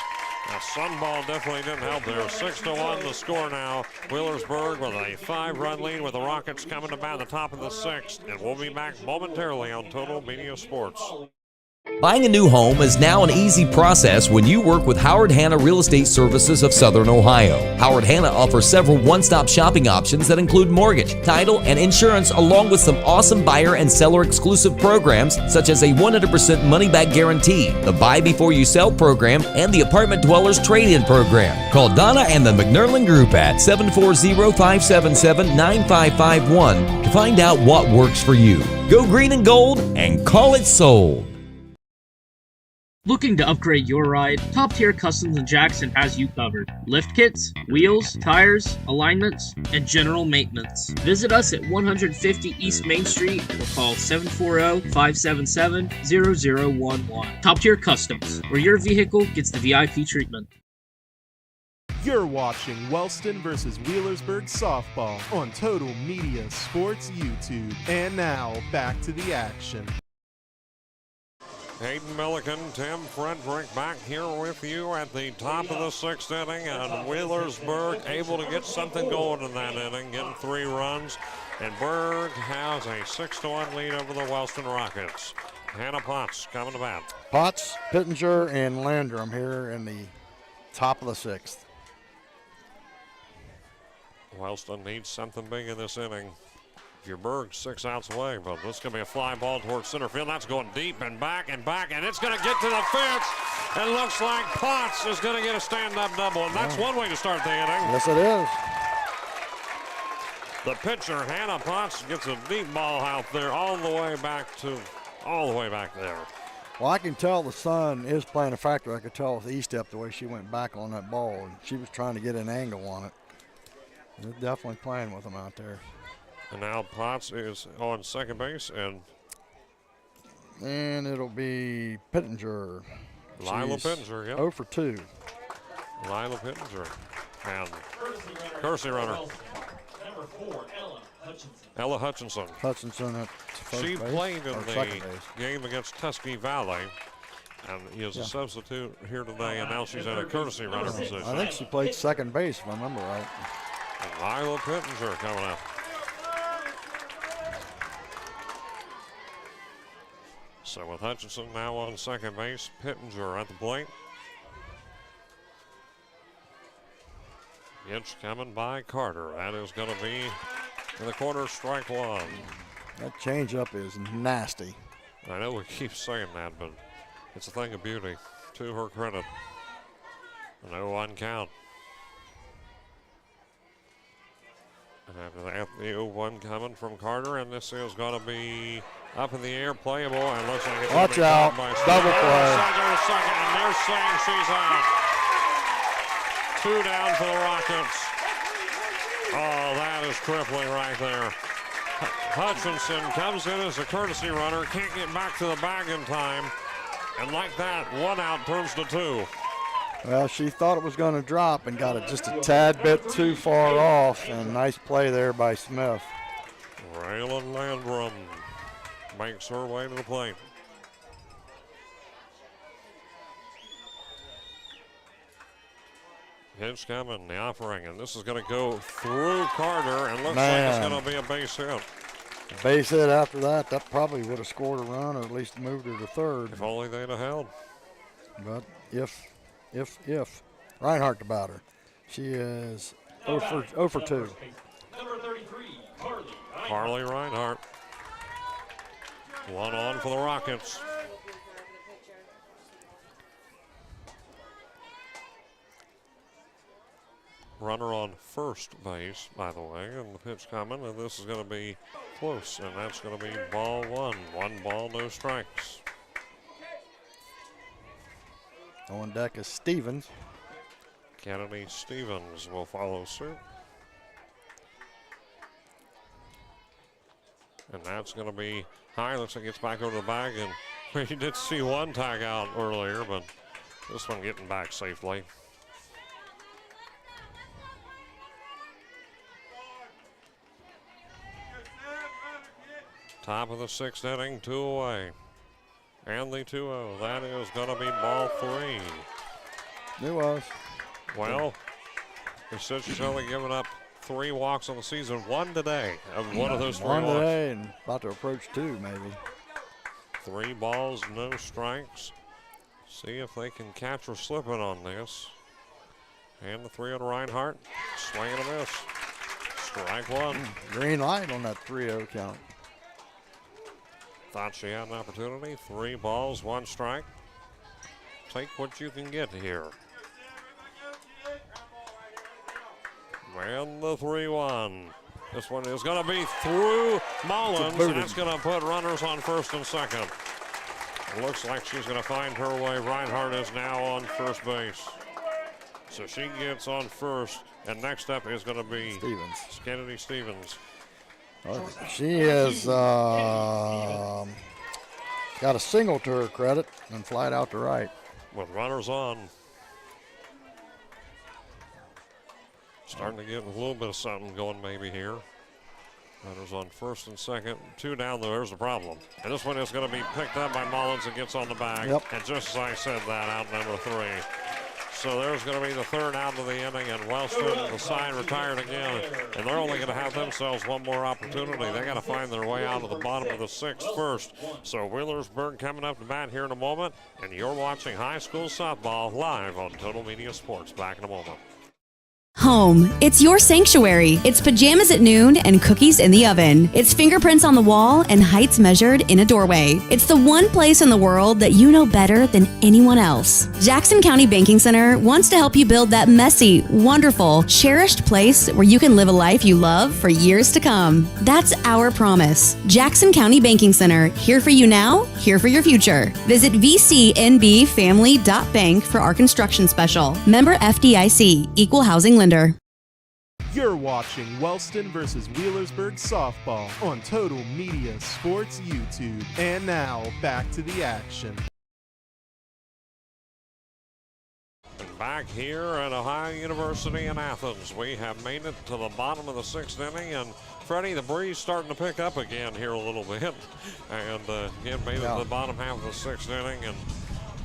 Sunball definitely didn't help there. 6-1 the score now. Wheelersburg with a 5-run lead with the Rockets coming to bat at the top of the 6th. And we'll be back momentarily on Total Media Sports. Buying a new home is now an easy process when you work with Howard Hanna Real Estate Services of Southern Ohio. Howard Hanna offers several one-stop shopping options that include mortgage, title, and insurance, along with some awesome buyer and seller exclusive programs such as a 100% money-back guarantee, the Buy Before You Sell program, and the Apartment Dwellers Trade-In program. Call Donna and the McNerlin Group at 740-577-9551 to find out what works for you. Go green and gold and call it sold. Looking to upgrade your ride? Top Tier Customs in Jackson has you covered. Lift kits, wheels, tires, alignments, and general maintenance. Visit us at 150 East Main Street or call 740-577-0011. Top Tier Customs, where your vehicle gets the VIP treatment. You're watching Wellston versus Wheelersburg softball on Total Media Sports YouTube. And now, back to the action. Hayden Milliken, Tim Frederick back here with you at the top of the 6th inning, and Wheelersburg able to get something going in that inning, getting 3 runs, and Berg has a 6-1 lead over the Wellston Rockets. Hannah Potts coming to bat. Potts, Pittenger, and Landrum here in the top of the 6th. Wellston needs something big in this inning. Your Berg's 6 outs away, but this is going to be a fly ball towards center field. That's going deep and back, and it's going to get to the fence. And looks like Potts is going to get a stand-up double, and that's one way to start the inning. Yes, it is. The pitcher, Hannah Potts, gets a deep ball out there all the way back there. Well, I can tell the sun is playing a factor. I could tell with E-step the way she went back on that ball, and she was trying to get an angle on it. They're definitely playing with them out there. And now Potts is on second base, and it'll be Pittenger. Lila Pittenger, yep. 0 for 2. Lila Pittenger. And courtesy runner. Number 4, Ella Hutchinson. Hutchinson at first She base, played in or the second base. game against Tuskegee Valley, and is a substitute here today, and now she's in a courtesy runner position. I think she played second base, if I remember right. And Lila Pittenger coming up. So with Hutchinson now on second base, Pittenger at the plate. Pitch coming by Carter. That is going to be in the corner, strike one. That changeup is nasty. I know we keep saying that, but it's a thing of beauty. To her credit. An 0-1 count. And after that, the 0-1 coming from Carter, and this is going to be up in the air, playable, and looks like it's watch out, double play. Second, and they're saying she's out. 2 down for the Rockets. Oh, that is crippling right there. Hutchinson comes in as a courtesy runner, can't get back to the bag in time, and like that, 1 out turns to 2. Well, she thought it was going to drop and got it just a tad bit too far off, and nice play there by Smith. Raylan Landrum makes her way to the plate. Pitch coming, the offering, and this is going to go through Carter, and looks like it's going to be a base hit. Base hit after that, that probably would have scored a run or at least moved her to third. If only they'd have held. But if. Reinhardt the batter. She is 0 for 2. Number 33, Carly Reinhardt. 1 on for the Rockets. Runner on first base, by the way, and the pitch coming, and this is going to be close, and that's going to be ball 1. 1 ball, no strikes. On deck is Stevens. Kennedy Stevens will follow suit. And that's going to be high. Looks like it's back over the bag, and we did see one tag out earlier, but this one getting back safely. Top of the 6th inning, 2 away. And the 2-0. That is going to be ball 3. It was. Well, they said she's only given up 3 walks on the season. 1 today of one of those 3 walks. 1 today and about to approach 2 maybe. 3 balls, no strikes. See if they can catch her slipping on this. And the 3-0 to Reinhardt. Swing and a miss. Strike 1. Green light on that 3-0 count. Thought she had an opportunity. 3 balls, 1 strike. Take what you can get here. And the 3-1. This one is going to be through Mullins, and that's going to put runners on first and second. Looks like she's going to find her way. Reinhardt is now on first base. So she gets on first, and next up is going to be Stevens. Kennedy Stevens. She has got a single to her credit and flied out to right. With runners on. Starting to get a little bit of something going maybe here. Runners on first and second. 2 down, there's the problem. And this one is going to be picked up by Mullins and gets on the bag. Yep. And just as I said that, out number 3. So there's going to be the 3rd out of the inning, and Wellston, the side, retired again. And they're only going to have themselves 1 more opportunity. They got to find their way out of the bottom of the 6th first. So Wheelersburg coming up to bat here in a moment, and you're watching high school softball live on Total Media Sports. Back in a moment. Home. It's your sanctuary. It's pajamas at noon and cookies in the oven. It's fingerprints on the wall and heights measured in a doorway. It's the one place in the world that you know better than anyone else. Jackson County Banking Center wants to help you build that messy, wonderful, cherished place where you can live a life you love for years to come. That's our promise. Jackson County Banking Center, here for you now, here for your future. Visit vcnbfamily.bank for our construction special. Member FDIC, Equal Housing Lender. You're watching Wellston versus Wheelersburg softball on Total Media Sports YouTube. And now, back to the action. Back here at Ohio University in Athens, we have made it to the bottom of the 6th inning, and Freddie, the breeze starting to pick up again here a little bit, and again made it to the bottom half of the 6th inning, and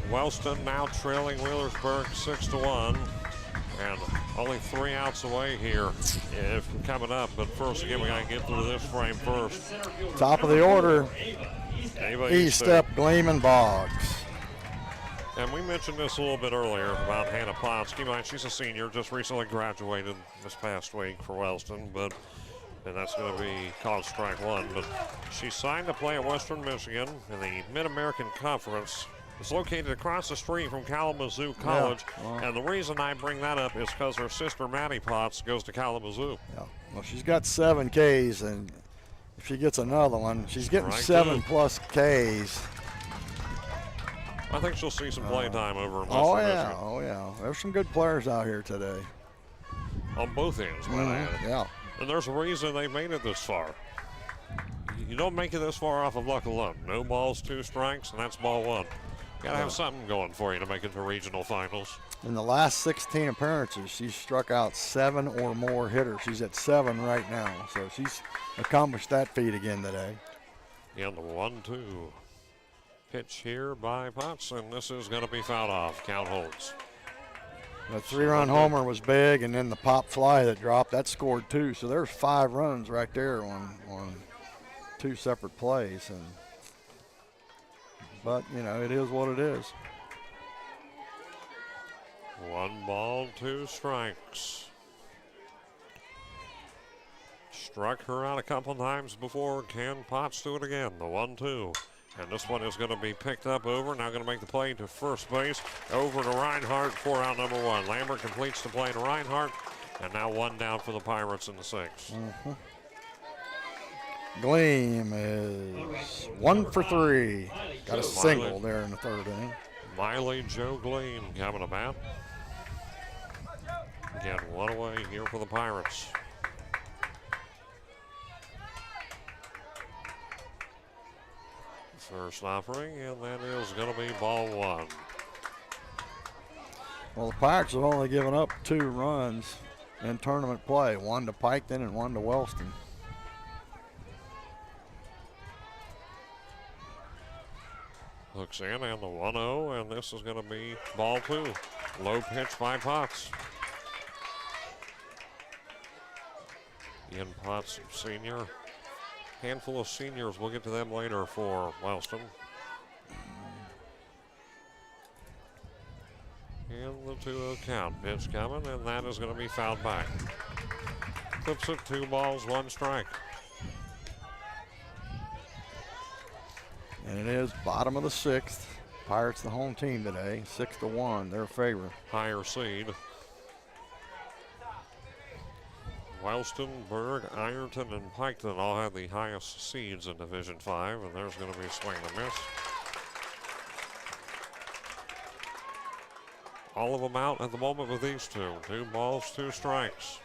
Wellston now trailing Wheelersburg 6-1. And only 3 outs away here if coming up. But first, again, we got to get through this frame first. Top of the order, E-Step Gleeman Boggs. And we mentioned this a little bit earlier about Hannah Potts. Keep in mind, she's a senior, just recently graduated this past week for Wellston. And that's going to be called strike 1. But she signed to play at Western Michigan in the Mid-American Conference. It's located across the street from Kalamazoo College, and the reason I bring that up is because her sister Maddie Potts goes to Kalamazoo. Yeah, well, she's got 7 Ks, and if she gets another one, she's getting Strike 7 2. plus Ks. I think she'll see some play time over in Oh Western yeah, Michigan. oh yeah. There's some good players out here today. On both ends, might I add. Yeah. And there's a reason they made it this far. You don't make it this far off of luck alone. No balls, 2 strikes, and that's ball 1. Got to have something going for you to make it to regional finals. In the last 16 appearances, she's struck out 7 or more hitters. She's at 7 right now, so she's accomplished that feat again today. In the 1-2 pitch here by Potts, and this is going to be fouled off. Count holds. The 3-run homer was big, and then the pop fly that dropped, that scored 2. So there's 5 runs right there on 2 separate plays. But, you know, it is what it is. 1 ball, 2 strikes. Struck her out a couple times before. Can Potts do it again? The 1-2. And this one is going to be picked up over. Now going to make the play to first base. Over to Reinhardt for out number 1. Lambert completes the play to Reinhardt. And now 1 down for the Pirates in the 6th. Gleam is 1 for 3. Got a single there in the 3rd inning. Miley Joe Gleam coming about. Again, 1 away here for the Pirates. First offering, and that is going to be ball 1. Well, the Pirates have only given up 2 runs in tournament play, 1 to Piketon and 1 to Wellston. Looks in, and the 1-0, and this is going to be ball 2. Low pitch by Potts. Ian Potts, senior. Handful of seniors, we'll get to them later for Wellston. And the 2-0 count. Pitch coming, and that is going to be fouled back. Clips it 2 balls, 1 strike. And it is bottom of the 6th. Pirates the home team today, 6-1, their favorite. Higher seed. Wellston, Berg, Ironton, and Piketon all have the highest seeds in Division 5, and there's going to be a swing and a miss. All of them out at the moment with these 2. 2 balls, 2 strikes.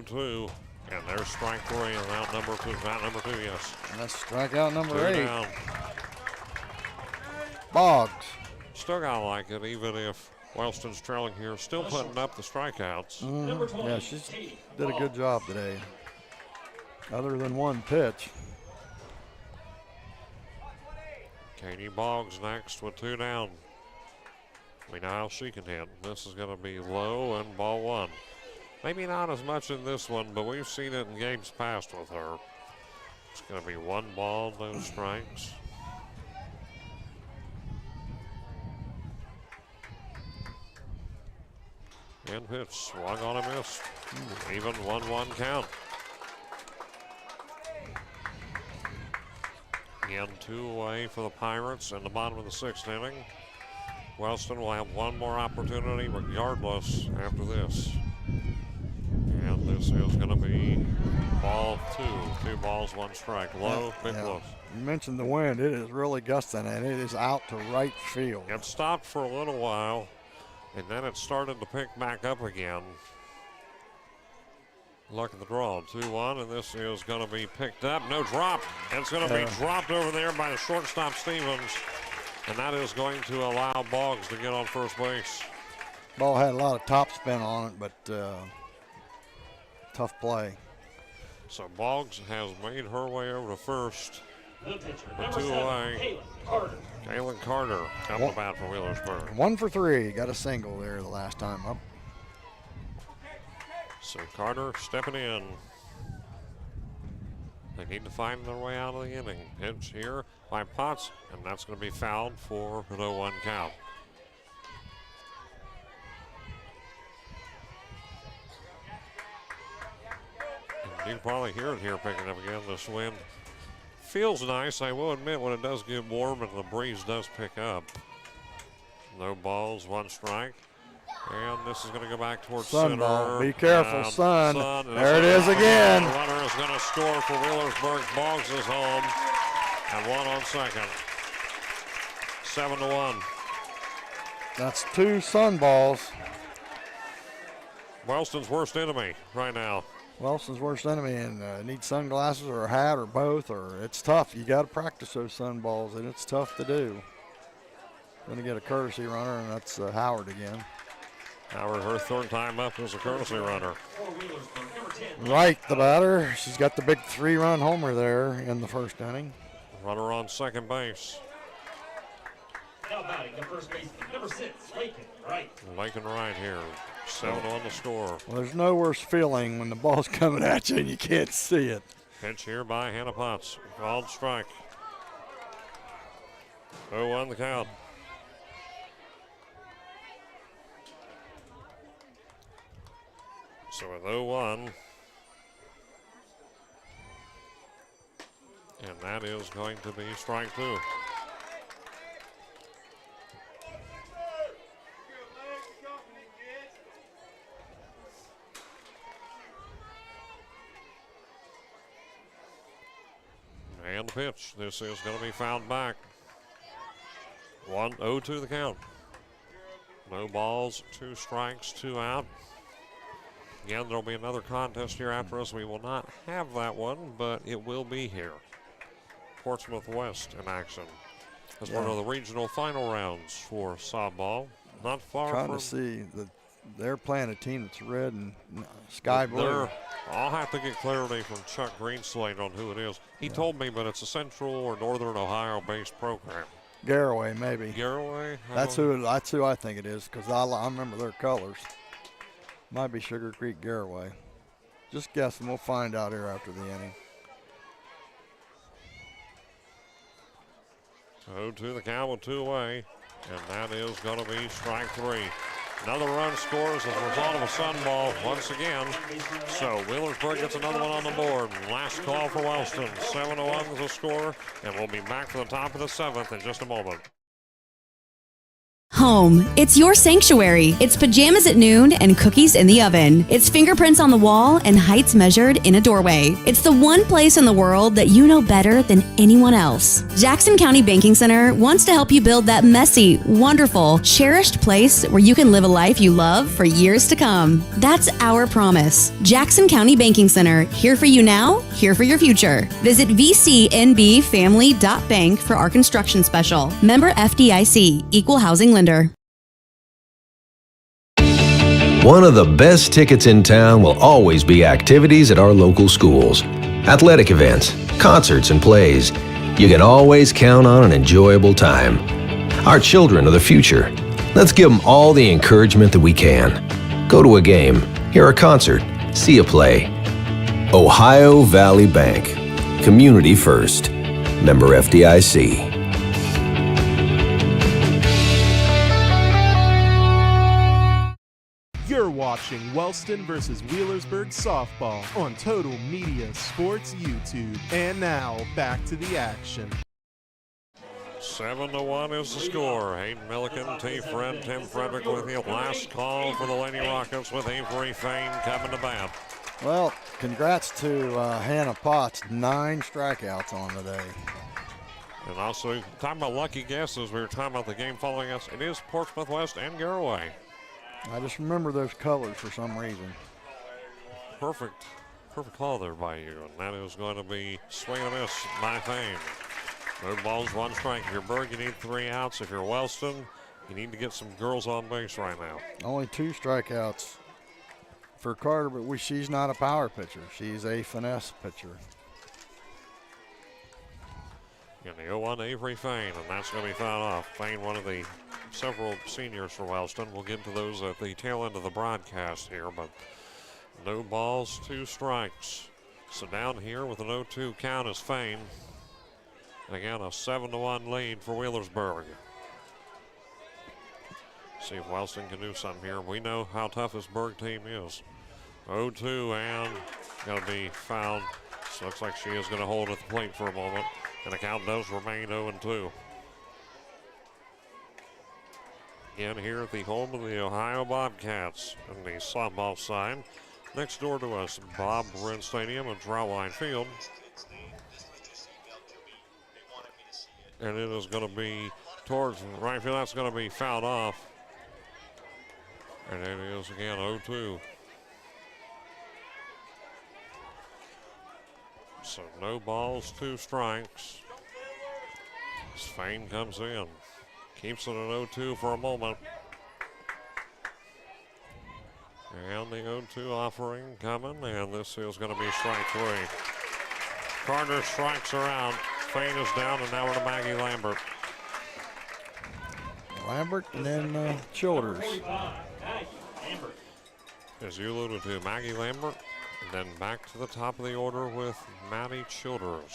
Two, and there's strike 3, and out number 2. Out number 2, yes. And that's strikeout number 2 8. down. Boggs. Still gotta like it, even if Wellston's trailing here. Still putting up the strikeouts. Yeah, she did a good job today. Other than 1 pitch. Katie Boggs next with 2 down. We know how she can hit. This is going to be low and ball 1. Maybe not as much in this one, but we've seen it in games past with her. It's going to be 1 ball, no strikes. And pitch, swung on a miss. Even 1-1 count. Again, 2 away for the Pirates in the bottom of the 6th inning. Wellston will have 1 more opportunity regardless after this. And this is going to be ball 2. 2 balls, 1 strike. Low, big close. You mentioned the wind. It is really gusting, and it is out to right field. It stopped for a little while, and then it started to pick back up again. Look at the draw, 2-1, and this is going to be picked up. No drop. It's going to be dropped over there by the shortstop Stevens, and that is going to allow Boggs to get on first base. Ball had a lot of top spin on it, but tough play. So Boggs has made her way over to first. The pitcher, With number 2 7, away. Kaylin Carter coming about for Wheelersburg. 1 for 3. Got a single there the last time up. So Carter stepping in. They need to find their way out of the inning. Pitch here by Potts, and that's going to be fouled for an 0-1 count. And you can probably hear it here picking up again. This wind feels nice, I will admit, when it does get warm and the breeze does pick up. No balls, 1 strike. And this is going to go back towards Sun center. ball. Be careful, Sun. Sun. There it is again. The runner is going to score for Wheelersburg. Boggs is home. And 1 on second. 7-1. That's 2 Sun balls. Wellston's worst enemy right now. Wellston's worst enemy, and needs sunglasses or a hat or both, or it's tough. You got to practice those sun balls, and it's tough to do. Going to get a courtesy runner, and that's Howard again. Howard, her third time up as a courtesy runner. Right, the batter. She's got the big 3-run homer there in the first inning. Runner on second base. Now batting the first baseman, number 6, Lakin Wright. Lakin Wright here, 7 on the score. Well, there's no worse feeling when the ball's coming at you and you can't see it. Pitch here by Hannah Potts. Called strike. 0-1 the count. So with 0-1, and that is going to be strike 2. And the pitch. This is going to be fouled back. 1-0 the count. No balls, 2 strikes, 2 out. Again, there'll be another contest here after us. We will not have that one, but it will be here. Portsmouth West in action as one of the regional final rounds for softball. Not far Trying from. to see that they're playing a team that's red and sky blue. I'll have to get clarity from Chuck Greenslade on who it is. He told me, but it's a Central or Northern Ohio-based program. Garraway, maybe. Garraway? That's who I think it is, because I remember their colors. Might be Sugar Creek Garraway. Just guessing. We'll find out here after the inning. 0-2 the count with 2 away, and that is going to be strike 3. Another run scores as a result of a sun ball once again. So Wheelersburg gets another one on the board. Last call for Wellston. 7-1 is the score, and we'll be back to the top of the 7th in just a moment. Home. It's your sanctuary. It's pajamas at noon and cookies in the oven. It's fingerprints on the wall and heights measured in a doorway. It's the one place in the world that you know better than anyone else. Jackson County Banking Center wants to help you build that messy, wonderful, cherished place where you can live a life you love for years to come. That's our promise. Jackson County Banking Center, here for you now, here for your future. Visit vcnbfamily.bank for our construction special. Member FDIC, Equal Housing Lender. One of the best tickets in town will always be activities at our local schools. Athletic events, concerts, and plays. You can always count on an enjoyable time. Our children are the future. Let's give them all the encouragement that we can. Go to a game, hear a concert, see a play. Ohio Valley Bank. Community first. Member FDIC. You're watching Wellston versus Wheelersburg softball on Total Media Sports YouTube. And now, back to the action. 7-1 is the score. Hayden Milliken, T. Fred, Tim Frederick with you. Last call for the Lady Rockets with Avery Fain coming to bat. Well, congrats to Hannah Potts. 9 strikeouts on today. And also, talking about lucky guesses, we were talking about the game following us. It is Portsmouth West and Garraway. I just remember those colors for some reason. Perfect call there by you. And that is going to be swing and a miss by Fain. No balls, 1 strike. If you're Berg, you need 3 outs. If you're Wellston, you need to get some girls on base right now. Only 2 strikeouts for Carter, but she's not a power pitcher. She's a finesse pitcher. And the 0-1 Avery Fain, and that's going to be fouled off. Fain, one of the several seniors for Wellston. We'll get to those at the tail end of the broadcast here, but no balls, 2 strikes. So down here with an 0-2 count is Fain. And again, a 7-1 lead for Wheelersburg. See if Wellston can do something here. We know how tough this Berg team is. 0-2 and going to be fouled. So looks like she is going to hold at the plate for a moment. And the count does remain 0-2. Again, here at the home of the Ohio Bobcats on the softball side. Next door to us, Bob Wren Stadium and Drawline Field. And it is going to be towards right field. That's going to be fouled off. And it is again 0-2. So no balls, 2 strikes. Fain comes in. Keeps it at 0-2 for a moment. And the 0-2 offering coming, and this is going to be strike 3. Carter strikes her out. Fain is down, and now we're to Maggie Lambert. Lambert and then Childers. As you alluded to, Maggie Lambert, and then back to the top of the order with Maddie Childers.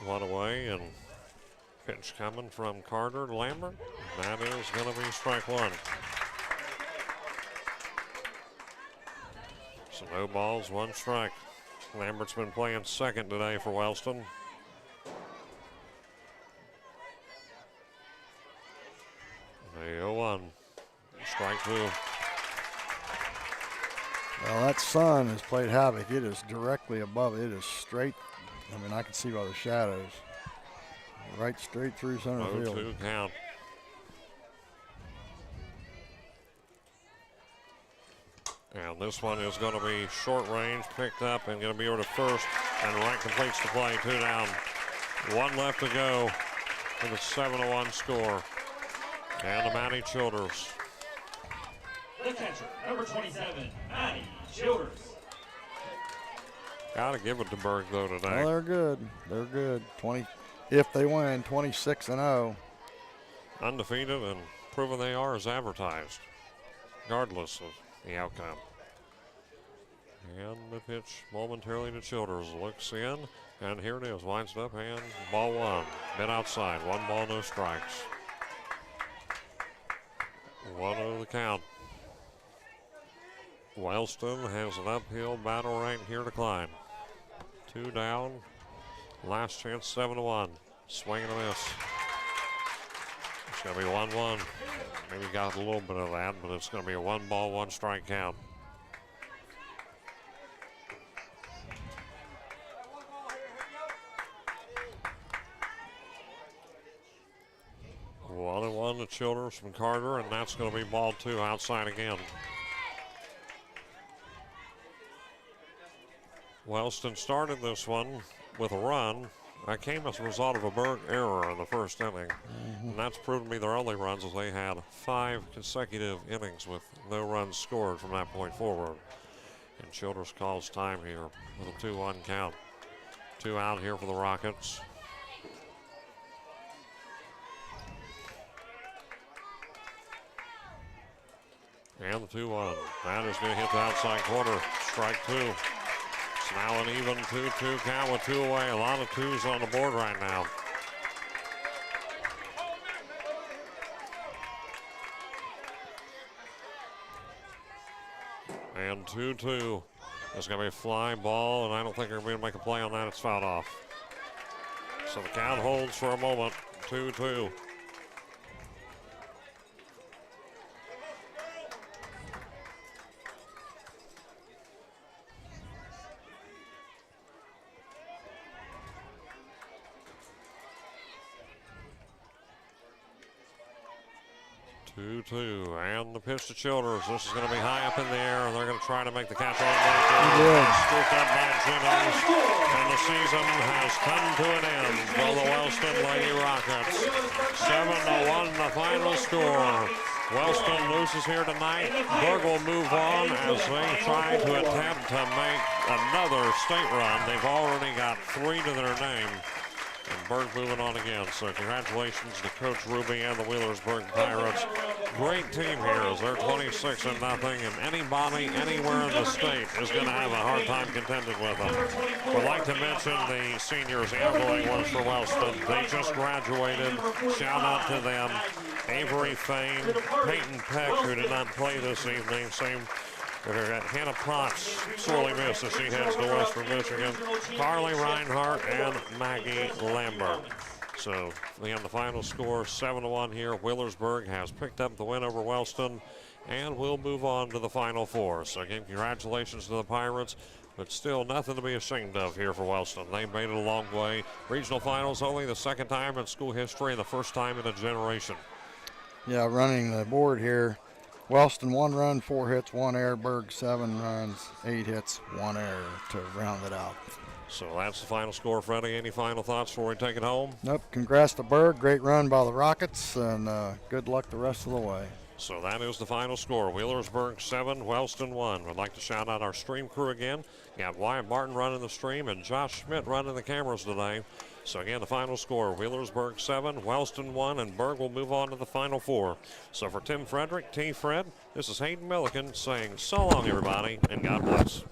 One away, and pitch coming from Carter to Lambert. That is going to be strike 1. So no balls, 1 strike. Lambert's been playing second today for Wellston. The 0-1. Strike 2. Well, that sun has played havoc. It is directly above. It is straight. I mean, I can see by the shadows. Right straight through center field. 0-2 count. And this one is going to be short range, picked up, and going to be over to first. And right completes the play, 2 down. 1 left to go for the 7-1 score. And to Maddie Childers. The catcher, number 27, Maddie Childers. Got to give it to Berg, though, today. Well, they're good. They're good. If they win, 26-0. Undefeated and proven they are as advertised, regardless of the outcome. And the pitch momentarily to Childers. Looks in, and here it is. Winds it up, and ball 1. Bit outside. 1 ball, no strikes. 1-0 the count. Wellston has an uphill battle right here to climb. 2 down. Last chance, 7-1. Swing and a miss. It's going to be 1-1. Maybe got a little bit of that, but it's going to be a 1 ball, 1 strike count. One and 1 to Childers from Carter, and that's going to be ball 2 outside again. Wellston started this one with a run. That came as a result of a Berg error in the first inning. And that's proven to be their only runs, as they had 5 consecutive innings with no runs scored from that point forward. And Childers calls time here with a 2-1 count. 2 out here for the Rockets. And the 2-1. That is going to hit the outside corner. Strike 2. It's now an even 2-2 count with 2 away. A lot of 2s on the board right now. And 2-2. There's going to be a fly ball, and I don't think they're going to make a play on that. It's fouled off. So the count holds for a moment. 2-2. And the pitch to Childers. This is going to be high up in the air. They're going to try to make the catch on there. Scooped up by Jennings. And the season has come to an end for the Wellston Lady Rockets. 7-1 the final score. Wellston loses here tonight. Berg will move on as they try to attempt to make another state run. They've already got 3 to their name. And Berg moving on again. So congratulations to Coach Ruby and the Wheelersburg Pirates. Great team here as they're 26-0, and anybody anywhere in the state is going to have a hard time contending with them. Would like to mention the seniors. The outgoing ones for Wellston. They just graduated. Shout out to them. Avery Fain, Peyton Peck, who did not play this evening. Same. Hannah Potts sorely missed as she heads to Western Michigan. Carly Reinhardt and Maggie Lambert. So again, the final score 7-1 here. Wheelersburg has picked up the win over Wellston, and we'll move on to the Final Four. So again, congratulations to the Pirates, but still nothing to be ashamed of here for Wellston. They made it a long way. Regional finals only the 2nd time in school history and the 1st time in a generation. Yeah, running the board here. Wellston 1 run, 4 hits, 1 error. Berg 7 runs, 8 hits, 1 error to round it out. So that's the final score, Freddie. Any final thoughts before we take it home? Nope. Congrats to Berg. Great run by the Rockets, and good luck the rest of the way. So that is the final score. Wheelersburg 7, Wellston 1. I'd like to shout out our stream crew again. We got Wyatt Martin running the stream and Josh Schmidt running the cameras today. So again, the final score, Wheelersburg 7, Wellston 1, and Berg will move on to the final 4. So for Tim Frederick, T. Fred, this is Hayden Milliken saying so long, everybody, and God bless.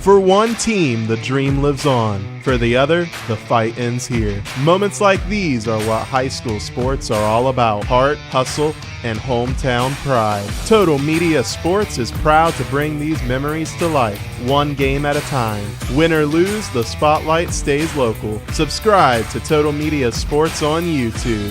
For one team, the dream lives on. For the other, the fight ends here. Moments like these are what high school sports are all about. Heart, hustle, and hometown pride. Total Media Sports is proud to bring these memories to life, one game at a time. Win or lose, the spotlight stays local. Subscribe to Total Media Sports on YouTube.